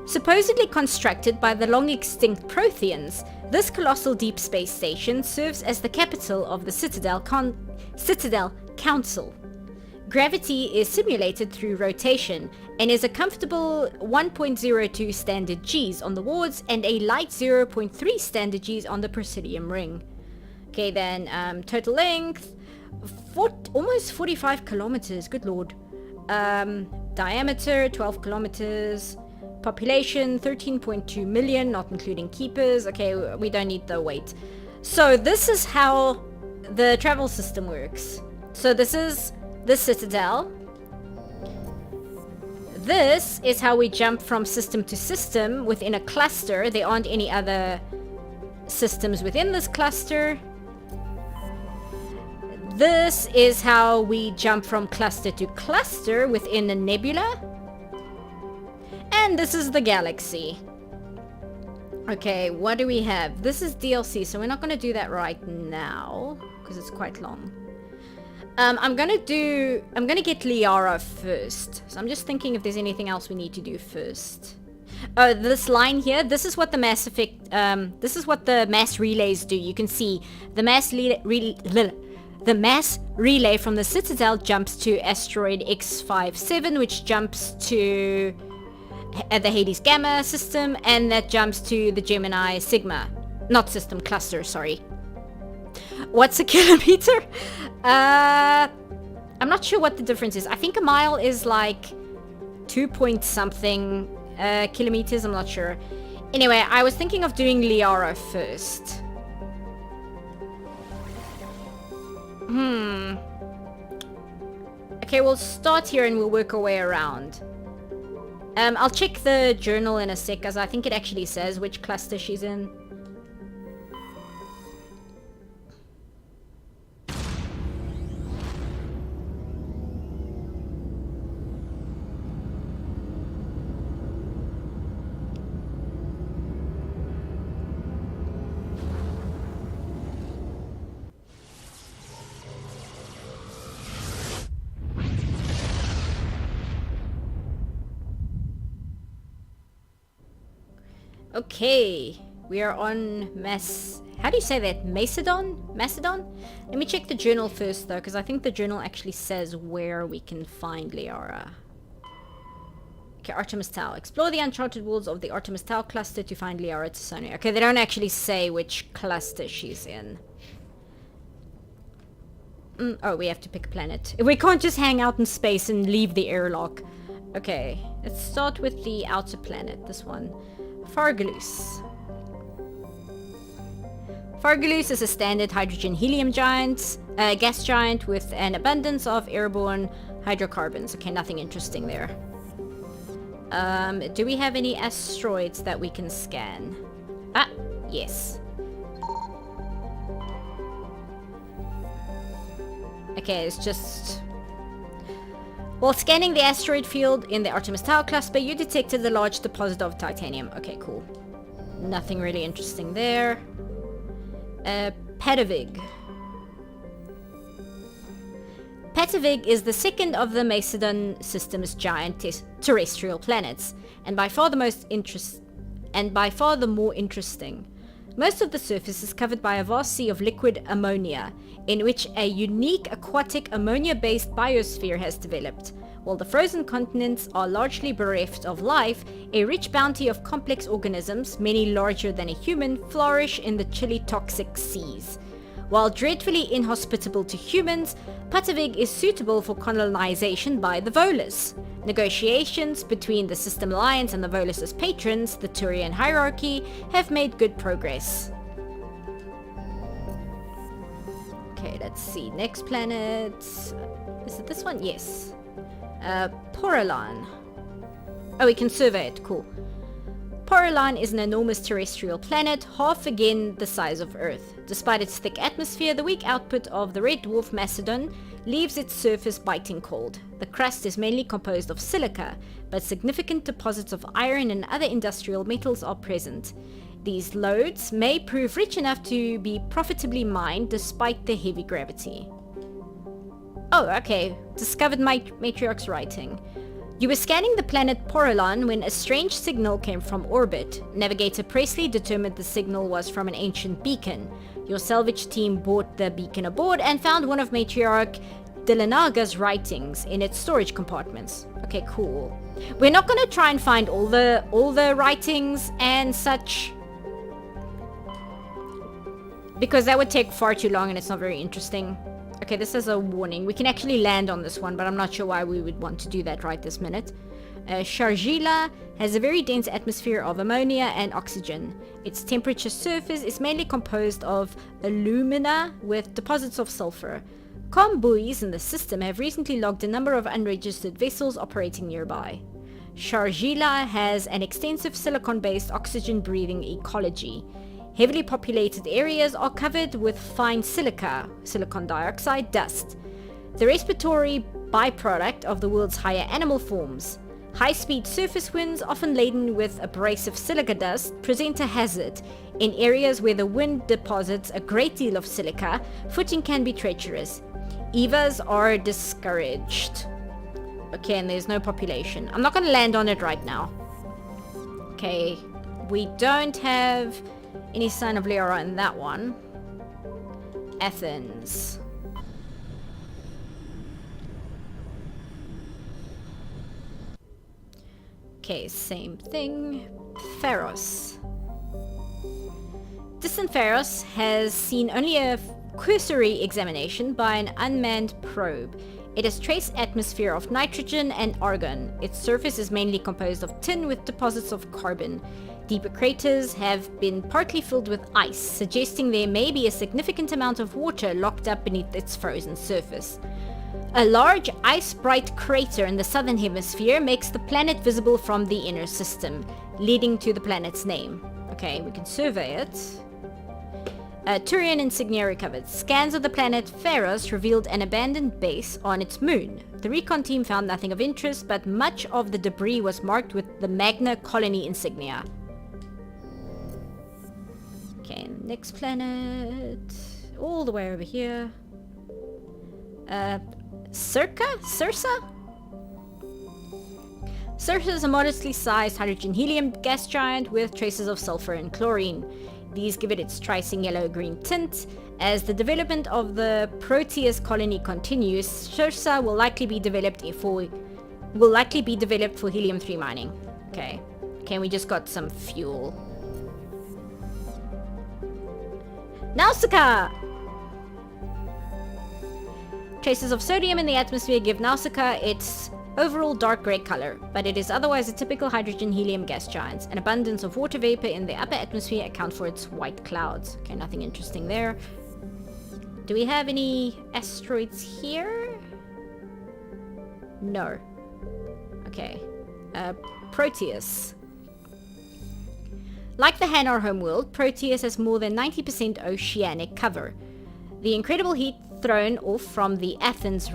Supposedly constructed by the long-extinct Protheans, this colossal deep space station serves as the capital of the Citadel Council. Gravity is simulated through rotation and is a comfortable 1.02 standard Gs on the wards and a light 0.3 standard Gs on the Presidium ring. Okay, then total length, almost 45 kilometers, good lord. Diameter, 12 kilometers. Population, 13.2 million, not including keepers. Okay, we don't need the weight. So this is how the travel system works. So this is the Citadel. This is how we jump from system to system within a cluster. There aren't any other systems within this cluster. This is how we jump from cluster to cluster within a nebula. And this is the galaxy. Okay, what do we have? This is DLC, so we're not going to do that right now because it's quite long. I'm gonna get Liara first. So I'm just thinking if there's anything else we need to do first. Oh, this line here, this is what the Mass Effect, this is what the mass relays do. You can see the mass relay from the Citadel jumps to asteroid X57, which jumps to the Hades Gamma system, and that jumps to the Gemini Sigma. Not system, cluster, sorry. What's a kilometer? I'm not sure what the difference is. I think a mile is like 2 point something kilometers, I'm not sure. Anyway, I was thinking of doing Liara first. Okay, we'll start here and we'll work our way around. I'll check the journal in a sec, as I think it actually says which cluster she's in. Okay, we are on how do you say that? Macedon? Macedon? Let me check the journal first though, because I think the journal actually says where we can find Liara. Okay, Artemis Tau. Explore the uncharted worlds of the Artemis Tau cluster to find Liara T'Soni. Okay, they don't actually say which cluster she's in. Oh, we have to pick a planet. We can't just hang out in space and leave the airlock. Okay, let's start with the outer planet, this one. Fargalus. Fargalus is a standard hydrogen-helium giant, gas giant with an abundance of airborne hydrocarbons. Okay, nothing interesting there. Do we have any asteroids that we can scan? Ah, yes. Okay, it's just... While scanning the asteroid field in the Artemis Tau cluster, you detected the large deposit of titanium. Okay, cool. Nothing really interesting there. Petavig. Petavig is the second of the Macedon system's giant terrestrial planets, and by far the more interesting. Most of the surface is covered by a vast sea of liquid ammonia, in which a unique aquatic ammonia-based biosphere has developed. While the frozen continents are largely bereft of life, a rich bounty of complex organisms, many larger than a human, flourish in the chilly toxic seas. While dreadfully inhospitable to humans, Petavig is suitable for colonization by the Volus. Negotiations between the System Alliance and the Volus' patrons, the Turian hierarchy, have made good progress. Okay, let's see. Next planet. Is it this one? Yes. Poralan. Oh, we can survey it. Cool. Poralan is an enormous terrestrial planet, half again the size of Earth. Despite its thick atmosphere, the weak output of the red dwarf Macedon leaves its surface biting cold. The crust is mainly composed of silica, but significant deposits of iron and other industrial metals are present. These lodes may prove rich enough to be profitably mined despite their heavy gravity. Oh, okay. Discovered Matriarch's writing. You were scanning the planet Poralan when a strange signal came from orbit. Navigator Presley determined the signal was from an ancient beacon. Your salvage team brought the beacon aboard and found one of Matriarch Delenaga's writings in its storage compartments. Okay, cool. We're not gonna try and find all the writings and such, because that would take far too long and it's not very interesting. Okay, this is a warning. We can actually land on this one, but I'm not sure why we would want to do that right this minute. Sharjila has a very dense atmosphere of ammonia and oxygen. Its temperature surface is mainly composed of alumina with deposits of sulfur. Com buoys in the system have recently logged a number of unregistered vessels operating nearby. Sharjila has an extensive silicon-based oxygen-breathing ecology. Heavily populated areas are covered with fine silica, silicon dioxide dust, the respiratory byproduct of the world's higher animal forms. High-speed surface winds, often laden with abrasive silica dust, present a hazard. In areas where the wind deposits a great deal of silica, footing can be treacherous. EVAs are discouraged. Okay, and there's no population. I'm not going to land on it right now. Okay, we don't have any sign of Liara in that one. Athens. Okay, same thing. Pharos. Distant Pharos has seen only a cursory examination by an unmanned probe. It has trace atmosphere of nitrogen and argon. Its surface is mainly composed of tin with deposits of carbon. Deeper craters have been partly filled with ice, suggesting there may be a significant amount of water locked up beneath its frozen surface. A large ice-bright crater in the southern hemisphere makes the planet visible from the inner system, leading to the planet's name. Okay, we can survey it. Turian insignia recovered. Scans of the planet Pharos revealed an abandoned base on its moon. The recon team found nothing of interest, but much of the debris was marked with the Magna Colony insignia. Okay, next planet. All the way over here. Circa? Surface is a modestly sized hydrogen-helium gas giant with traces of sulfur and chlorine. These give it its tricing yellow-green tint. As the development of the Proteus colony continues, Sursa will likely be developed for helium-3 mining. Okay. Okay, we just got some fuel. Nausicaa! Traces of sodium in the atmosphere give Nausicaa its overall dark grey color, but it is otherwise a typical hydrogen-helium gas giant. An abundance of water vapor in the upper atmosphere account for its white clouds. Okay, nothing interesting there. Do we have any asteroids here? No. Okay. Proteus. Like the Hanar homeworld, Proteus has more than 90% oceanic cover. The incredible heat thrown off from Athens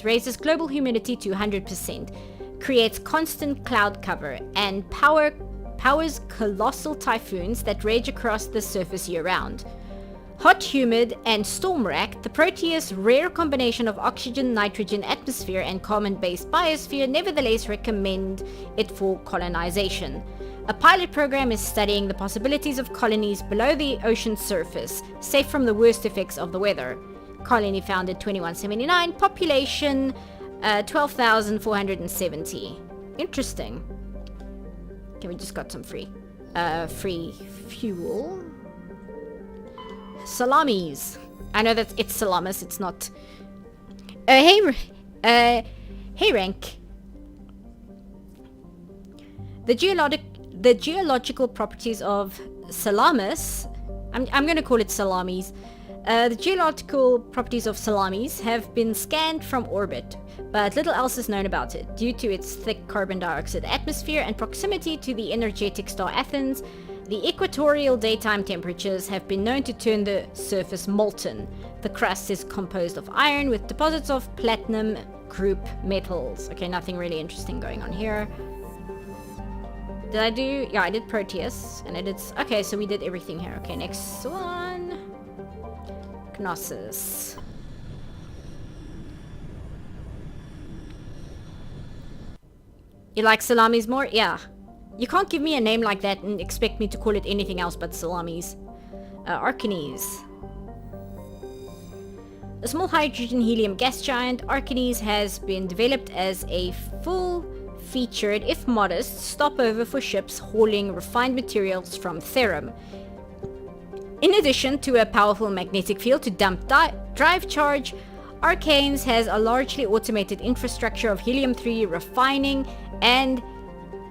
raises global humidity to 100%, creates constant cloud cover, and powers colossal typhoons that rage across the surface year-round. Hot, humid, and storm-racked, the Proteus' rare combination of oxygen, nitrogen, atmosphere, and carbon-based biosphere nevertheless recommend it for colonization. A pilot program is studying the possibilities of colonies below the ocean surface, safe from the worst effects of the weather. Colony founded 2179, population 12,470. Interesting. Okay, we just got some free fuel. Salamis. I know that it's Salamis, it's not. Hey Rank. The geological properties of Salamis, I'm going to call it Salamis. The geological properties of Salamis have been scanned from orbit, but little else is known about it. Due to its thick carbon dioxide atmosphere and proximity to the energetic star Athens, the equatorial daytime temperatures have been known to turn the surface molten. The crust is composed of iron with deposits of platinum group metals. Okay, nothing really interesting going on here. Did I do... Yeah, I did Proteus. And I did... Okay, so we did everything here. Okay, next one. Knossos. You like salamis more? Yeah. You can't give me a name like that and expect me to call it anything else but salamis. Arcanes. A small hydrogen-helium gas giant, Arcanes has been developed as a full-featured, if modest, stopover for ships hauling refined materials from Therum. In addition to a powerful magnetic field to dump drive charge, Arcanes has a largely automated infrastructure of helium-3 refining and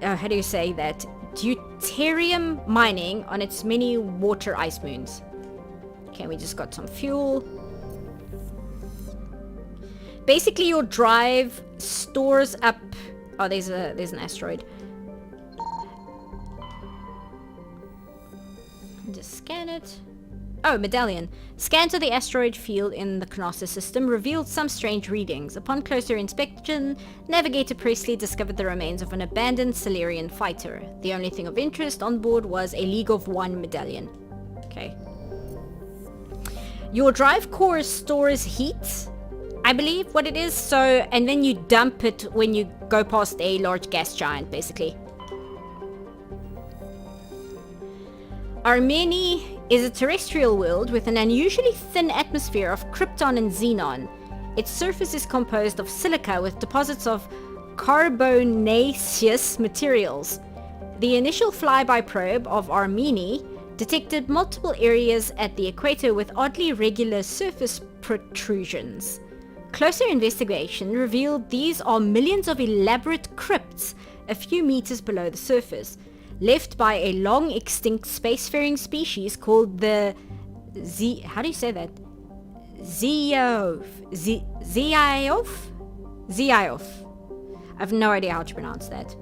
how do you say that? Deuterium mining on its many water ice moons. Okay, we just got some fuel. Basically, your drive stores up... Oh, there's an asteroid. Just scan it. Oh, medallion. Scans of the asteroid field in the Knossos system revealed some strange readings. Upon closer inspection, Navigator Presley discovered the remains of an abandoned Solarian fighter. The only thing of interest on board was a League of One medallion. Okay. Your drive core stores heat, I believe what it is, so, and then you dump it when you go past a large gas giant, basically. Armeni is a terrestrial world with an unusually thin atmosphere of krypton and xenon. Its surface is composed of silica with deposits of carbonaceous materials. The initial flyby probe of Armeni detected multiple areas at the equator with oddly regular surface protrusions. Closer investigation revealed these are millions of elaborate crypts a few meters below the surface, left by a long extinct spacefaring species called the how do you say that? Ziof. I have no idea how to pronounce that.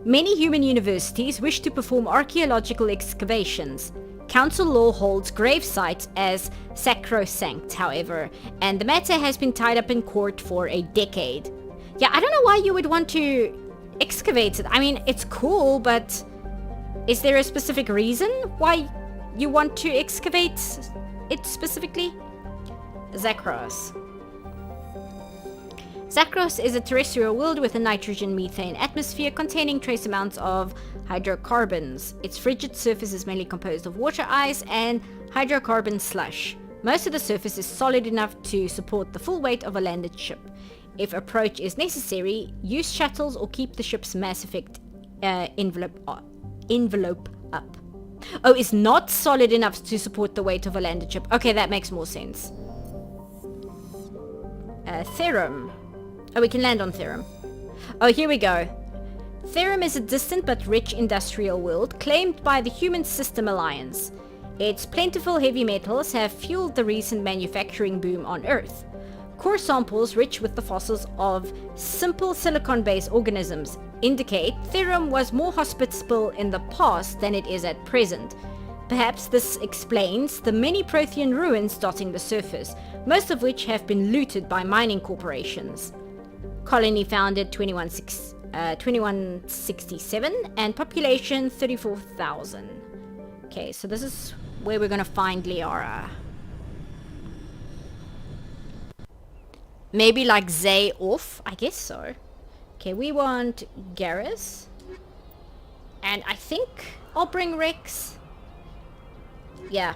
Many human universities wish to perform archaeological excavations. Council law holds grave sites as sacrosanct, however, and the matter has been tied up in court for a decade. Yeah, I don't know why you would want to excavate it. I mean, it's cool, but is there a specific reason why you want to excavate it specifically? Zakros. Zakros is a terrestrial world with a nitrogen-methane atmosphere containing trace amounts of hydrocarbons. Its frigid surface is mainly composed of water ice and hydrocarbon slush. Most of the surface is solid enough to support the full weight of a landed ship. If approach is necessary, use shuttles or keep the ship's Mass Effect envelope up. Oh, it's not solid enough to support the weight of a landed ship. Okay, that makes more sense. Therum. Oh, we can land on Therum. Oh, here we go. Therum is a distant but rich industrial world claimed by the Human System Alliance. Its plentiful heavy metals have fueled the recent manufacturing boom on Earth. Core samples rich with the fossils of simple silicon-based organisms indicate Therum was more hospitable in the past than it is at present. Perhaps this explains the many Prothean ruins dotting the surface, most of which have been looted by mining corporations. Colony founded 2167 and population 34,000. Okay, so this is where we're gonna find Liara. Maybe like Zay off? I guess so. Okay, we want Garrus. And I think I'll bring Rex. Yeah.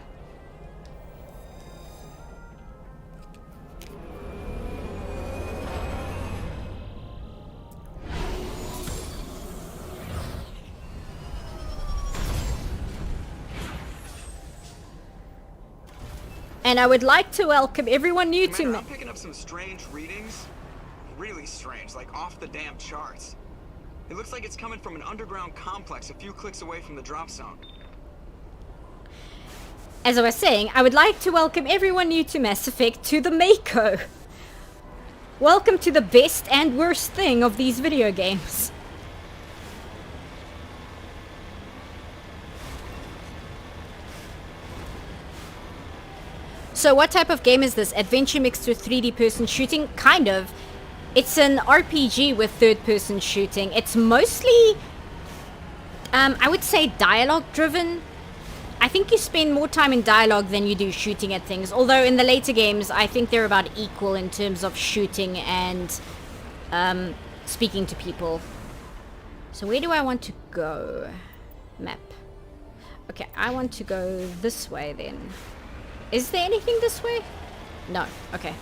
And I would like to welcome everyone new to me. I'm picking up some strange readings. Really strange, like off the damn charts. It looks like it's coming from an underground complex a few clicks away from the drop zone. As I was saying, I would like to welcome everyone new to Mass Effect to the Mako. Welcome to the best and worst thing of these video games. So what type of game is this? Adventure mixed with 3D person shooting? Kind of. It's an RPG with third person shooting. It's mostly, I would say dialogue driven. I think you spend more time in dialogue than you do shooting at things. Although in the later games, I think they're about equal in terms of shooting and speaking to people. So where do I want to go? Map. Okay, I want to go this way then. Is there anything this way? No. Okay.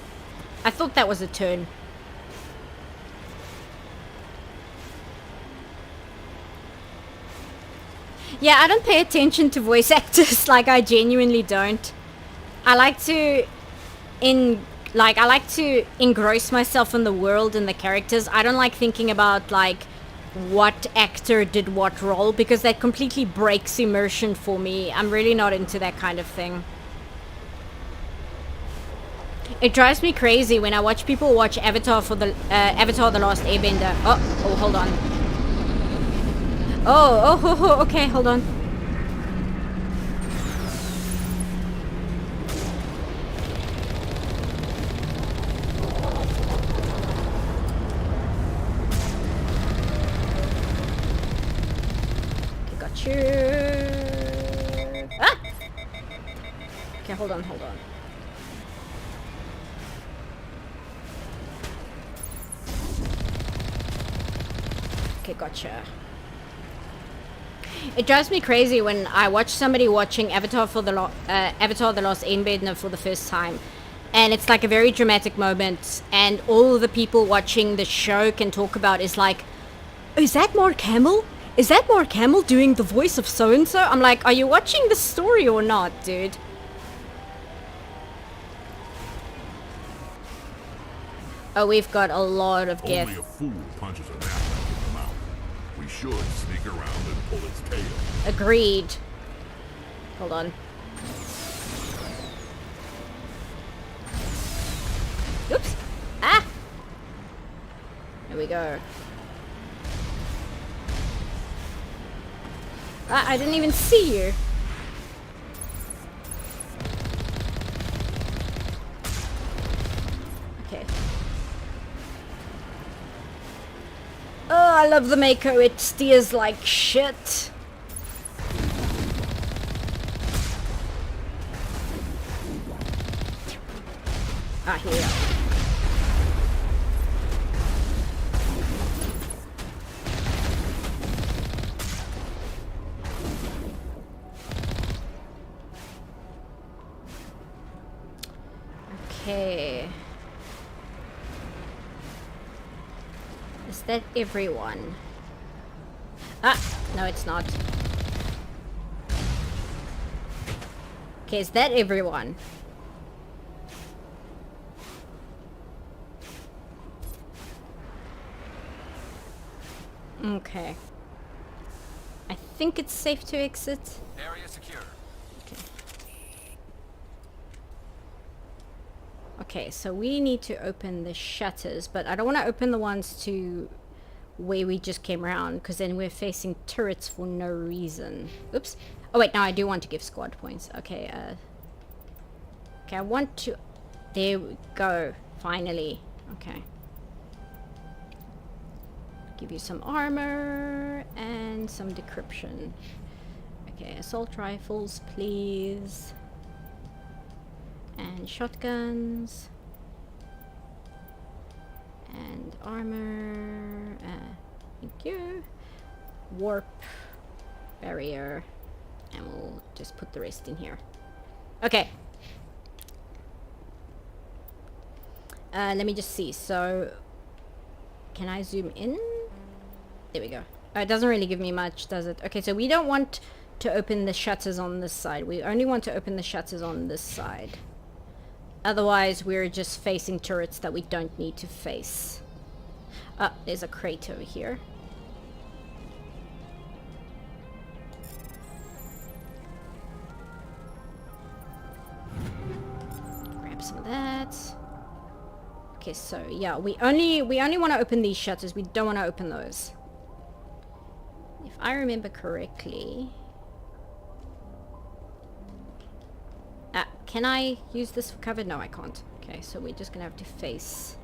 I thought that was a turn. Yeah, I don't pay attention to voice actors. Like, I genuinely don't. I like to engross myself in the world and the characters. I don't like thinking about like what actor did what role, because that completely breaks immersion for me. I'm really not into that kind of thing. It drives me crazy when I watch people watch Avatar for the Avatar: The Last Airbender. Oh, hold on. Oh, okay, hold on. Okay, got you. Ah! Okay, hold on. Okay, gotcha. It drives me crazy when I watch somebody watching Avatar: The Last Airbender for the first time, and it's like a very dramatic moment, and all the people watching the show can talk about is like, is that Mark Hamill? Is that Mark Hamill doing the voice of so-and-so? I'm like, are you watching the story or not, dude? Oh, we've got a lot of Geth. Only a fool punches an apple in the mouth. We should sneak around and pull its tail. Agreed. Hold on. Oops. Ah! There we go. Ah, I didn't even see you. Okay. Oh, I love the Mako. It steers like shit. Ah, here we go. Okay. Is that everyone? Ah, no it's not. Okay, is that everyone? Okay. I think it's safe to exit. Area secure. Okay, so we need to open the shutters, but I don't want to open the ones to where we just came around, because then we're facing turrets for no reason. Oops. Oh wait, no, I do want to give squad points. Okay, okay, I want to... There we go. Finally. Okay. Give you some armor and some decryption. Okay, assault rifles, please. And shotguns. And armor. Thank you. Warp. Barrier. And we'll just put the rest in here. Okay. Let me just see. So, can I zoom in? There we go. Oh, it doesn't really give me much, does it? Okay, so we don't want to open the shutters on this side. We only want to open the shutters on this side. Otherwise, we're just facing turrets that we don't need to face. Ah, there's a crate over here. Grab some of that. Okay, so yeah, we only want to open these shutters. We don't want to open those. If I remember correctly. Can I use this for cover? No, I can't. Okay, so we're just gonna have to face.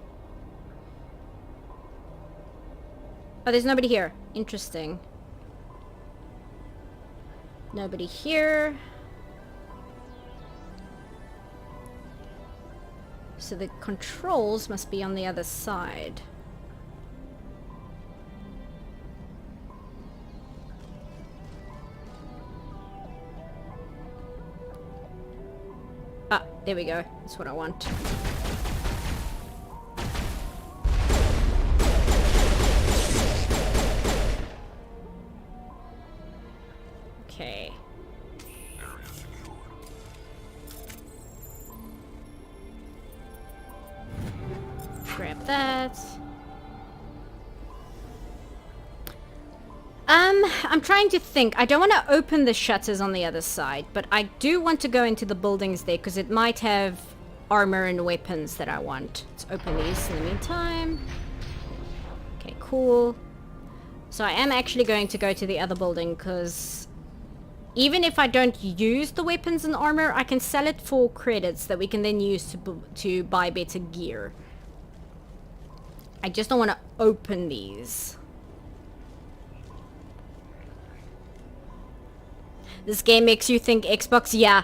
Oh, there's nobody here. Interesting. Nobody here. So the controls must be on the other side. Ah, there we go. That's what I want. Okay. Grab that. I'm trying to think. I don't want to open the shutters on the other side, but I do want to go into the buildings there because it might have armor and weapons that I want. Let's open these in the meantime. Okay, cool. So I am actually going to go to the other building because even if I don't use the weapons and armor, I can sell it for credits that we can then use to buy better gear. I just don't want to open these. This game makes you think Xbox. Yeah,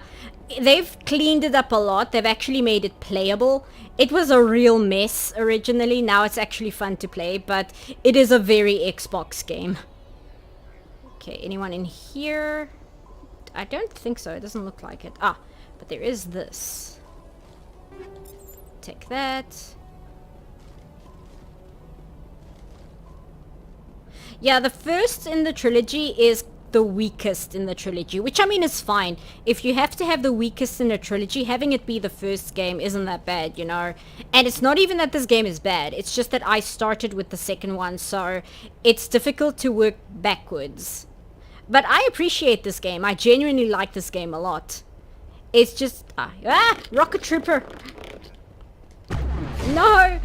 they've cleaned it up a lot. They've actually made it playable. It was a real mess originally. Now it's actually fun to play, but it is a very Xbox game. Okay, anyone in here? I don't think so. It doesn't look like it. Ah, but there is this. Take that. Yeah, the first in the trilogy is the weakest in the trilogy, which I mean is fine. If you have to have the weakest in a trilogy, having it be the first game isn't that bad, you know. And it's not even that this game is bad, it's just that I started with the second one, so it's difficult to work backwards. But I appreciate this game. I genuinely like this game a lot. It's just rocket trooper. No.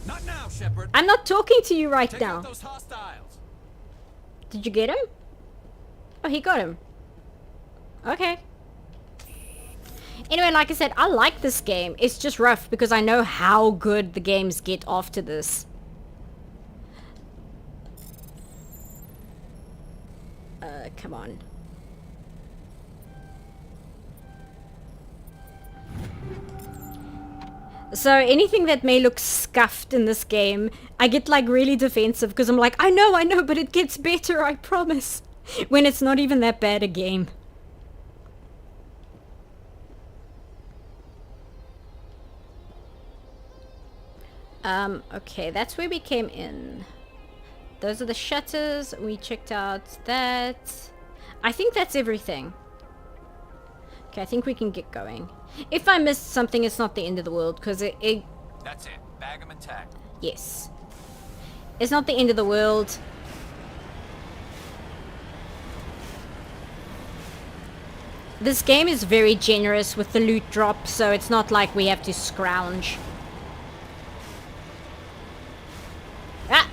Not now, Shepard. I'm not talking to you right Take now. out those hostiles. Did you get him? Oh, he got him. Okay. Anyway, like I said, I like this game. It's just rough because I know how good the games get after this. Come on. So anything that may look scuffed in this game, I get like really defensive because I'm like, I know, but it gets better, I promise. When it's not even that bad a game. Okay, that's where we came in. Those are the shutters. We checked out that. I think that's everything. Okay, I think we can get going. If I missed something, it's not the end of the world, because it... That's it. Bag 'em and tag 'em. Yes. It's not the end of the world. This game is very generous with the loot drop, so it's not like we have to scrounge. Ah!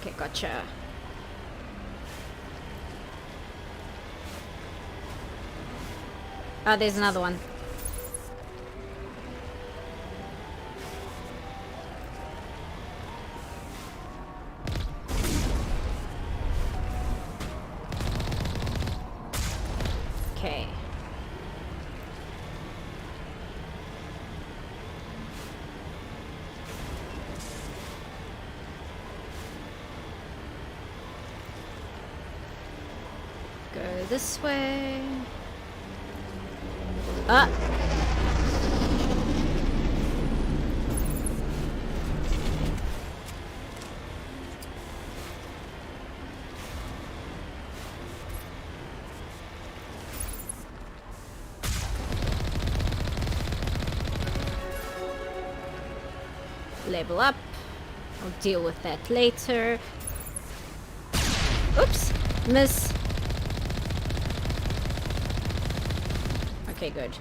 Okay, gotcha. Oh, there's another one. Okay. Go this way. Ah! Level up. I'll deal with that later. Oops! Miss. Okay, good.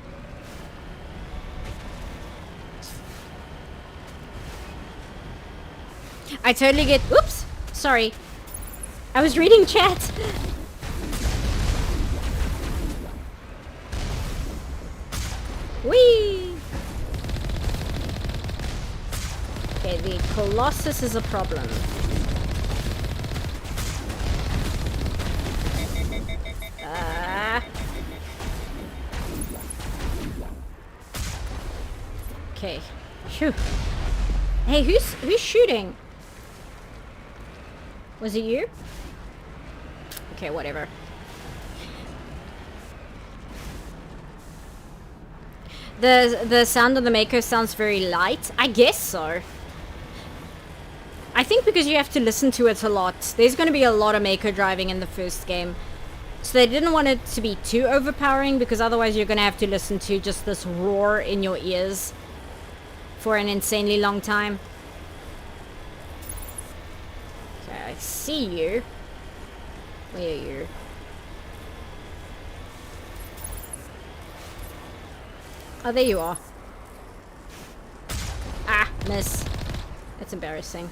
I totally get... Oops! Sorry. I was reading chat. Whee! Okay, the Colossus is a problem. Okay. Phew. Hey, who's shooting? Was it you? Okay, whatever. The sound of the Mako sounds very light. I guess so. I think because you have to listen to it a lot. There's going to be a lot of Mako driving in the first game. So they didn't want it to be too overpowering, because otherwise you're going to have to listen to just this roar in your ears for an insanely long time. Okay, I see you. Where are you? Oh, there you are. Ah, miss. That's embarrassing.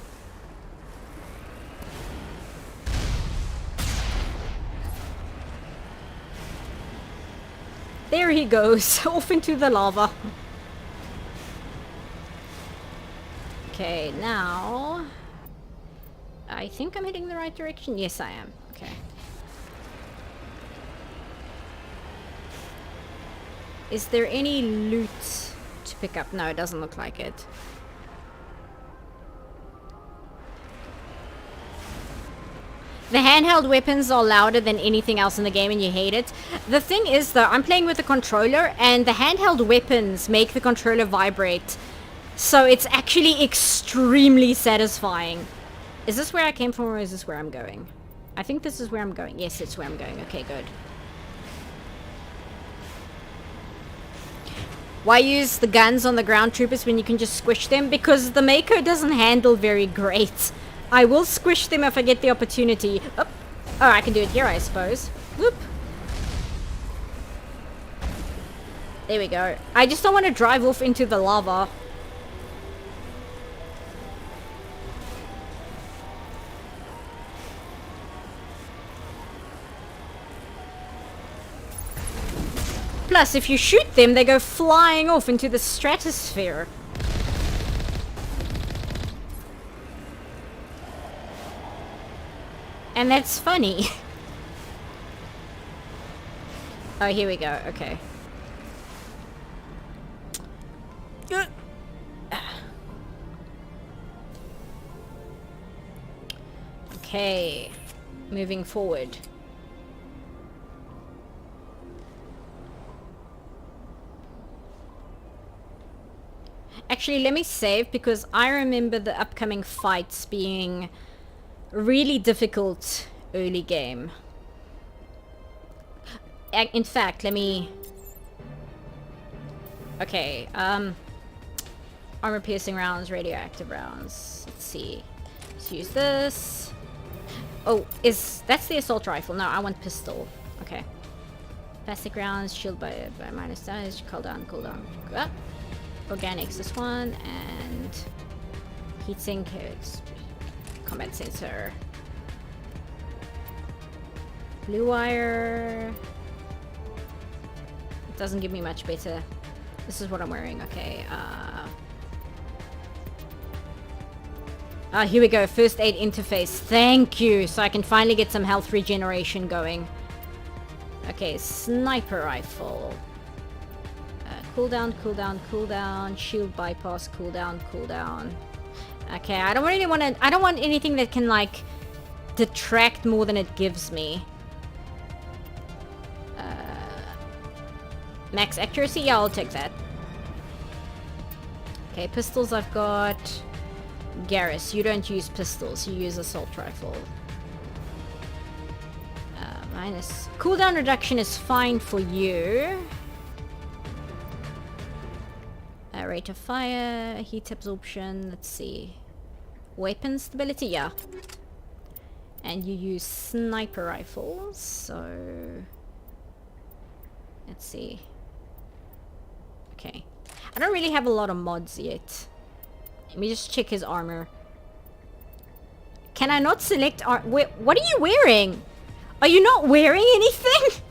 There he goes, off into the lava. Okay, now... I think I'm heading the right direction. Yes, I am. Okay. Is there any loot to pick up? No, it doesn't look like it. The handheld weapons are louder than anything else in the game and you hate it. The thing is though, I'm playing with the controller and the handheld weapons make the controller vibrate. So it's actually extremely satisfying. Is this where I came from or is this where I'm going? I think this is where I'm going. Yes, it's where I'm going. Okay, good. Why use the guns on the ground troopers when you can just squish them? Because the Mako doesn't handle very great. I will squish them if I get the opportunity. Oh, I can do it here, I suppose. Whoop. There we go. I just don't want to drive off into the lava. Plus, if you shoot them, they go flying off into the stratosphere. And that's funny. Oh, here we go. Okay. Okay, moving forward. Actually, let me save because I remember the upcoming fights being really difficult early game. In fact, let me... Okay, armor piercing rounds, radioactive rounds. Let's see. Let's use this. Oh, that's the assault rifle. No, I want pistol. Okay. Plastic rounds, shield by minus damage, cooldown. Ah. Organics, this one, and heatsink, combat sensor. Blue wire. It doesn't give me much better. This is what I'm wearing. Okay. Here we go. First aid interface. Thank you. So I can finally get some health regeneration going. Okay, sniper rifle. Cooldown. Shield bypass. Cooldown. Okay, I don't want anything that can like detract more than it gives me. Max accuracy? Yeah, I'll take that. Okay, pistols I've got. Garrus, you don't use pistols, you use assault rifle. Minus... Cooldown reduction is fine for you. Rate of fire, heat absorption, let's see. Weapon stability, yeah. And you use sniper rifles, so... Let's see. Okay. I don't really have a lot of mods yet. Let me just check his armor. Can I not select what are you wearing? Are you not wearing anything?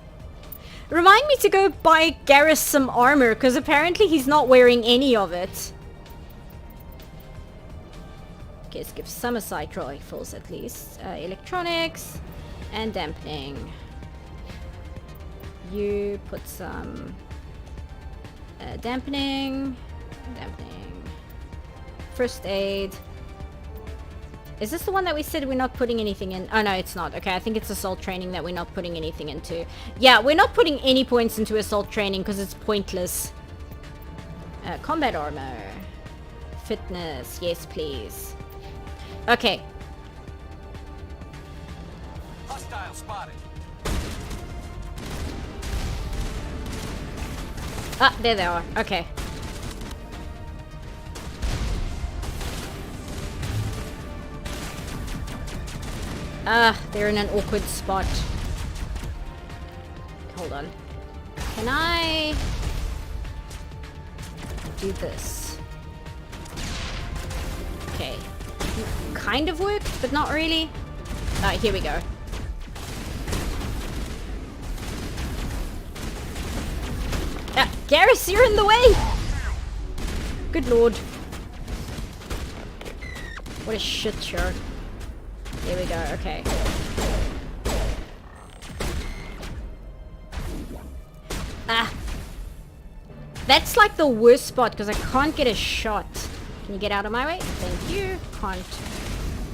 Remind me to go buy Garrus some armor, because apparently he's not wearing any of it. Okay, let's give some assault rifles at least. Electronics and dampening. You put some dampening. First aid. Is this the one that we said we're not putting anything in? Oh no, it's not. Okay, I think it's assault training that we're not putting anything into. Yeah, we're not putting any points into assault training because it's pointless. Combat armor. Fitness. Yes, please. Okay. Hostile spotted. Ah, there they are. Okay. They're in an awkward spot. Hold on. Can I do this? Okay. Kind of worked, but not really. Here we go. Garrus, you're in the way! Good lord. What a shit show. Here we go, okay. That's like the worst spot because I can't get a shot. Can you get out of my way? Thank you.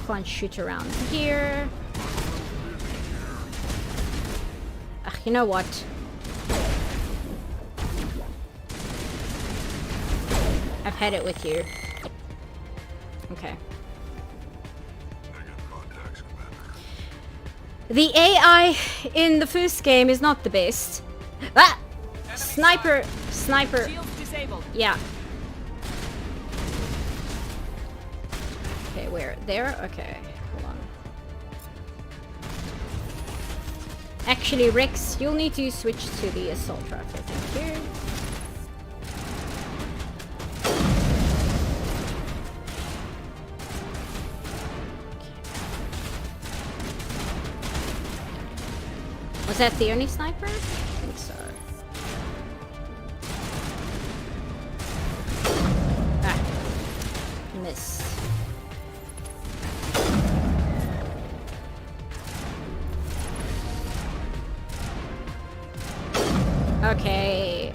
Can't shoot around here. You know what? I've had it with you. Okay. The AI in the first game is not the best. Ah! Sniper! Shields disabled. Yeah. Okay, where? There? Okay, hold on. Actually, Rex, you'll need to switch to the assault rifle. Thank you. Was that the only sniper? I think so. Missed. Okay.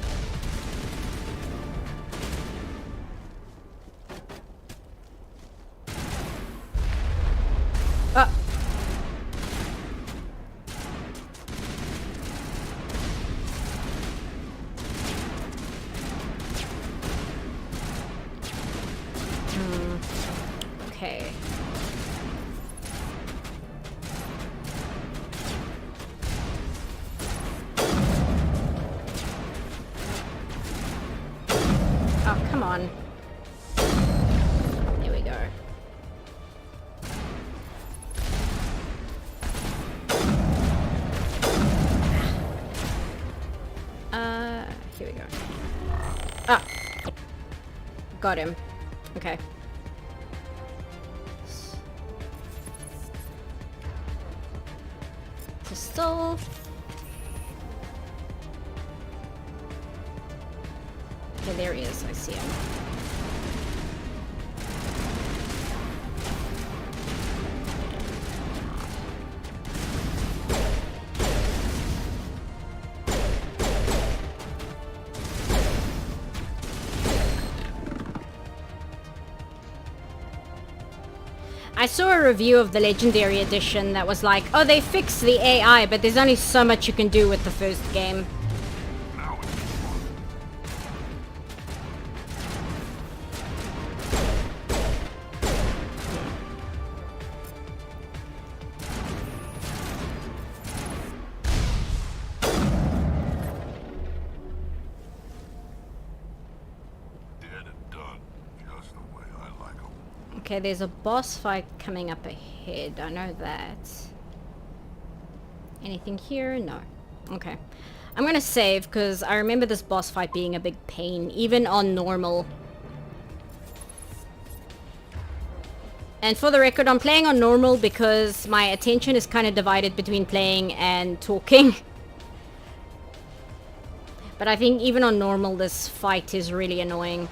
Okay. Oh, come on. There we go. Here we go. Ah! Got him. Okay. Pistol. Okay, there he is. I see him. I saw a review of the Legendary Edition that was like, oh, they fixed the AI, but there's only so much you can do with the first game. Okay, there's a boss fight coming up ahead. I know that. Anything here? No. Okay. I'm gonna save because I remember this boss fight being a big pain, even on normal. And for the record, I'm playing on normal because my attention is kind of divided between playing and talking. But I think even on normal, this fight is really annoying.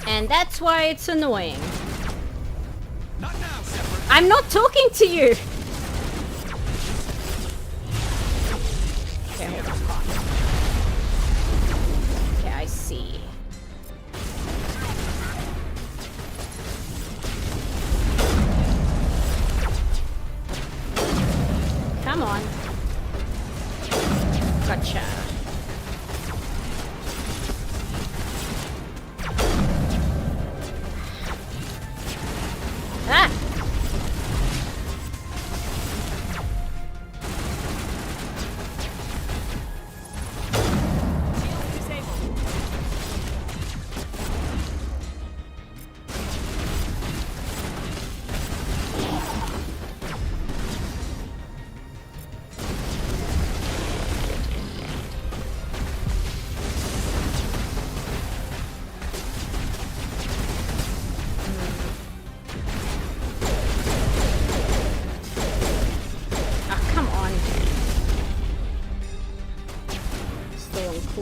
And that's why it's annoying. Not now, I'm not talking to you! Okay, hold on. Okay, I see. Come on. Gotcha. Ah!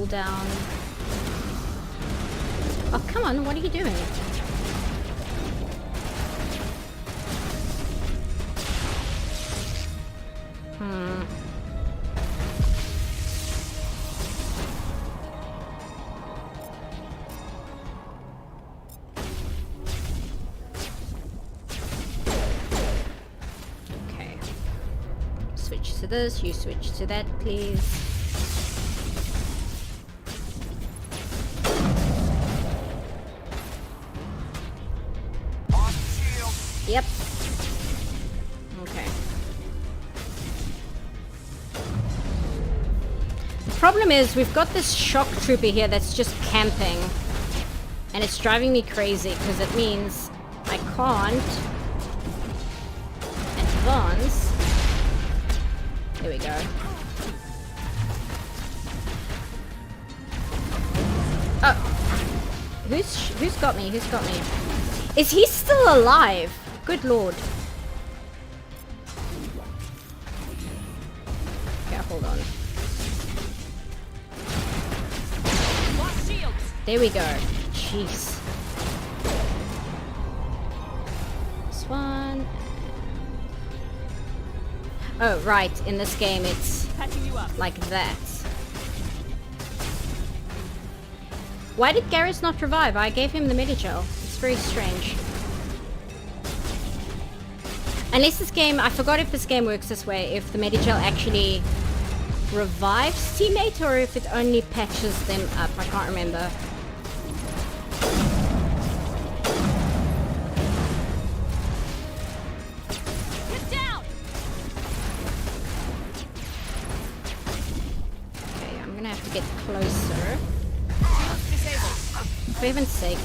Down. Oh, come on, what are you doing? Okay. Switch to this, you switch to that, please. Yep. Okay. The problem is we've got this shock trooper here that's just camping. And it's driving me crazy because it means I can't advance. There we go. Oh. Who's got me? Who's got me? Is he still alive? Good lord. Okay, hold on. Lost shields. There we go. Jeez. This one. Oh, right. In this game, it's like that. Why did Garrus not revive? I gave him the Medigel. It's very strange. Unless this game, I forgot if this game works this way, if the Medigel actually revives teammate or if it only patches them up. I can't remember. Get down! Okay, I'm gonna have to get closer. For heaven's sake.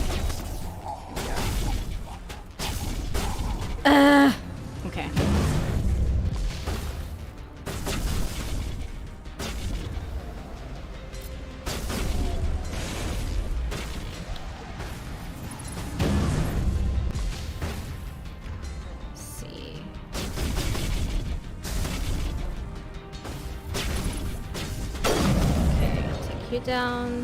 Okay. Let's see. Okay, take you down.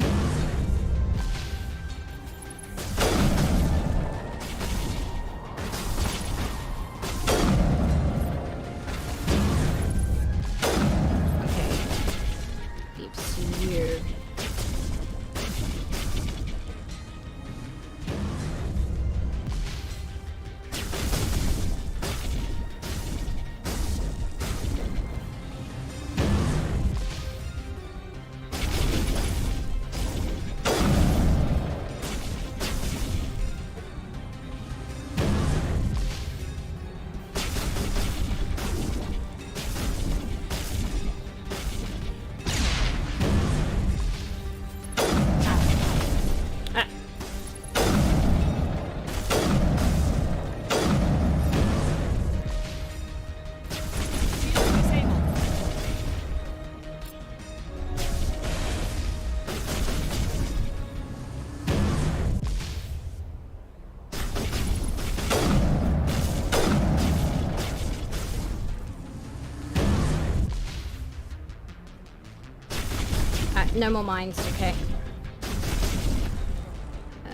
No more mines, okay.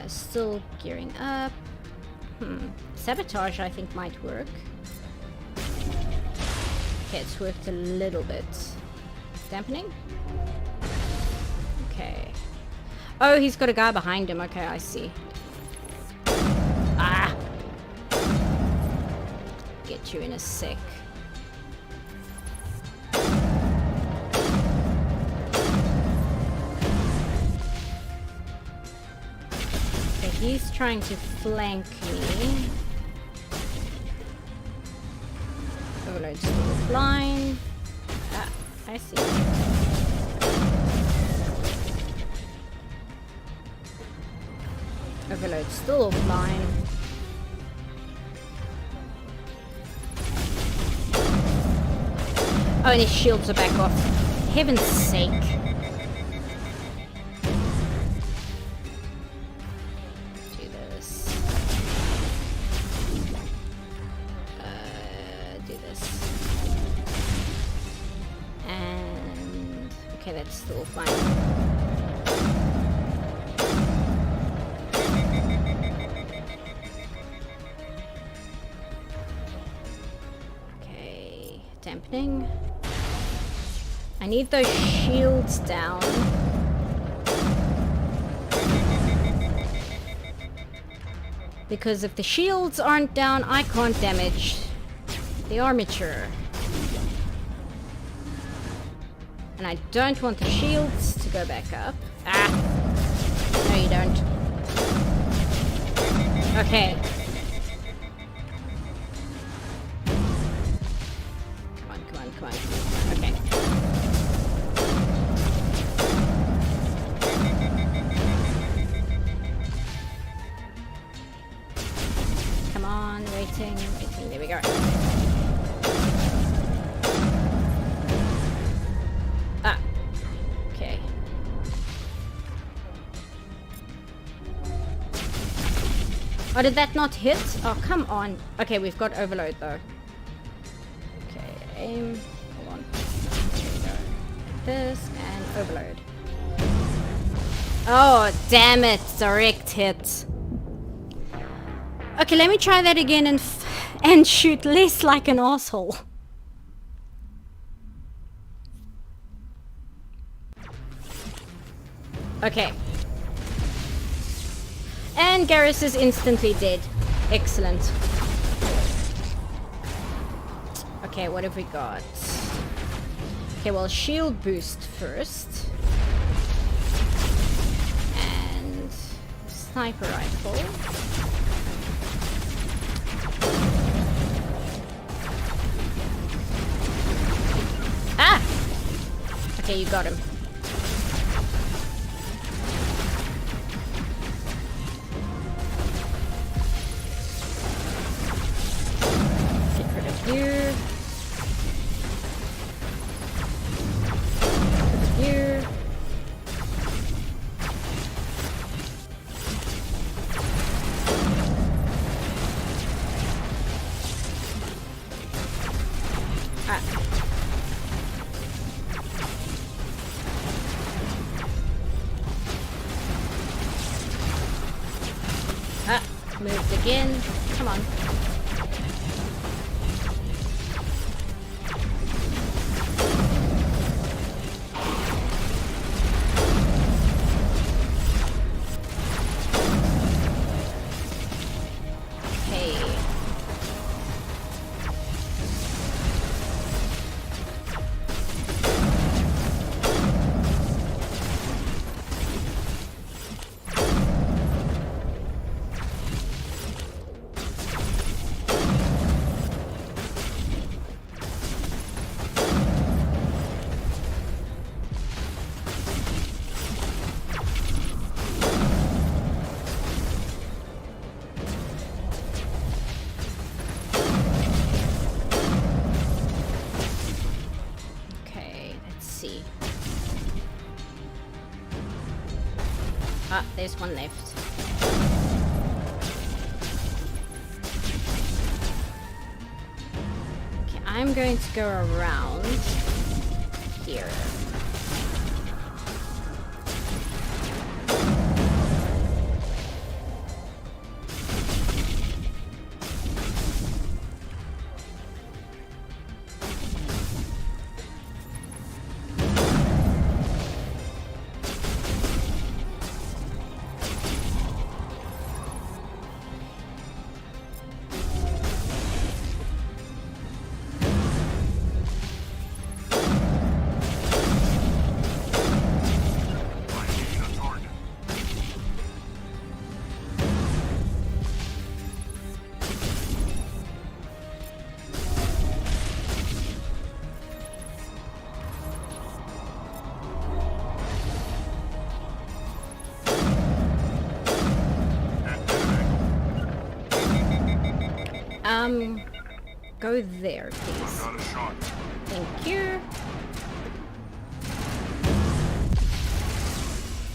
Still gearing up. Sabotage, I think, might work. Okay, it's worked a little bit. Dampening? Okay. Oh, he's got a guy behind him. Okay, I see. Ah! Get you in a sec. He's trying to flank me. Overload still offline. Ah, I see. Overload still offline. Oh, and his shields are back off. Heaven's sake. Still fine. Okay, dampening. I need those shields down. Because if the shields aren't down, I can't damage the armature. And I don't want the shields to go back up. Ah! No, you don't. Okay. Come on, come on, come on. Okay. Come on, waiting, waiting. There we go. Oh, did that not hit? Oh, come on. Okay, we've got overload though. Okay, aim. Hold on. There we go. This and overload. Oh, damn it. Direct hit. Okay, let me try that again and shoot less like an asshole. Okay. And Garrus is instantly dead. Excellent. Okay, what have we got? Okay, well, shield boost first. And sniper rifle. Ah! Okay, you got him. Get rid of you. You. Ah. Ah, moved again. Come on. Ah, there's one left. Okay, I'm going to go around here. Go there, please. Thank you.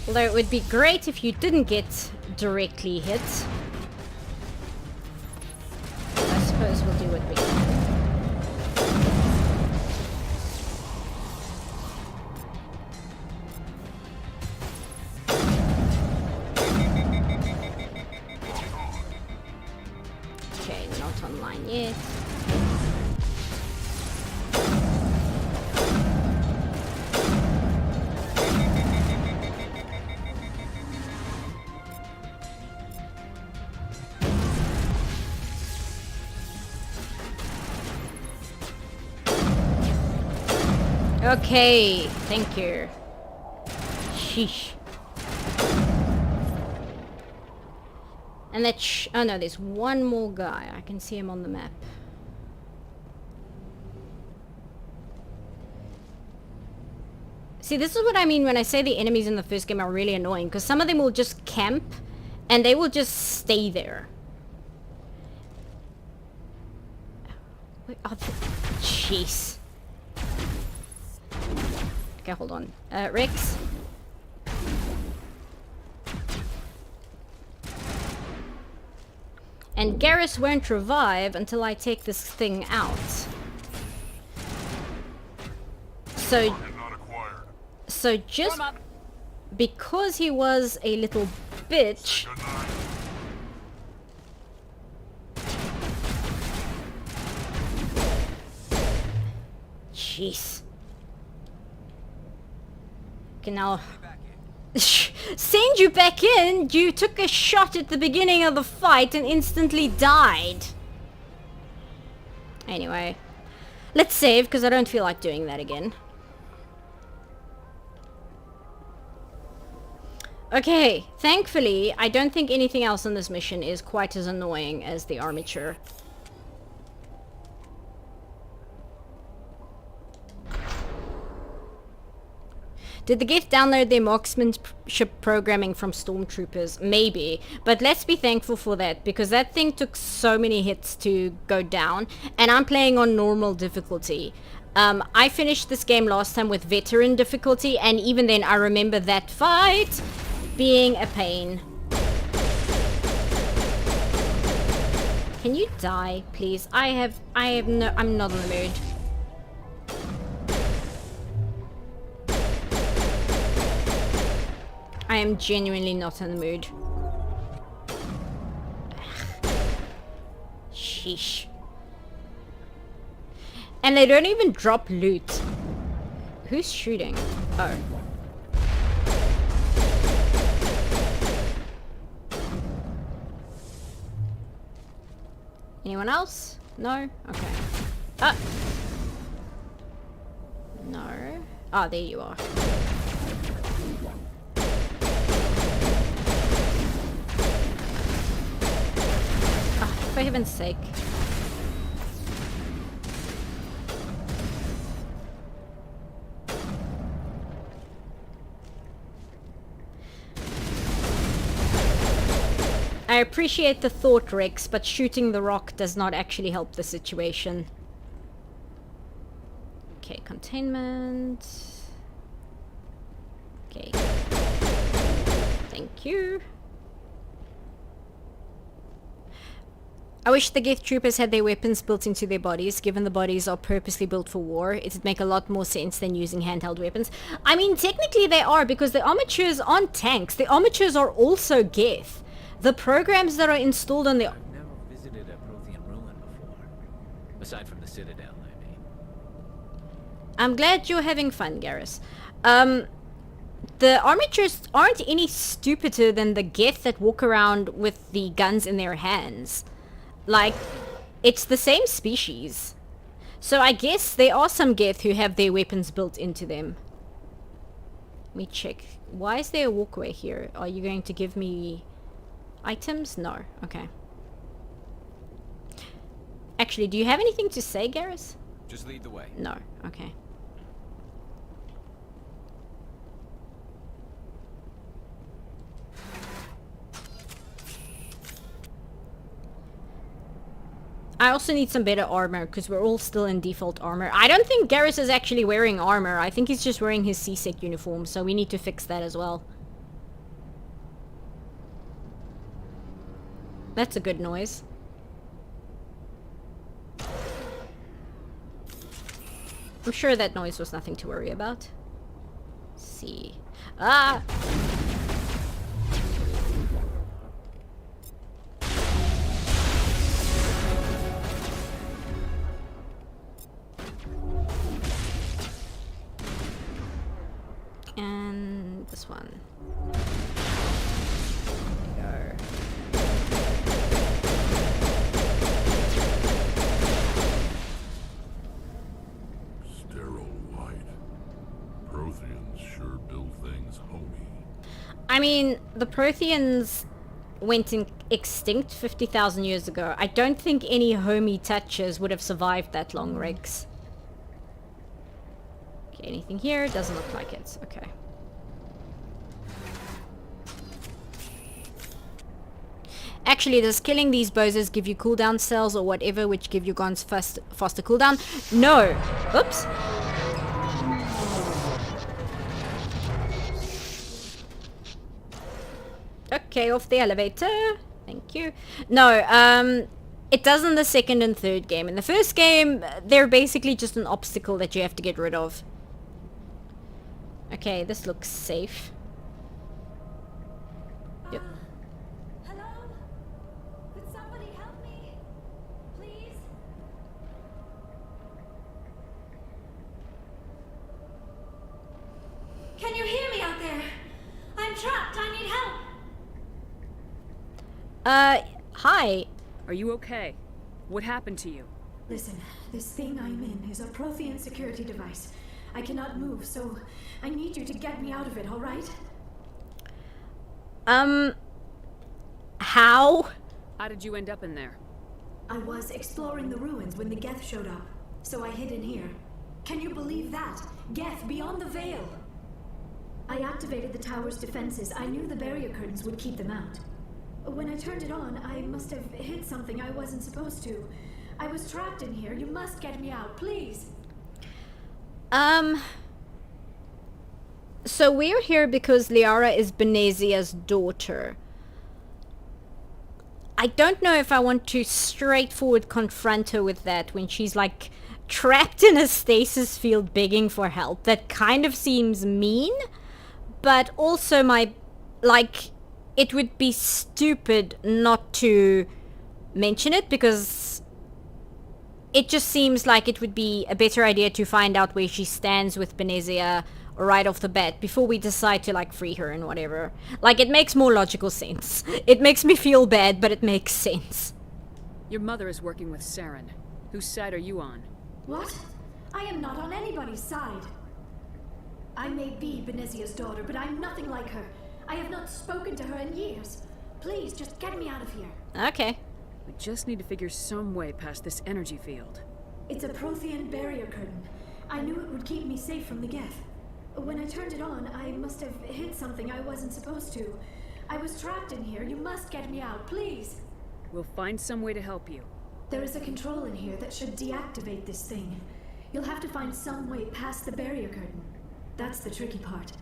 Although it would be great if you didn't get directly hit. I suppose we'll do what we can. Okay, not online yet. Okay, thank you. Sheesh. And that oh no, there's one more guy. I can see him on the map. See, this is what I mean when I say the enemies in the first game are really annoying, because some of them will just camp and they will just stay there. Wait, oh, jeez. Okay, hold on. Rex? And Garrus won't revive until I take this thing out. So just... because he was a little bitch... Jeez. Okay, now... Send you back in? You took a shot at the beginning of the fight and instantly died. Anyway. Let's save, because I don't feel like doing that again. Okay, thankfully, I don't think anything else on this mission is quite as annoying as the armature. Did the Geth download their marksmanship programming from stormtroopers? Maybe. But let's be thankful for that, because that thing took so many hits to go down, and I'm playing on normal difficulty. I finished this game last time with veteran difficulty, and even then I remember that fight being a pain. Can you die, please? I'm not in the mood. I am genuinely not in the mood. Sheesh. And they don't even drop loot. Who's shooting? Oh. Anyone else? No? Okay. Ah! No. Ah, there you are. For heaven's sake. I appreciate the thought, Rex, but shooting the rock does not actually help the situation. Okay, containment. Okay. Thank you. I wish the Geth troopers had their weapons built into their bodies. Given the bodies are purposely built for war, it'd make a lot more sense than using handheld weapons. I mean, technically they are, because the armatures aren't tanks. The armatures are also Geth. The programs that are installed on the... I've never visited a Prothean ruin before. Aside from the Citadel, I mean. I'm glad you're having fun, Garrus. The armatures aren't any stupider than the Geth that walk around with the guns in their hands. Like, it's the same species. So I guess there are some Geth who have their weapons built into them. Let me check. Why is there a walkway here? Are you going to give me items? No. Okay. Actually, do you have anything to say, Garrus? Just lead the way. No. Okay. I also need some better armor, because we're all still in default armor. I don't think Garrus is actually wearing armor. I think he's just wearing his C-Sec uniform, so we need to fix that as well. That's a good noise. I'm sure that noise was nothing to worry about. Let's see. Ah! And this one. There we go. Sterile white. Protheans sure build things homey. I mean, the Protheans went extinct 50,000 years ago. I don't think any homey touches would have survived that long, Rex. Okay, anything here? Doesn't look like it. Okay. Actually, does killing these bozos give you cooldown cells or whatever which give you guns faster cooldown? No. Oops. Okay, off the elevator. Thank you. No, it does in the second and third game. In the first game, they're basically just an obstacle that you have to get rid of. Okay, this looks safe. Somebody help me! Please? Can you hear me out there? I'm trapped. I need help. Hi. Are you okay? What happened to you? Listen, this thing I'm in is a Prothean security device. I cannot move, so I need you to get me out of it, all right? How? How did you end up in there? I was exploring the ruins when the Geth showed up, so I hid in here. Can you believe that? Geth beyond the veil! I activated the tower's defenses. I knew the barrier curtains would keep them out. When I turned it on, I must have hit something I wasn't supposed to. I was trapped in here. You must get me out, please. So we're here because Liara is Benezia's daughter. I don't know if I want to straightforward confront her with that when she's like trapped in a stasis field begging for help. That kind of seems mean, but also it would be stupid not to mention it because it just seems like it would be a better idea to find out where she stands with Benezia right off the bat before we decide to like free her and whatever. Like, it makes more logical sense. It makes me feel bad, but it makes sense. Your mother is working with Saren. Whose side are you on? What? I am not on anybody's side. I may be Benezia's daughter, but I'm nothing like her. I have not spoken to her in years. Please, just get me out of here. Okay. We just need to figure some way past this energy field. It's a Prothean barrier curtain. I knew it would keep me safe from the Geth. When I turned it on, I must have hit something I wasn't supposed to. I was trapped in here. You must get me out, please. We'll find some way to help you. There is a control in here that should deactivate this thing. You'll have to find some way past the barrier curtain. That's the tricky part.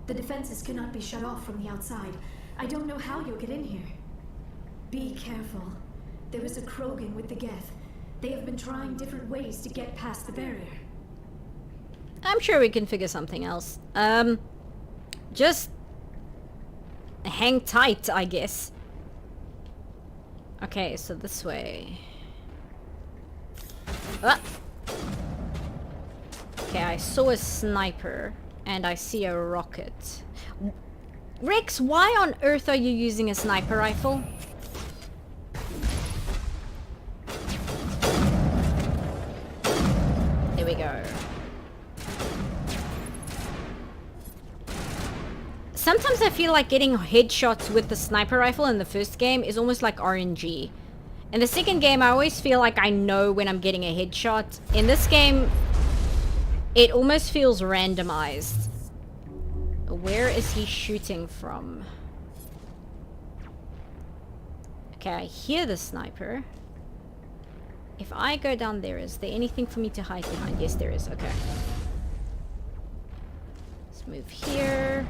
The defenses cannot be shut off from the outside. I don't know how you'll get in here. Be careful. There is a Krogan with the Geth. They have been trying different ways to get past the barrier. I'm sure we can figure something else. Just hang tight, I guess. Okay, so this way. Ah! Okay, I saw a sniper and I see a rocket. Rex, why on earth are you using a sniper rifle? There we go. Sometimes I feel like getting headshots with the sniper rifle in the first game is almost like RNG. In the second game, I always feel like I know when I'm getting a headshot. In this game, it almost feels randomized. Where is he shooting from? Okay, I hear the sniper. If I go down there, is there anything for me to hide behind? Yes, there is. Okay. Let's move here.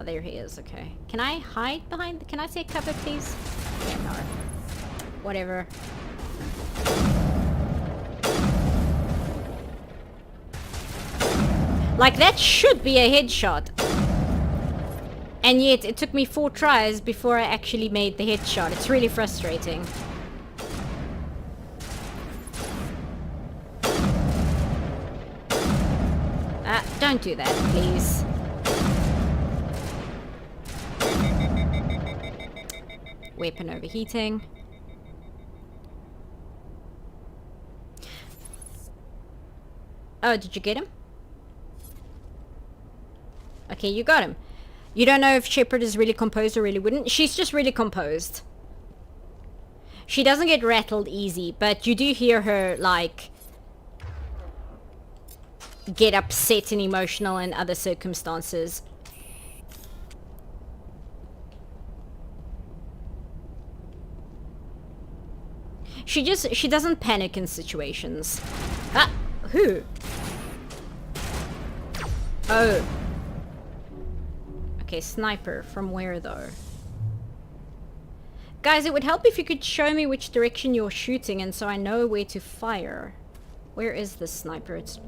Oh, there he is. Okay. Can I hide behind? Can I take cover, please? Yeah, no. Whatever. Like, that should be a headshot. And yet, it took me 4 tries before I actually made the headshot. It's really frustrating. Don't do that, please. Weapon overheating. Oh, did you get him? Okay, you got him. You don't know if Shepard is really composed or really wouldn't. She's just really composed. She doesn't get rattled easy, but you do hear her, like, get upset and emotional in other circumstances. She doesn't panic in situations. Ah, who? Oh. Okay, sniper. From where, though? Guys, it would help if you could show me which direction you're shooting and so I know where to fire. Where is the sniper? It's...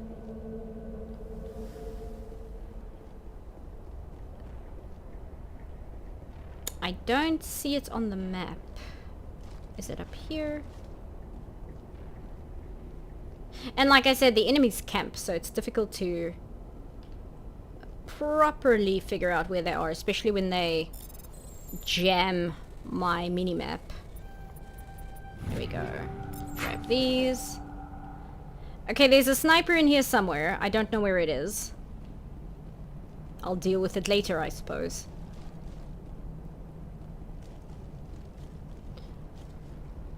I don't see it on the map. Is it up here? And like I said, the enemies camp, so it's difficult to properly figure out where they are, especially when they jam my minimap. There we go. Grab these. Okay, there's a sniper in here somewhere. I don't know where it is. I'll deal with it later, I suppose.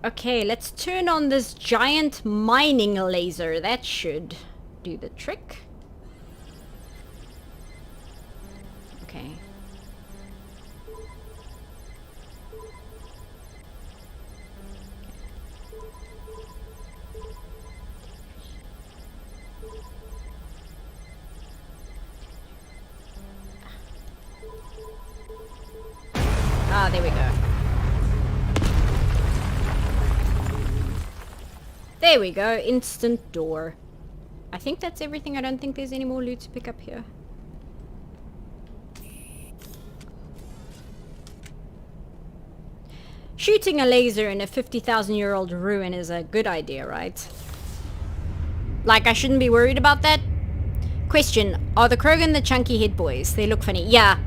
Okay, let's turn on this giant mining laser. That should do the trick. Okay. Ah, there we go. There we go, instant door. I think that's everything. I don't think there's any more loot to pick up here. Shooting a laser in a 50,000-year-old ruin is a good idea, right? Like, I shouldn't be worried about that? Question, are the Krogan the chunky head boys? They look funny. Yeah,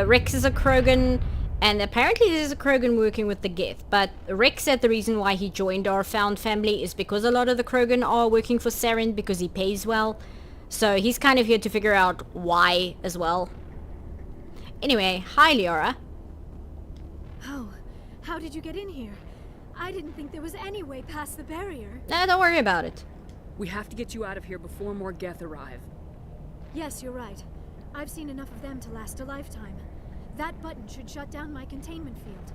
Rex is a Krogan. And apparently there's a Krogan working with the Geth, but Rex said the reason why he joined our found family is because a lot of the Krogan are working for Saren because he pays well. So he's kind of here to figure out why as well. Anyway, hi Liara. Oh, how did you get in here? I didn't think there was any way past the barrier. Nah, don't worry about it. We have to get you out of here before more Geth arrive. Yes, you're right. I've seen enough of them to last a lifetime. That button should shut down my containment field.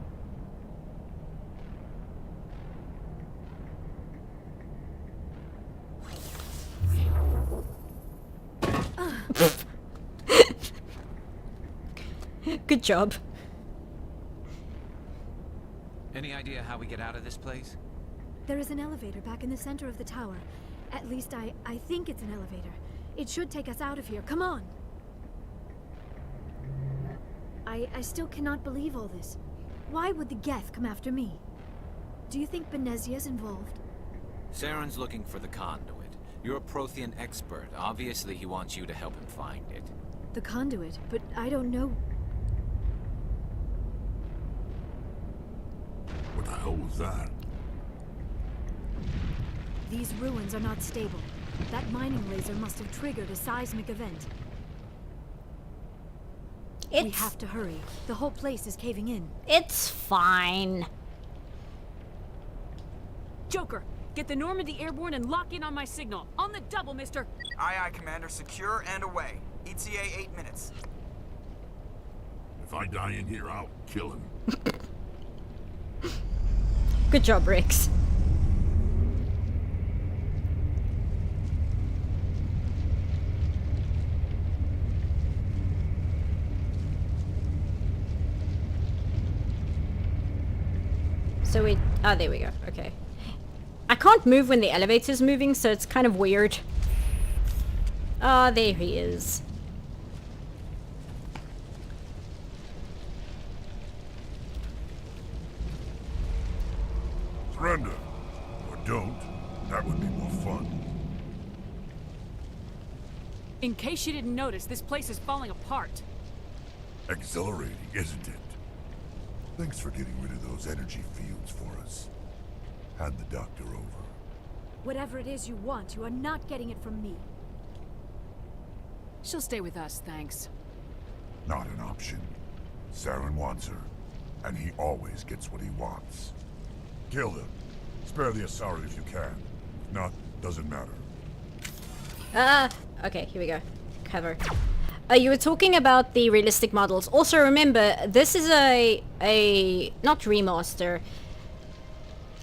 Good job. Any idea how we get out of this place? There is an elevator back in the center of the tower. At least I think it's an elevator. It should take us out of here. Come on! I still cannot believe all this. Why would the Geth come after me? Do you think Benezia's involved? Saren's looking for the conduit. You're a Prothean expert. Obviously, he wants you to help him find it. The conduit? But I don't know... What the hell was that? These ruins are not stable. That mining laser must have triggered a seismic event. We have to hurry. The whole place is caving in. It's fine. Joker, get the Normandy airborne and lock in on my signal. On the double, mister. Aye, aye, Commander. Secure and away. ETA 8 minutes. If I die in here, I'll kill him. Good job, Rex. So we... Oh, there we go. Okay. I can't move when the elevator's moving, so it's kind of weird. Ah, there he is. Surrender. Or don't. That would be more fun. In case you didn't notice, this place is falling apart. Exhilarating, isn't it? Thanks for getting rid of those energy fields for us. Hand the doctor over. Whatever it is you want, you are not getting it from me. She'll stay with us, thanks. Not an option. Saren wants her, and he always gets what he wants. Kill him. Spare the Asari if you can. If not, doesn't matter. Okay, here we go. Cover. You were talking about the realistic models. Also remember, this is a not remaster.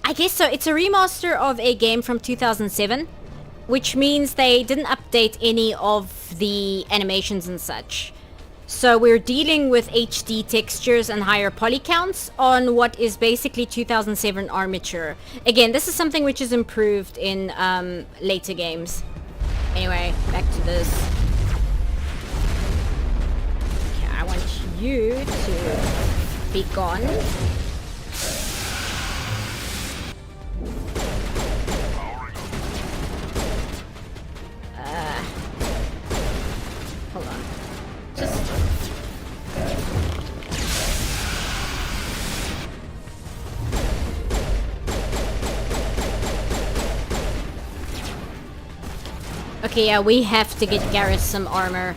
I guess so. It's a remaster of a game from 2007, which means they didn't update any of the animations and such. So we're dealing with HD textures and higher poly counts on what is basically 2007 armature. Again, this is something which is improved in later games. Anyway, back to this. Okay, I want you to be gone. Hold on. Just... Okay, yeah, we have to get Garrus some armor.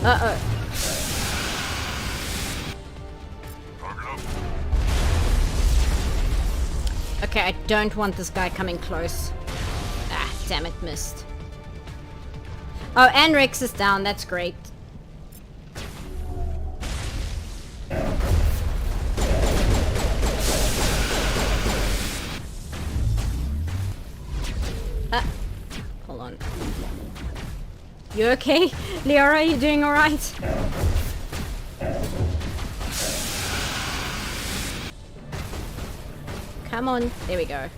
Uh-oh. Okay, I don't want this guy coming close. Ah, damn it, missed. Oh, and Rex is down, that's great. Hold on. You okay? Liara, you doing alright? Come on, there we go.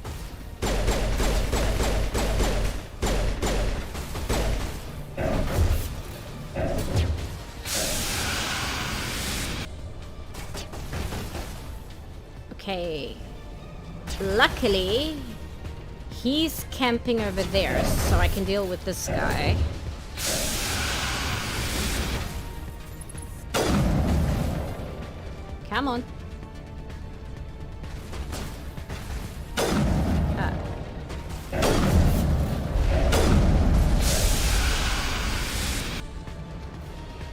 Okay. Luckily, he's camping over there, so I can deal with this guy. Come on.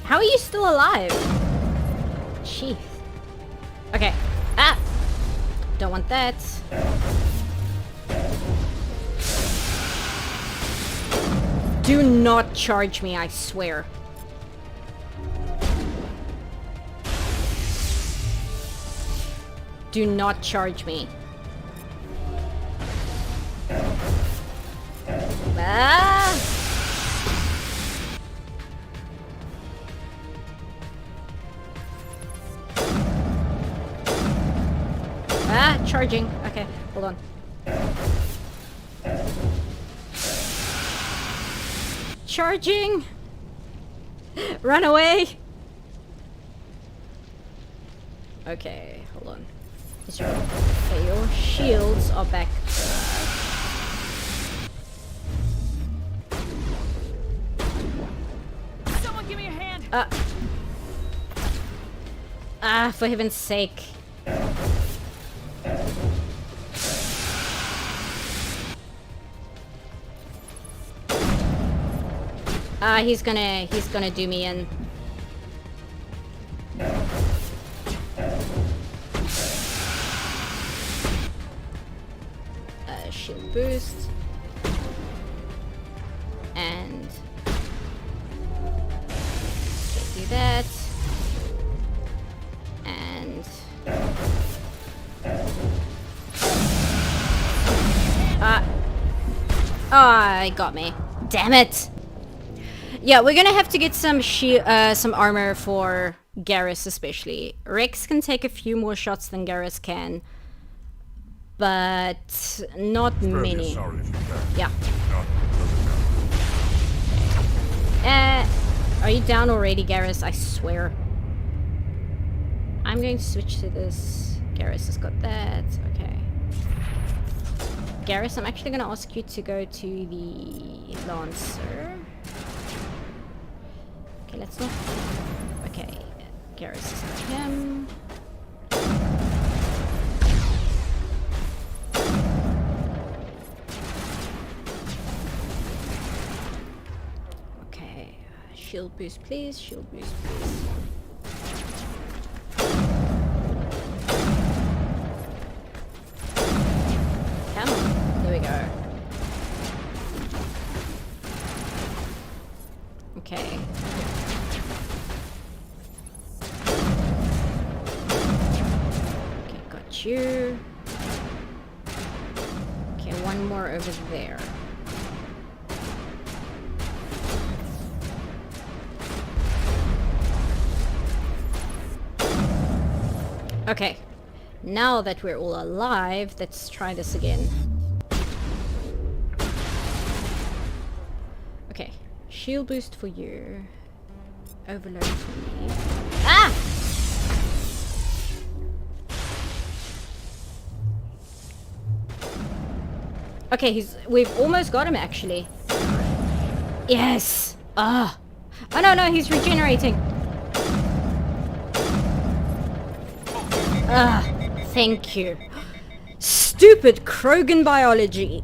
How are you still alive? Jeez. Okay. Ah! Don't want that. Do not charge me, I swear. Do not charge me. Ah! Ah, charging. Okay, hold on. Charging! Run away! Okay, hold on. Is your... Okay, your shields are back. Someone give me a hand! Ah, for heaven's sake. He's gonna do me in. Shield boost. And do that. And oh, it got me. Damn it. Yeah, we're gonna have to get some armor for Garrus especially. Rex can take a few more shots than Garrus can, but not many. Yeah. Are you down already, Garrus? I swear. I'm going to switch to this. Garrus has got that. Okay. Garrus, I'm actually gonna ask you to go to the Lancer. Okay, let's not... Okay, Garrus is not him. Okay, shield boost please, shield boost please. Come on, there we go. Okay. You. Okay, one more over there. Okay. Now that we're all alive, let's try this again. Okay, shield boost for you. Overload for me. Ah! Okay, we've almost got him actually. Yes! Ah! Oh no, no, he's regenerating. Ah, thank you. Stupid Krogan biology.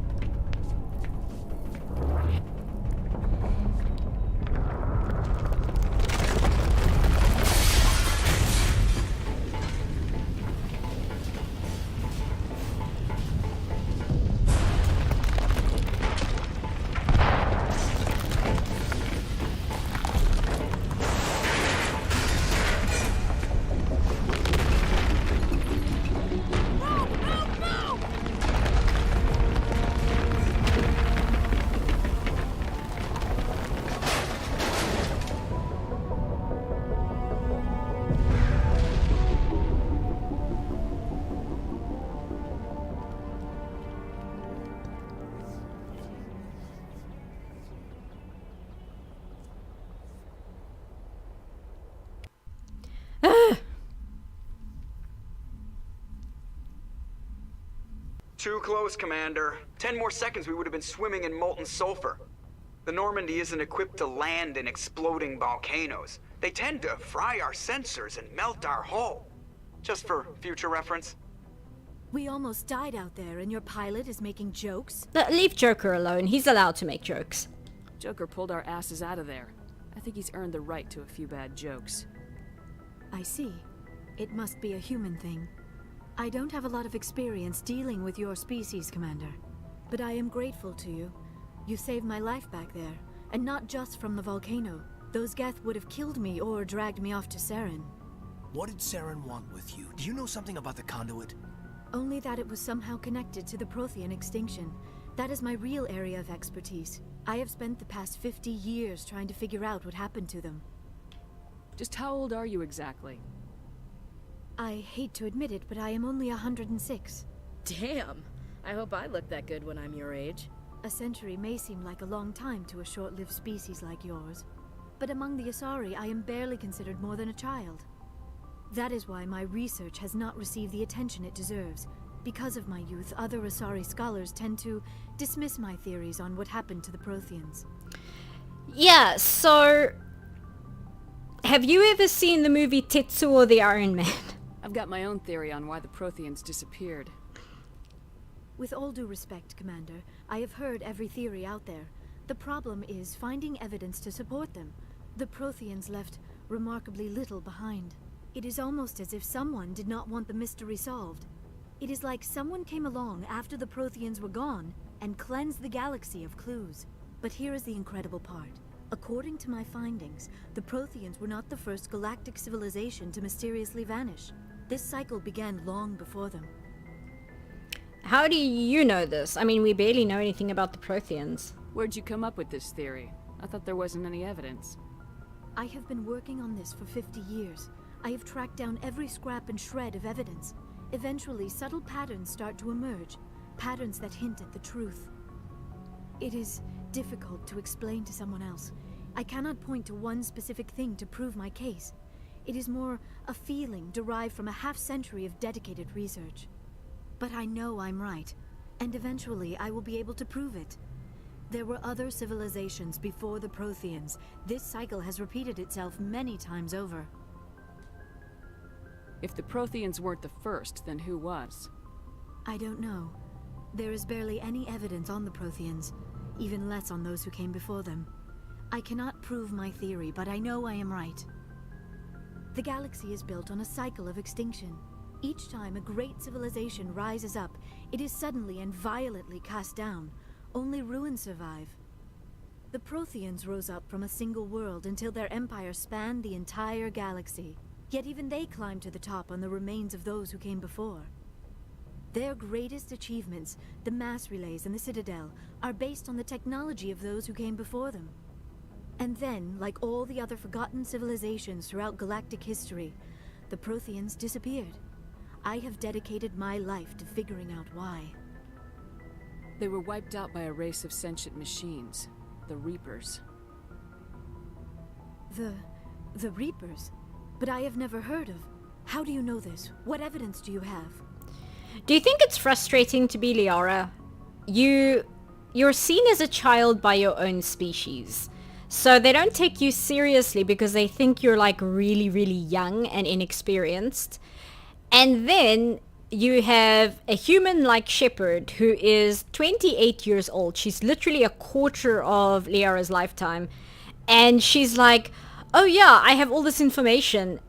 Too close, Commander. 10 more seconds we would have been swimming in molten sulfur. The Normandy isn't equipped to land in exploding volcanoes. They tend to fry our sensors and melt our hull. Just for future reference. We almost died out there and your pilot is making jokes? Leave Joker alone. He's allowed to make jokes. Joker pulled our asses out of there. I think he's earned the right to a few bad jokes. I see. It must be a human thing. I don't have a lot of experience dealing with your species, Commander. But I am grateful to you. You saved my life back there, and not just from the volcano. Those Geth would have killed me or dragged me off to Saren. What did Saren want with you? Do you know something about the conduit? Only that it was somehow connected to the Prothean extinction. That is my real area of expertise. I have spent the past 50 years trying to figure out what happened to them. Just how old are you exactly? I hate to admit it, but I am only 106. Damn! I hope I look that good when I'm your age. A century may seem like a long time to a short-lived species like yours. But among the Asari, I am barely considered more than a child. That is why my research has not received the attention it deserves. Because of my youth, other Asari scholars tend to dismiss my theories on what happened to the Protheans. Yeah, so... have you ever seen the movie Tetsuo the Iron Man? I've got my own theory on why the Protheans disappeared. With all due respect, Commander, I have heard every theory out there. The problem is finding evidence to support them. The Protheans left remarkably little behind. It is almost as if someone did not want the mystery solved. It is like someone came along after the Protheans were gone and cleansed the galaxy of clues. But here is the incredible part. According to my findings, the Protheans were not the first galactic civilization to mysteriously vanish. This cycle began long before them. How do you know this? I mean, we barely know anything about the Protheans. Where'd you come up with this theory? I thought there wasn't any evidence. I have been working on this for 50 years. I have tracked down every scrap and shred of evidence. Eventually, subtle patterns start to emerge, patterns that hint at the truth. It is difficult to explain to someone else. I cannot point to one specific thing to prove my case. It is more a feeling derived from a half-century of dedicated research. But I know I'm right, and eventually I will be able to prove it. There were other civilizations before the Protheans. This cycle has repeated itself many times over. If the Protheans weren't the first, then who was? I don't know. There is barely any evidence on the Protheans, even less on those who came before them. I cannot prove my theory, but I know I am right. The galaxy is built on a cycle of extinction. Each time a great civilization rises up, it is suddenly and violently cast down. Only ruins survive. The Protheans rose up from a single world until their empire spanned the entire galaxy. Yet even they climbed to the top on the remains of those who came before. Their greatest achievements, the mass relays and the Citadel, are based on the technology of those who came before them. And then, like all the other forgotten civilizations throughout galactic history, the Protheans disappeared. I have dedicated my life to figuring out why. They were wiped out by a race of sentient machines, the Reapers. The Reapers? But I have never heard of. How do you know this? What evidence do you have? Do you think it's frustrating to be Liara? You're seen as a child by your own species. So they don't take you seriously because they think you're like really, really young and inexperienced. And then you have a human like Shepard who is 28 years old. She's literally a quarter of Liara's lifetime. And she's like, oh yeah, I have all this information.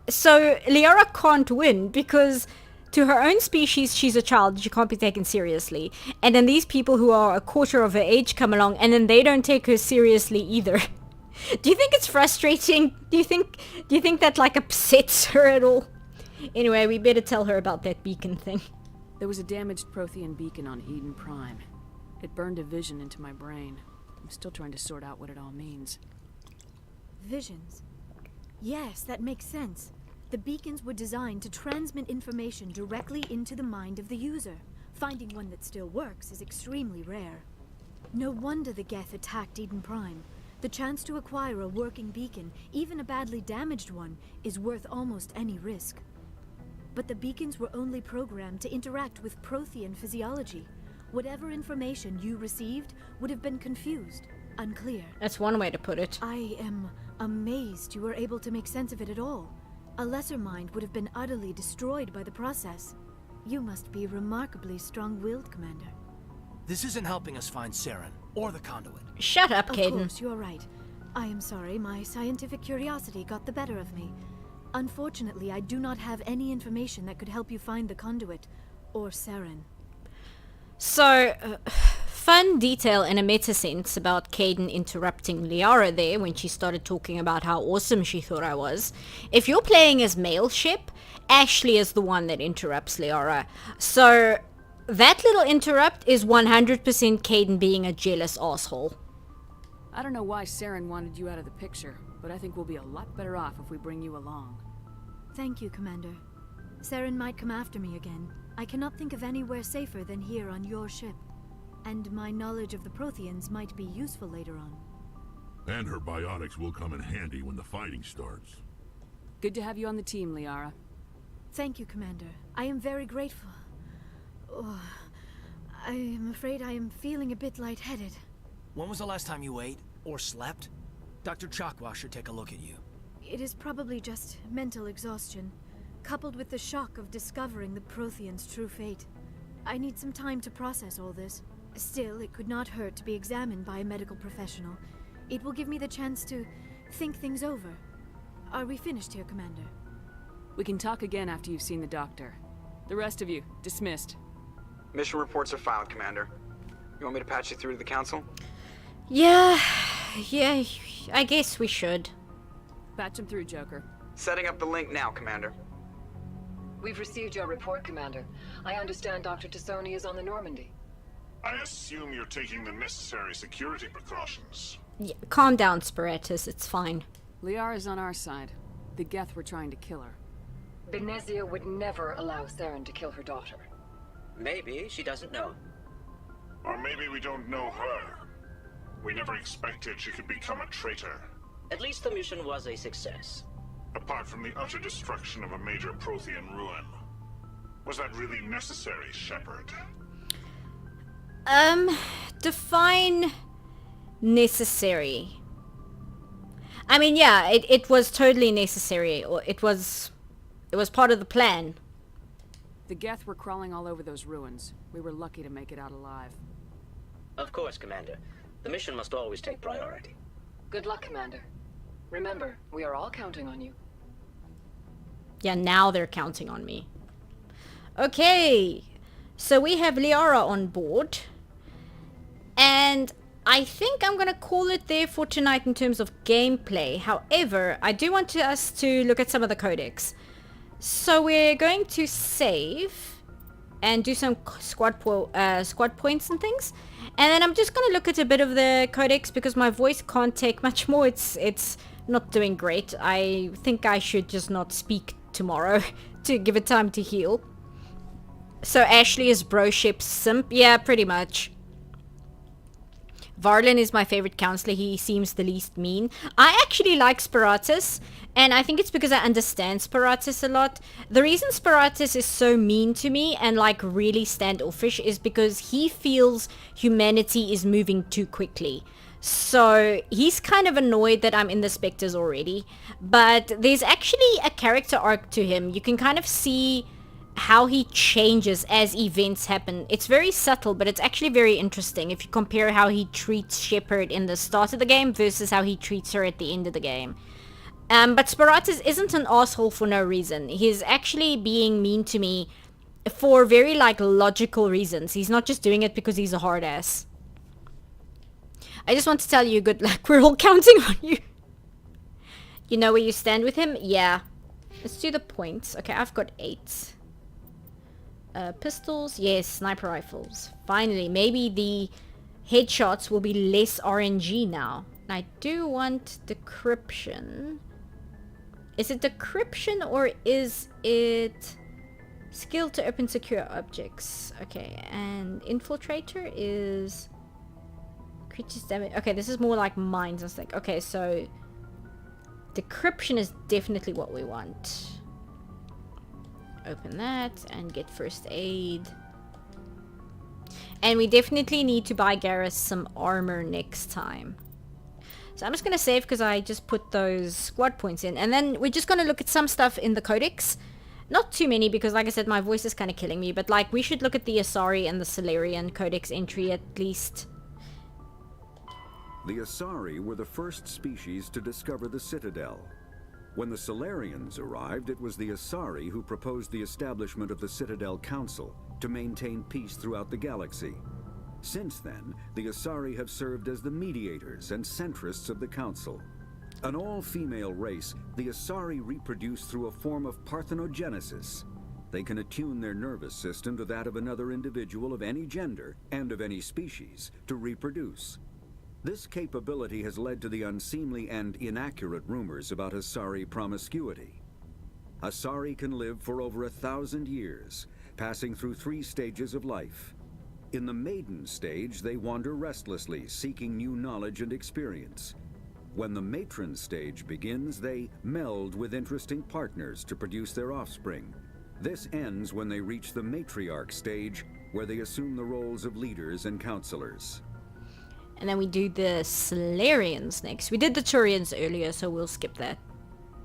So Liara can't win because to her own species, she's a child. She can't be taken seriously. And then these people who are a quarter of her age come along and then they don't take her seriously either. Do you think it's frustrating? Do you think that like upsets her at all? Anyway, we better tell her about that beacon thing. There was a damaged Prothean beacon on Eden Prime. It burned a vision into my brain. I'm still trying to sort out what it all means. Visions. Yes, that makes sense. The beacons were designed to transmit information directly into the mind of the user. Finding one that still works is extremely rare. No wonder the Geth attacked Eden Prime. The chance to acquire a working beacon, even a badly damaged one, is worth almost any risk. But the beacons were only programmed to interact with Prothean physiology. Whatever information you received would have been confused, unclear. That's one way to put it. I am amazed you were able to make sense of it at all. A lesser mind would have been utterly destroyed by the process. You must be remarkably strong-willed, Commander. This isn't helping us find Saren, or the conduit. Shut up, Kaidan. Of course, you're right. I am sorry, my scientific curiosity got the better of me. Unfortunately, I do not have any information that could help you find the conduit, or Saren. So, fun detail in a meta sense about Kaidan interrupting Liara there when she started talking about how awesome she thought I was. If you're playing as male Shep, Ashley is the one that interrupts Liara. So, that little interrupt is 100% Kaidan being a jealous asshole. I don't know why Saren wanted you out of the picture, but I think we'll be a lot better off if we bring you along. Thank you, Commander. Saren might come after me again. I cannot think of anywhere safer than here on your ship. And my knowledge of the Protheans might be useful later on. And her biotics will come in handy when the fighting starts. Good to have you on the team, Liara. Thank you, Commander. I am very grateful. Oh, I am afraid I am feeling a bit lightheaded. When was the last time you ate, or slept? Dr. Chakwa should take a look at you. It is probably just mental exhaustion, coupled with the shock of discovering the Protheans' true fate. I need some time to process all this. Still, it could not hurt to be examined by a medical professional. It will give me the chance to think things over. Are we finished here, Commander? We can talk again after you've seen the doctor. The rest of you, dismissed. Mission reports are filed, Commander. You want me to patch you through to the Council? Yeah, I guess we should. Patch him through, Joker. Setting up the link now, Commander. We've received your report, Commander. I understand Dr. Tassoni is on the Normandy. I assume you're taking the necessary security precautions. Yeah, calm down, Spiritus. It's fine. Liara's on our side. The Geth were trying to kill her. Benezia would never allow Saren to kill her daughter. Maybe she doesn't know. Or maybe we don't know her. We never expected she could become a traitor. At least the mission was a success. Apart from the utter destruction of a major Prothean ruin. Was that really necessary, Shepard? Define necessary. I mean, yeah, it was totally necessary. It was part of the plan. The Geth were crawling all over those ruins. We were lucky to make it out alive. Of course, Commander. The mission must always take priority. Good luck, Commander. Remember, we are all counting on you. Yeah, now they're counting on me. Okay, so we have Liara on board. And I think I'm gonna call it there for tonight in terms of gameplay. However, I do want us to look at some of the codex. So we're going to save and do some squad points and things. And then I'm just going to look at a bit of the codex because my voice can't take much more. It's not doing great. I think I should just not speak tomorrow, to give it time to heal. So Ashley is broship's simp? Yeah, pretty much. Varlin is my favorite counselor. He seems the least mean. I actually like Sparatus, and I think it's because I understand Sparatus a lot. The reason Sparatus is so mean to me and like really standoffish is because he feels humanity is moving too quickly. So he's kind of annoyed that I'm in the Spectres already. But there's actually a character arc to him. You can kind of see how he changes as events happen. It's very subtle, but it's actually very interesting if you compare how he treats Shepard in the start of the game versus how he treats her at the end of the game. But Sparatus isn't an asshole for no reason. He's actually being mean to me for very like logical reasons. He's not just doing it because he's a hard ass. I just want to tell you good luck. We're all counting on you. You know where you stand with him? Yeah. Let's do the points. Okay, I've got 8. Pistols, yes, sniper rifles. Finally, maybe the headshots will be less RNG now. I do want decryption. Is it decryption or is it skill to open secure objects? Okay, and infiltrator is creatures damage. Okay, this is more like mines. I was like, okay, so decryption is definitely what we want. Open that and get first aid. And we definitely need to buy Garrus some armor next time. So I'm just going to save because I just put those squad points in. And then we're just going to look at some stuff in the codex. Not too many because like I said, my voice is kind of killing me. But like we should look at the Asari and the Salarian codex entry at least. The Asari were the first species to discover the Citadel. When the Salarians arrived, it was the Asari who proposed the establishment of the Citadel Council to maintain peace throughout the galaxy. Since then, the Asari have served as the mediators and centrists of the Council. An all-female race, the Asari reproduce through a form of parthenogenesis. They can attune their nervous system to that of another individual of any gender and of any species to reproduce. This capability has led to the unseemly and inaccurate rumors about Asari promiscuity. Asari can live for over 1,000 years, passing through 3 stages of life. In the maiden stage, they wander restlessly, seeking new knowledge and experience. When the matron stage begins, they meld with interesting partners to produce their offspring. This ends when they reach the matriarch stage, where they assume the roles of leaders and counselors. And then we do the Salarians next. We did the Turians earlier, so we'll skip that.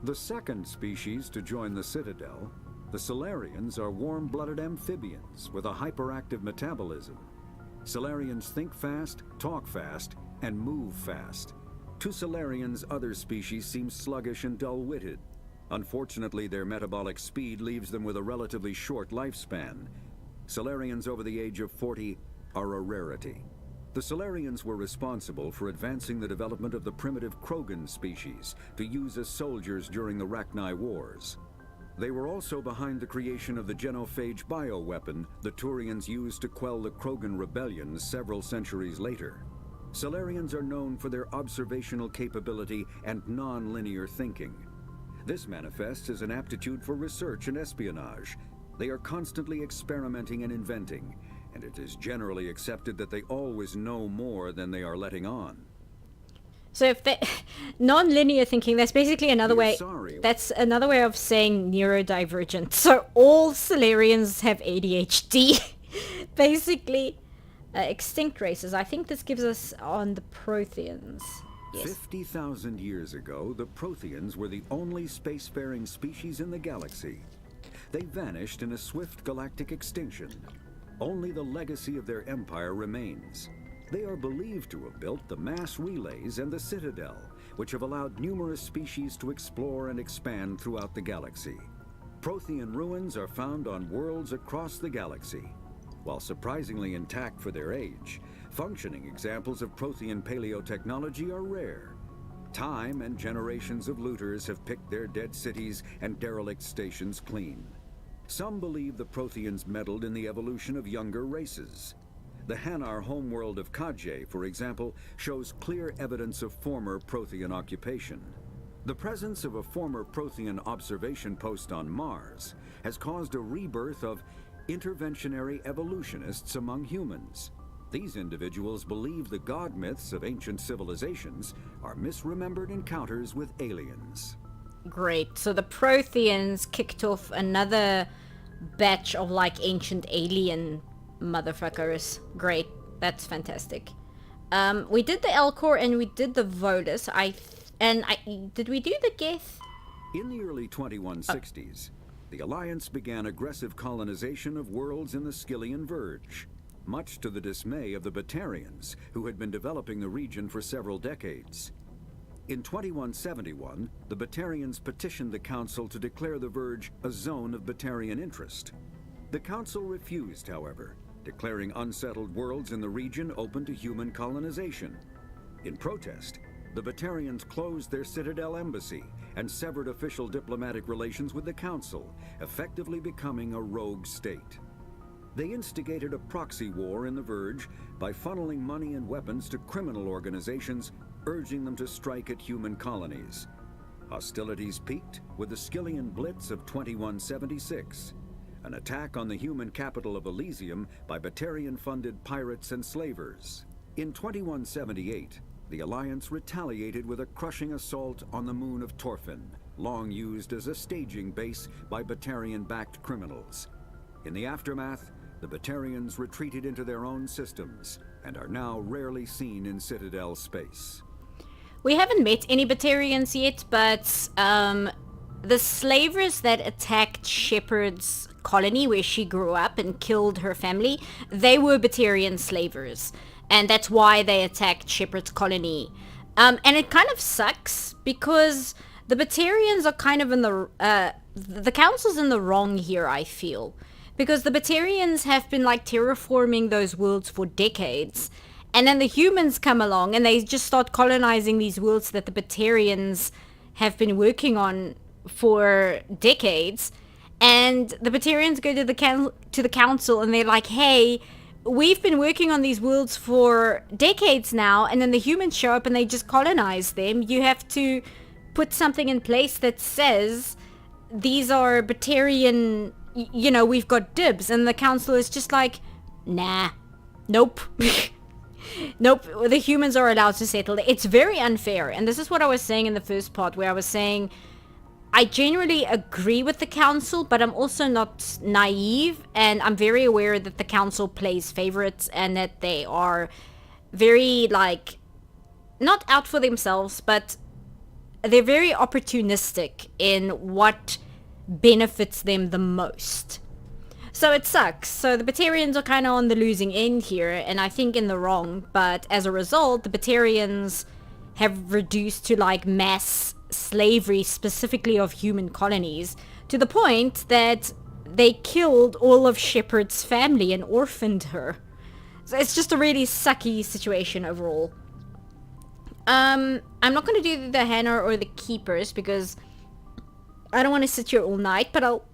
The second species to join the Citadel, the Salarians, are warm-blooded amphibians with a hyperactive metabolism. Salarians think fast, talk fast, and move fast. To Salarians, other species seem sluggish and dull-witted. Unfortunately, their metabolic speed leaves them with a relatively short lifespan. Salarians over the age of 40 are a rarity. The Salarians were responsible for advancing the development of the primitive Krogan species to use as soldiers during the Rachni Wars. They were also behind the creation of the genophage bioweapon the Turians used to quell the Krogan rebellions several centuries later. Salarians are known for their observational capability and non-linear thinking. This manifests as an aptitude for research and espionage. They are constantly experimenting and inventing, and it is generally accepted that they always know more than they are letting on. So if they non-linear thinking, that's basically another way. That's another way of saying neurodivergent. So all Salarians have ADHD, basically. Extinct races. I think this gives us on the Protheans. Yes. 50,000 years ago, the Protheans were the only spacefaring species in the galaxy. They vanished in a swift galactic extinction. Only the legacy of their empire remains. They are believed to have built the mass relays and the Citadel, which have allowed numerous species to explore and expand throughout the galaxy. Prothean ruins are found on worlds across the galaxy. While surprisingly intact for their age, functioning examples of Prothean paleotechnology are rare. Time and generations of looters have picked their dead cities and derelict stations clean. Some believe the Protheans meddled in the evolution of younger races. The Hanar homeworld of Kaje, for example, shows clear evidence of former Prothean occupation. The presence of a former Prothean observation post on Mars has caused a rebirth of interventionary evolutionists among humans. These individuals believe the god myths of ancient civilizations are misremembered encounters with aliens. Great. So the Protheans kicked off another batch of like ancient alien motherfuckers. Great. That's fantastic. We did the Elcor and we did the Volus. Did we do the Geth? In the early 2160s, the Alliance began aggressive colonization of worlds in the Skyllian Verge, much to the dismay of the Batarians, who had been developing the region for several decades. In 2171, the Batarians petitioned the Council to declare the Verge a zone of Batarian interest. The Council refused, however, declaring unsettled worlds in the region open to human colonization. In protest, the Batarians closed their Citadel embassy and severed official diplomatic relations with the Council, effectively becoming a rogue state. They instigated a proxy war in the Verge by funneling money and weapons to criminal organizations, urging them to strike at human colonies. Hostilities peaked with the Skyllian Blitz of 2176, an attack on the human capital of Elysium by Batarian-funded pirates and slavers. In 2178, the Alliance retaliated with a crushing assault on the moon of Torfin, long used as a staging base by Batarian-backed criminals. In the aftermath, the Batarians retreated into their own systems and are now rarely seen in Citadel space. We haven't met any Batarians yet, but the slavers that attacked Shepard's colony where she grew up and killed her family, they were Batarian slavers. And that's why they attacked Shepard's colony. And it kind of sucks because the Batarians are kind of in the Council's in the wrong here, I feel. Because the Batarians have been like terraforming those worlds for decades. And then the humans come along and they just start colonizing these worlds that the Batarians have been working on for decades. And the Batarians go to the Council and they're like, hey, we've been working on these worlds for decades now. And then the humans show up and they just colonize them. You have to put something in place that says these are Batarian, you know, we've got dibs. And the Council is just like, nah, nope. Nope, the humans are allowed to settle. It's very unfair. And this is what I was saying in the first part, where I was saying I generally agree with the Council, but I'm also not naive, and I'm very aware that the Council plays favorites and that they are very, like, not out for themselves, but they're very opportunistic in what benefits them the most. So it sucks. So the Batarians are kind of on the losing end here, and I think in the wrong, but as a result, the Batarians have reduced to, like, mass slavery, specifically of human colonies, to the point that they killed all of Shepard's family and orphaned her. So it's just a really sucky situation overall. I'm not going to do the Hanar or the Keepers because I don't want to sit here all night, but I'll...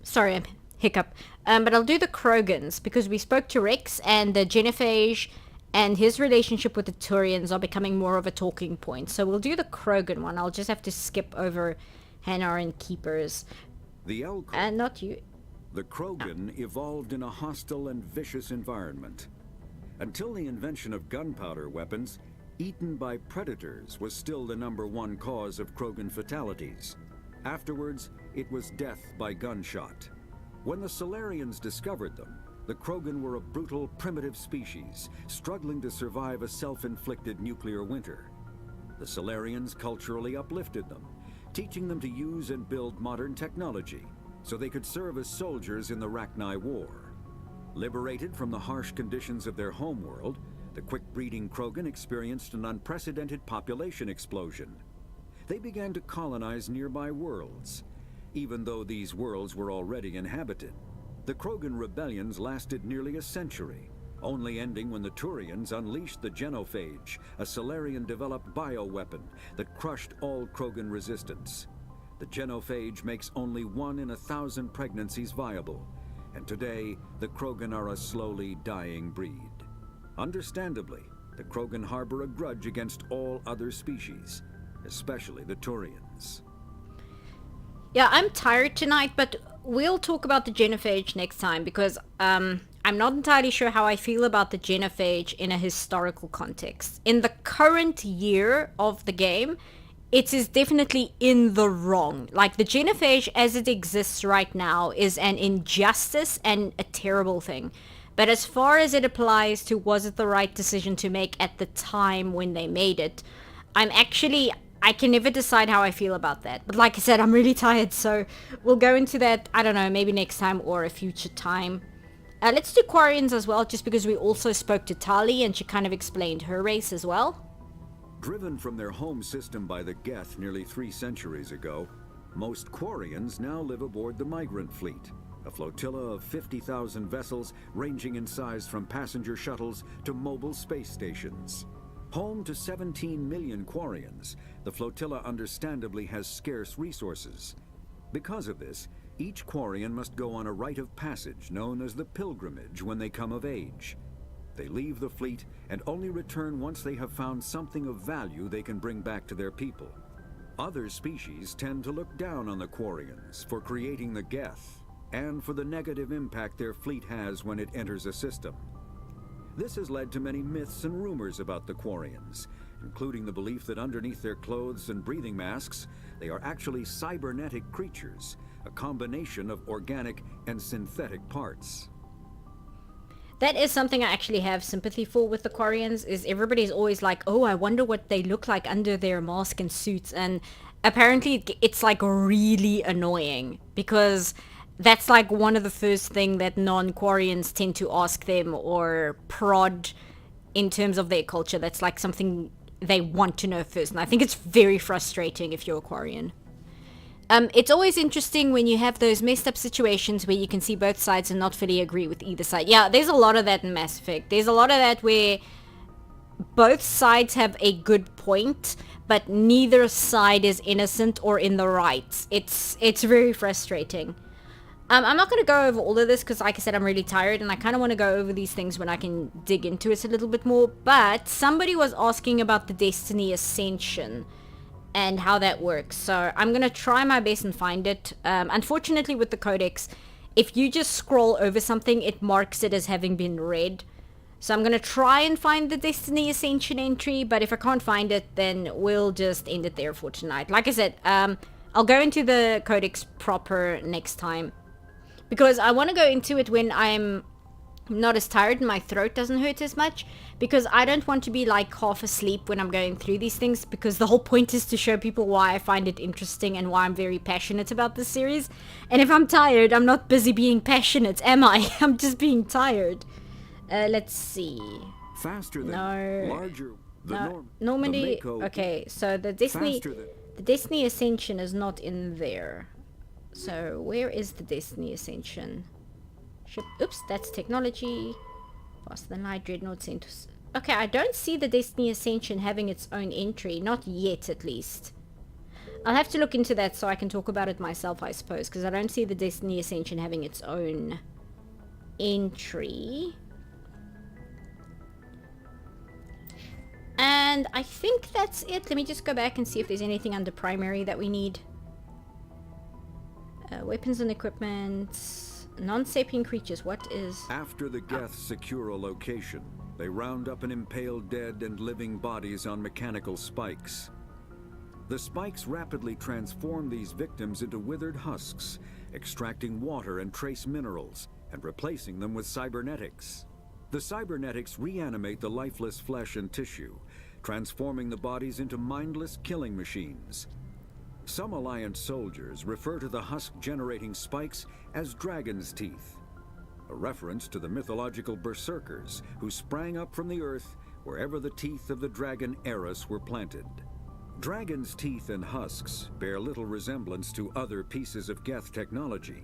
Sorry, I'm hiccup. But I'll do the Krogans because we spoke to Rex, and the Genophage and his relationship with the Turians are becoming more of a talking point. So we'll do the Krogan one. I'll just have to skip over Hanar and Keepers. The Elcor, and not you. The Krogan evolved in a hostile and vicious environment. Until the invention of gunpowder weapons, eaten by predators was still the #1 cause of Krogan fatalities. Afterwards, it was death by gunshot. When the Solarians discovered them, the Krogan were a brutal, primitive species, struggling to survive a self-inflicted nuclear winter. The Solarians culturally uplifted them, teaching them to use and build modern technology, so they could serve as soldiers in the Rachni War. Liberated from the harsh conditions of their homeworld, the quick-breeding Krogan experienced an unprecedented population explosion. They began to colonize nearby worlds, even though these worlds were already inhabited. The Krogan rebellions lasted nearly a century, only ending when the Turians unleashed the Genophage, a Solarian-developed bioweapon that crushed all Krogan resistance. The Genophage makes only 1 in 1,000 pregnancies viable, and today the Krogan are a slowly dying breed. Understandably, the Krogan harbor a grudge against all other species, especially the Turians. Quarians. Yeah, I'm tired tonight, but we'll talk about the genophage next time, because I'm not entirely sure how I feel about the genophage in a historical context. In the current year of the game, it is definitely in the wrong. Like, the genophage as it exists right now is an injustice and a terrible thing. But as far as it applies to was it the right decision to make at the time when they made it, I can never decide how I feel about that. But like I said, I'm really tired, so we'll go into that, I don't know, maybe next time or a future time. Let's do Quarians as well, just because we also spoke to Tali and she kind of explained her race as well. Driven from their home system by the Geth nearly 3 centuries ago, most Quarians now live aboard the Migrant Fleet, a flotilla of 50,000 vessels ranging in size from passenger shuttles to mobile space stations. Home to 17 million Quarians, the flotilla understandably has scarce resources. Because of this, each Quarian must go on a rite of passage known as the Pilgrimage when they come of age. They leave the fleet and only return once they have found something of value they can bring back to their people. Other species tend to look down on the Quarians for creating the Geth, and for the negative impact their fleet has when it enters a system. This has led to many myths and rumors about the Quarians, including the belief that underneath their clothes and breathing masks, they are actually cybernetic creatures, a combination of organic and synthetic parts. That is something I actually have sympathy for with the Quarians, is everybody's always like, oh, I wonder what they look like under their mask and suits, and apparently it's like really annoying, because that's like one of the first thing that non-Quarians tend to ask them or prod in terms of their culture. That's like something they want to know first, and I think it's very frustrating if you're a Quarian. It's always interesting when you have those messed up situations where you can see both sides and not fully agree with either side. Yeah, there's a lot of that in Mass Effect. There's a lot of that where both sides have a good point, but neither side is innocent or in the right. It's very frustrating. I'm not going to go over all of this because, like I said, I'm really tired and I kind of want to go over these things when I can dig into it a little bit more. But somebody was asking about the Destiny Ascension and how that works. So I'm going to try my best and find it. Unfortunately, with the Codex, if you just scroll over something, it marks it as having been read. So I'm going to try and find the Destiny Ascension entry, but if I can't find it, then we'll just end it there for tonight. Like I said, I'll go into the Codex proper next time, because I want to go into it when I'm not as tired and my throat doesn't hurt as much, because I don't want to be like half asleep when I'm going through these things, because the whole point is to show people why I find it interesting and why I'm very passionate about this series. And if I'm tired, I'm not busy being passionate, am I? I'm just being tired. Let's see. Faster than larger. Normandy. Okay, so the Destiny Ascension is not in there. So where is the Destiny Ascension? Ship. Oops, that's technology. Faster than light, Dreadnought Centers. Okay, I don't see the Destiny Ascension having its own entry, not yet at least. I'll have to look into that so I can talk about it myself, I suppose, because I don't see the Destiny Ascension having its own entry. And I think that's it. Let me just go back and see if there's anything under primary that we need. Weapons and equipment. Non-sapient creatures. What is... After the Geth secure a location, they round up and impale dead and living bodies on mechanical spikes. The spikes rapidly transform these victims into withered husks, extracting water and trace minerals, and replacing them with cybernetics. The cybernetics reanimate the lifeless flesh and tissue, transforming the bodies into mindless killing machines. Some Alliance soldiers refer to the husk-generating spikes as dragon's teeth, a reference to the mythological berserkers who sprang up from the earth wherever the teeth of the dragon Eris were planted. Dragon's teeth and husks bear little resemblance to other pieces of Geth technology.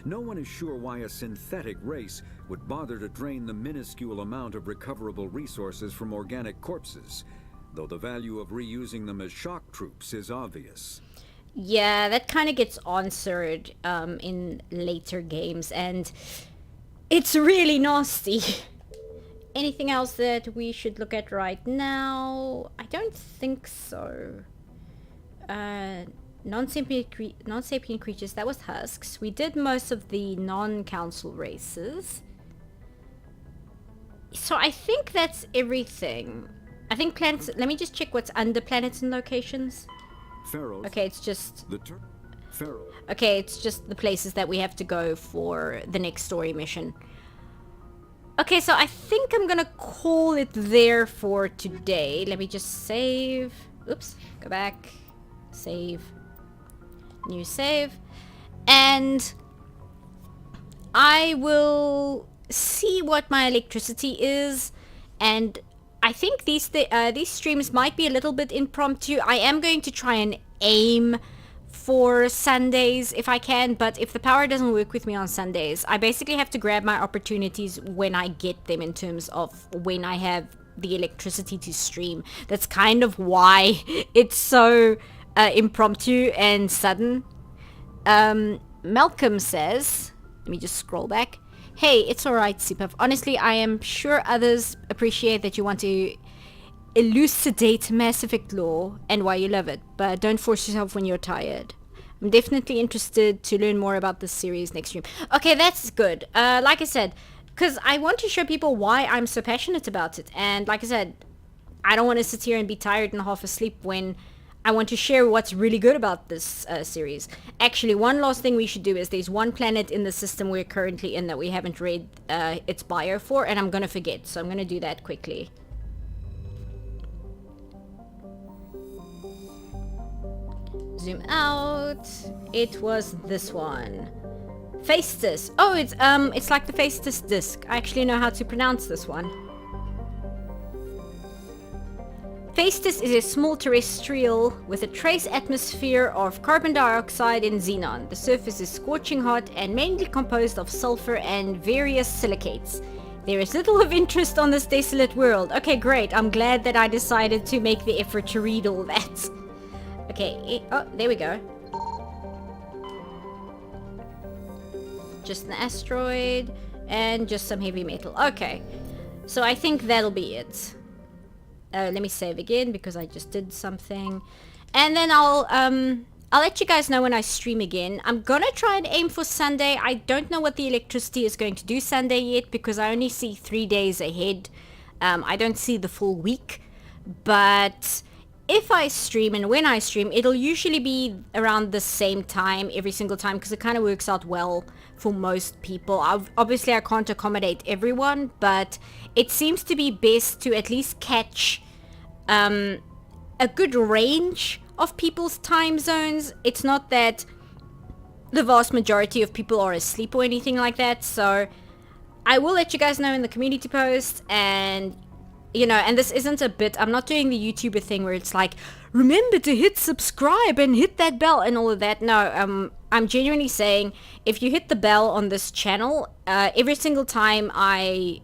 No one is sure why a synthetic race would bother to drain the minuscule amount of recoverable resources from organic corpses, though the value of reusing them as shock troops is obvious. Yeah, that kind of gets answered in later games, and it's really nasty. Anything else that we should look at right now? I don't think so. non-sapient creatures. That was husks. We did most of the non-council races. So I think that's everything. I think planets... Let me just check what's under planets and locations. Pharaohs. Okay, it's just... Pharaoh. Okay, it's just the places that we have to go for the next story mission. Okay, so I think I'm gonna call it there for today. Let me just save. Oops, go back. Save. New save. And I will see what my electricity is. And I think these streams might be a little bit impromptu. I am going to try and aim for Sundays if I can, but if the power doesn't work with me on Sundays, I basically have to grab my opportunities when I get them, in terms of when I have the electricity to stream. That's kind of why it's so impromptu and sudden. Malcolm says, let me just scroll back. Hey, it's alright, Sipav. Honestly, I am sure others appreciate that you want to elucidate Mass Effect lore and why you love it, but don't force yourself when you're tired. I'm definitely interested to learn more about this series next stream. Okay, that's good. Like I said, because I want to show people why I'm so passionate about it. And like I said, I don't want to sit here and be tired and half asleep when I want to share what's really good about this series. Actually, one last thing we should do is there's one planet in the system we're currently in that we haven't read its bio for, and I'm going to forget. So I'm going to do that quickly. Zoom out. It was this one. Phaestus. Oh, it's like the Phaestus disk. I actually know how to pronounce this one. Phaestus is a small terrestrial with a trace atmosphere of carbon dioxide and xenon. The surface is scorching hot and mainly composed of sulfur and various silicates. There is little of interest on this desolate world. Okay, great. I'm glad that I decided to make the effort to read all that. Okay, oh, there we go. Just an asteroid and just some heavy metal. Okay, so I think that'll be it. Let me save again because I just did something. And then I'll let you guys know when I stream again. I'm gonna try and aim for Sunday. I don't know what the electricity is going to do Sunday yet because I only see 3 days ahead. I don't see the full week. But if I stream and when I stream, it'll usually be around the same time every single time because it kind of works out well for most people. Obviously, I can't accommodate everyone, but it seems to be best to at least catch a good range of people's time zones. It's not that the vast majority of people are asleep or anything like that, so I will let you guys know in the community post. And you know, and this isn't a bit, I'm not doing the YouTuber thing where it's like, remember to hit subscribe and hit that bell and all of that. No, I'm genuinely saying, if you hit the bell on this channel, every single time I,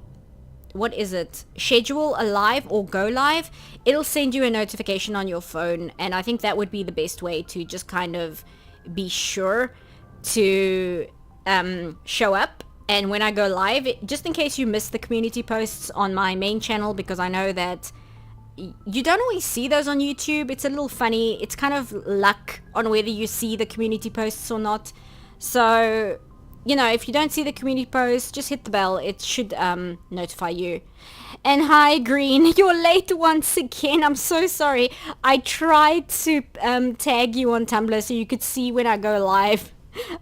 schedule a live or go live, it'll send you a notification on your phone. And I think that would be the best way to just kind of be sure to show up. And when I go live, just in case you miss the community posts on my main channel, because I know that you don't always see those on YouTube. It's a little funny. It's kind of luck on whether you see the community posts or not. So, you know, if you don't see the community posts, just hit the bell. It should notify you. And hi, Green. You're late once again. I'm so sorry. I tried to tag you on Tumblr so you could see when I go live.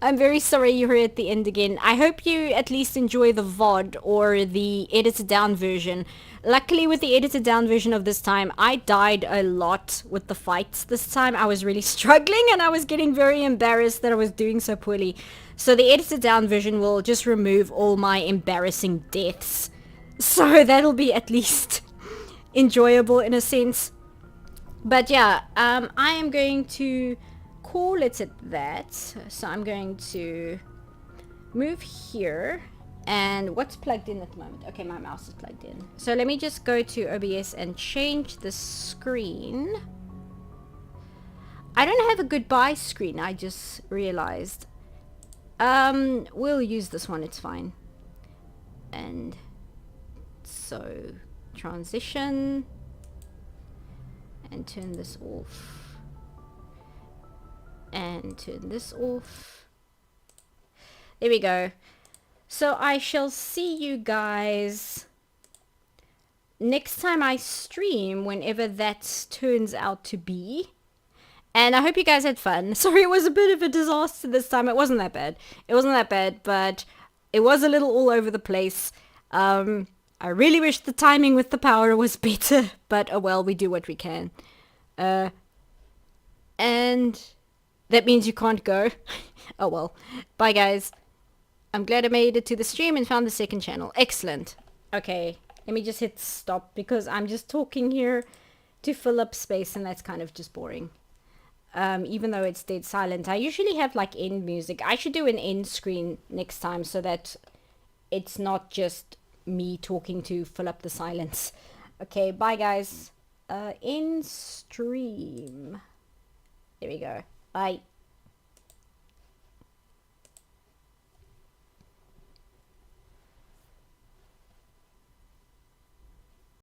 I'm very sorry you're here at the end again. I hope you at least enjoy the VOD or the edited down version. Luckily with the edited down version of this time, I died a lot with the fights this time. I was really struggling and I was getting very embarrassed that I was doing so poorly. So the edited down version will just remove all my embarrassing deaths. So that'll be at least enjoyable in a sense. But yeah, I am going to call it at that. So I'm going to move here. And what's plugged in at the moment? Okay, my mouse is plugged in. So let me just go to OBS and change the screen. I don't have a goodbye screen, I just realized. We'll use this one, it's fine. And so transition and turn this off. and turn this off. There we go. So I shall see you guys next time I stream, whenever that turns out to be. And I hope you guys had fun. Sorry, it was a bit of a disaster this time. It wasn't that bad. It wasn't that bad, but it was a little all over the place. I really wish the timing with the power was better, but oh well, we do what we can. And that means you can't go. Oh well. Bye guys. I'm glad I made it to the stream and found the second channel. Excellent. Okay, let me just hit stop because I'm just talking here to fill up space and that's kind of just boring. Even though it's dead silent. I usually have like end music. I should do an end screen next time so that it's not just me talking to fill up the silence. Okay, bye guys. End stream. There we go. Bye.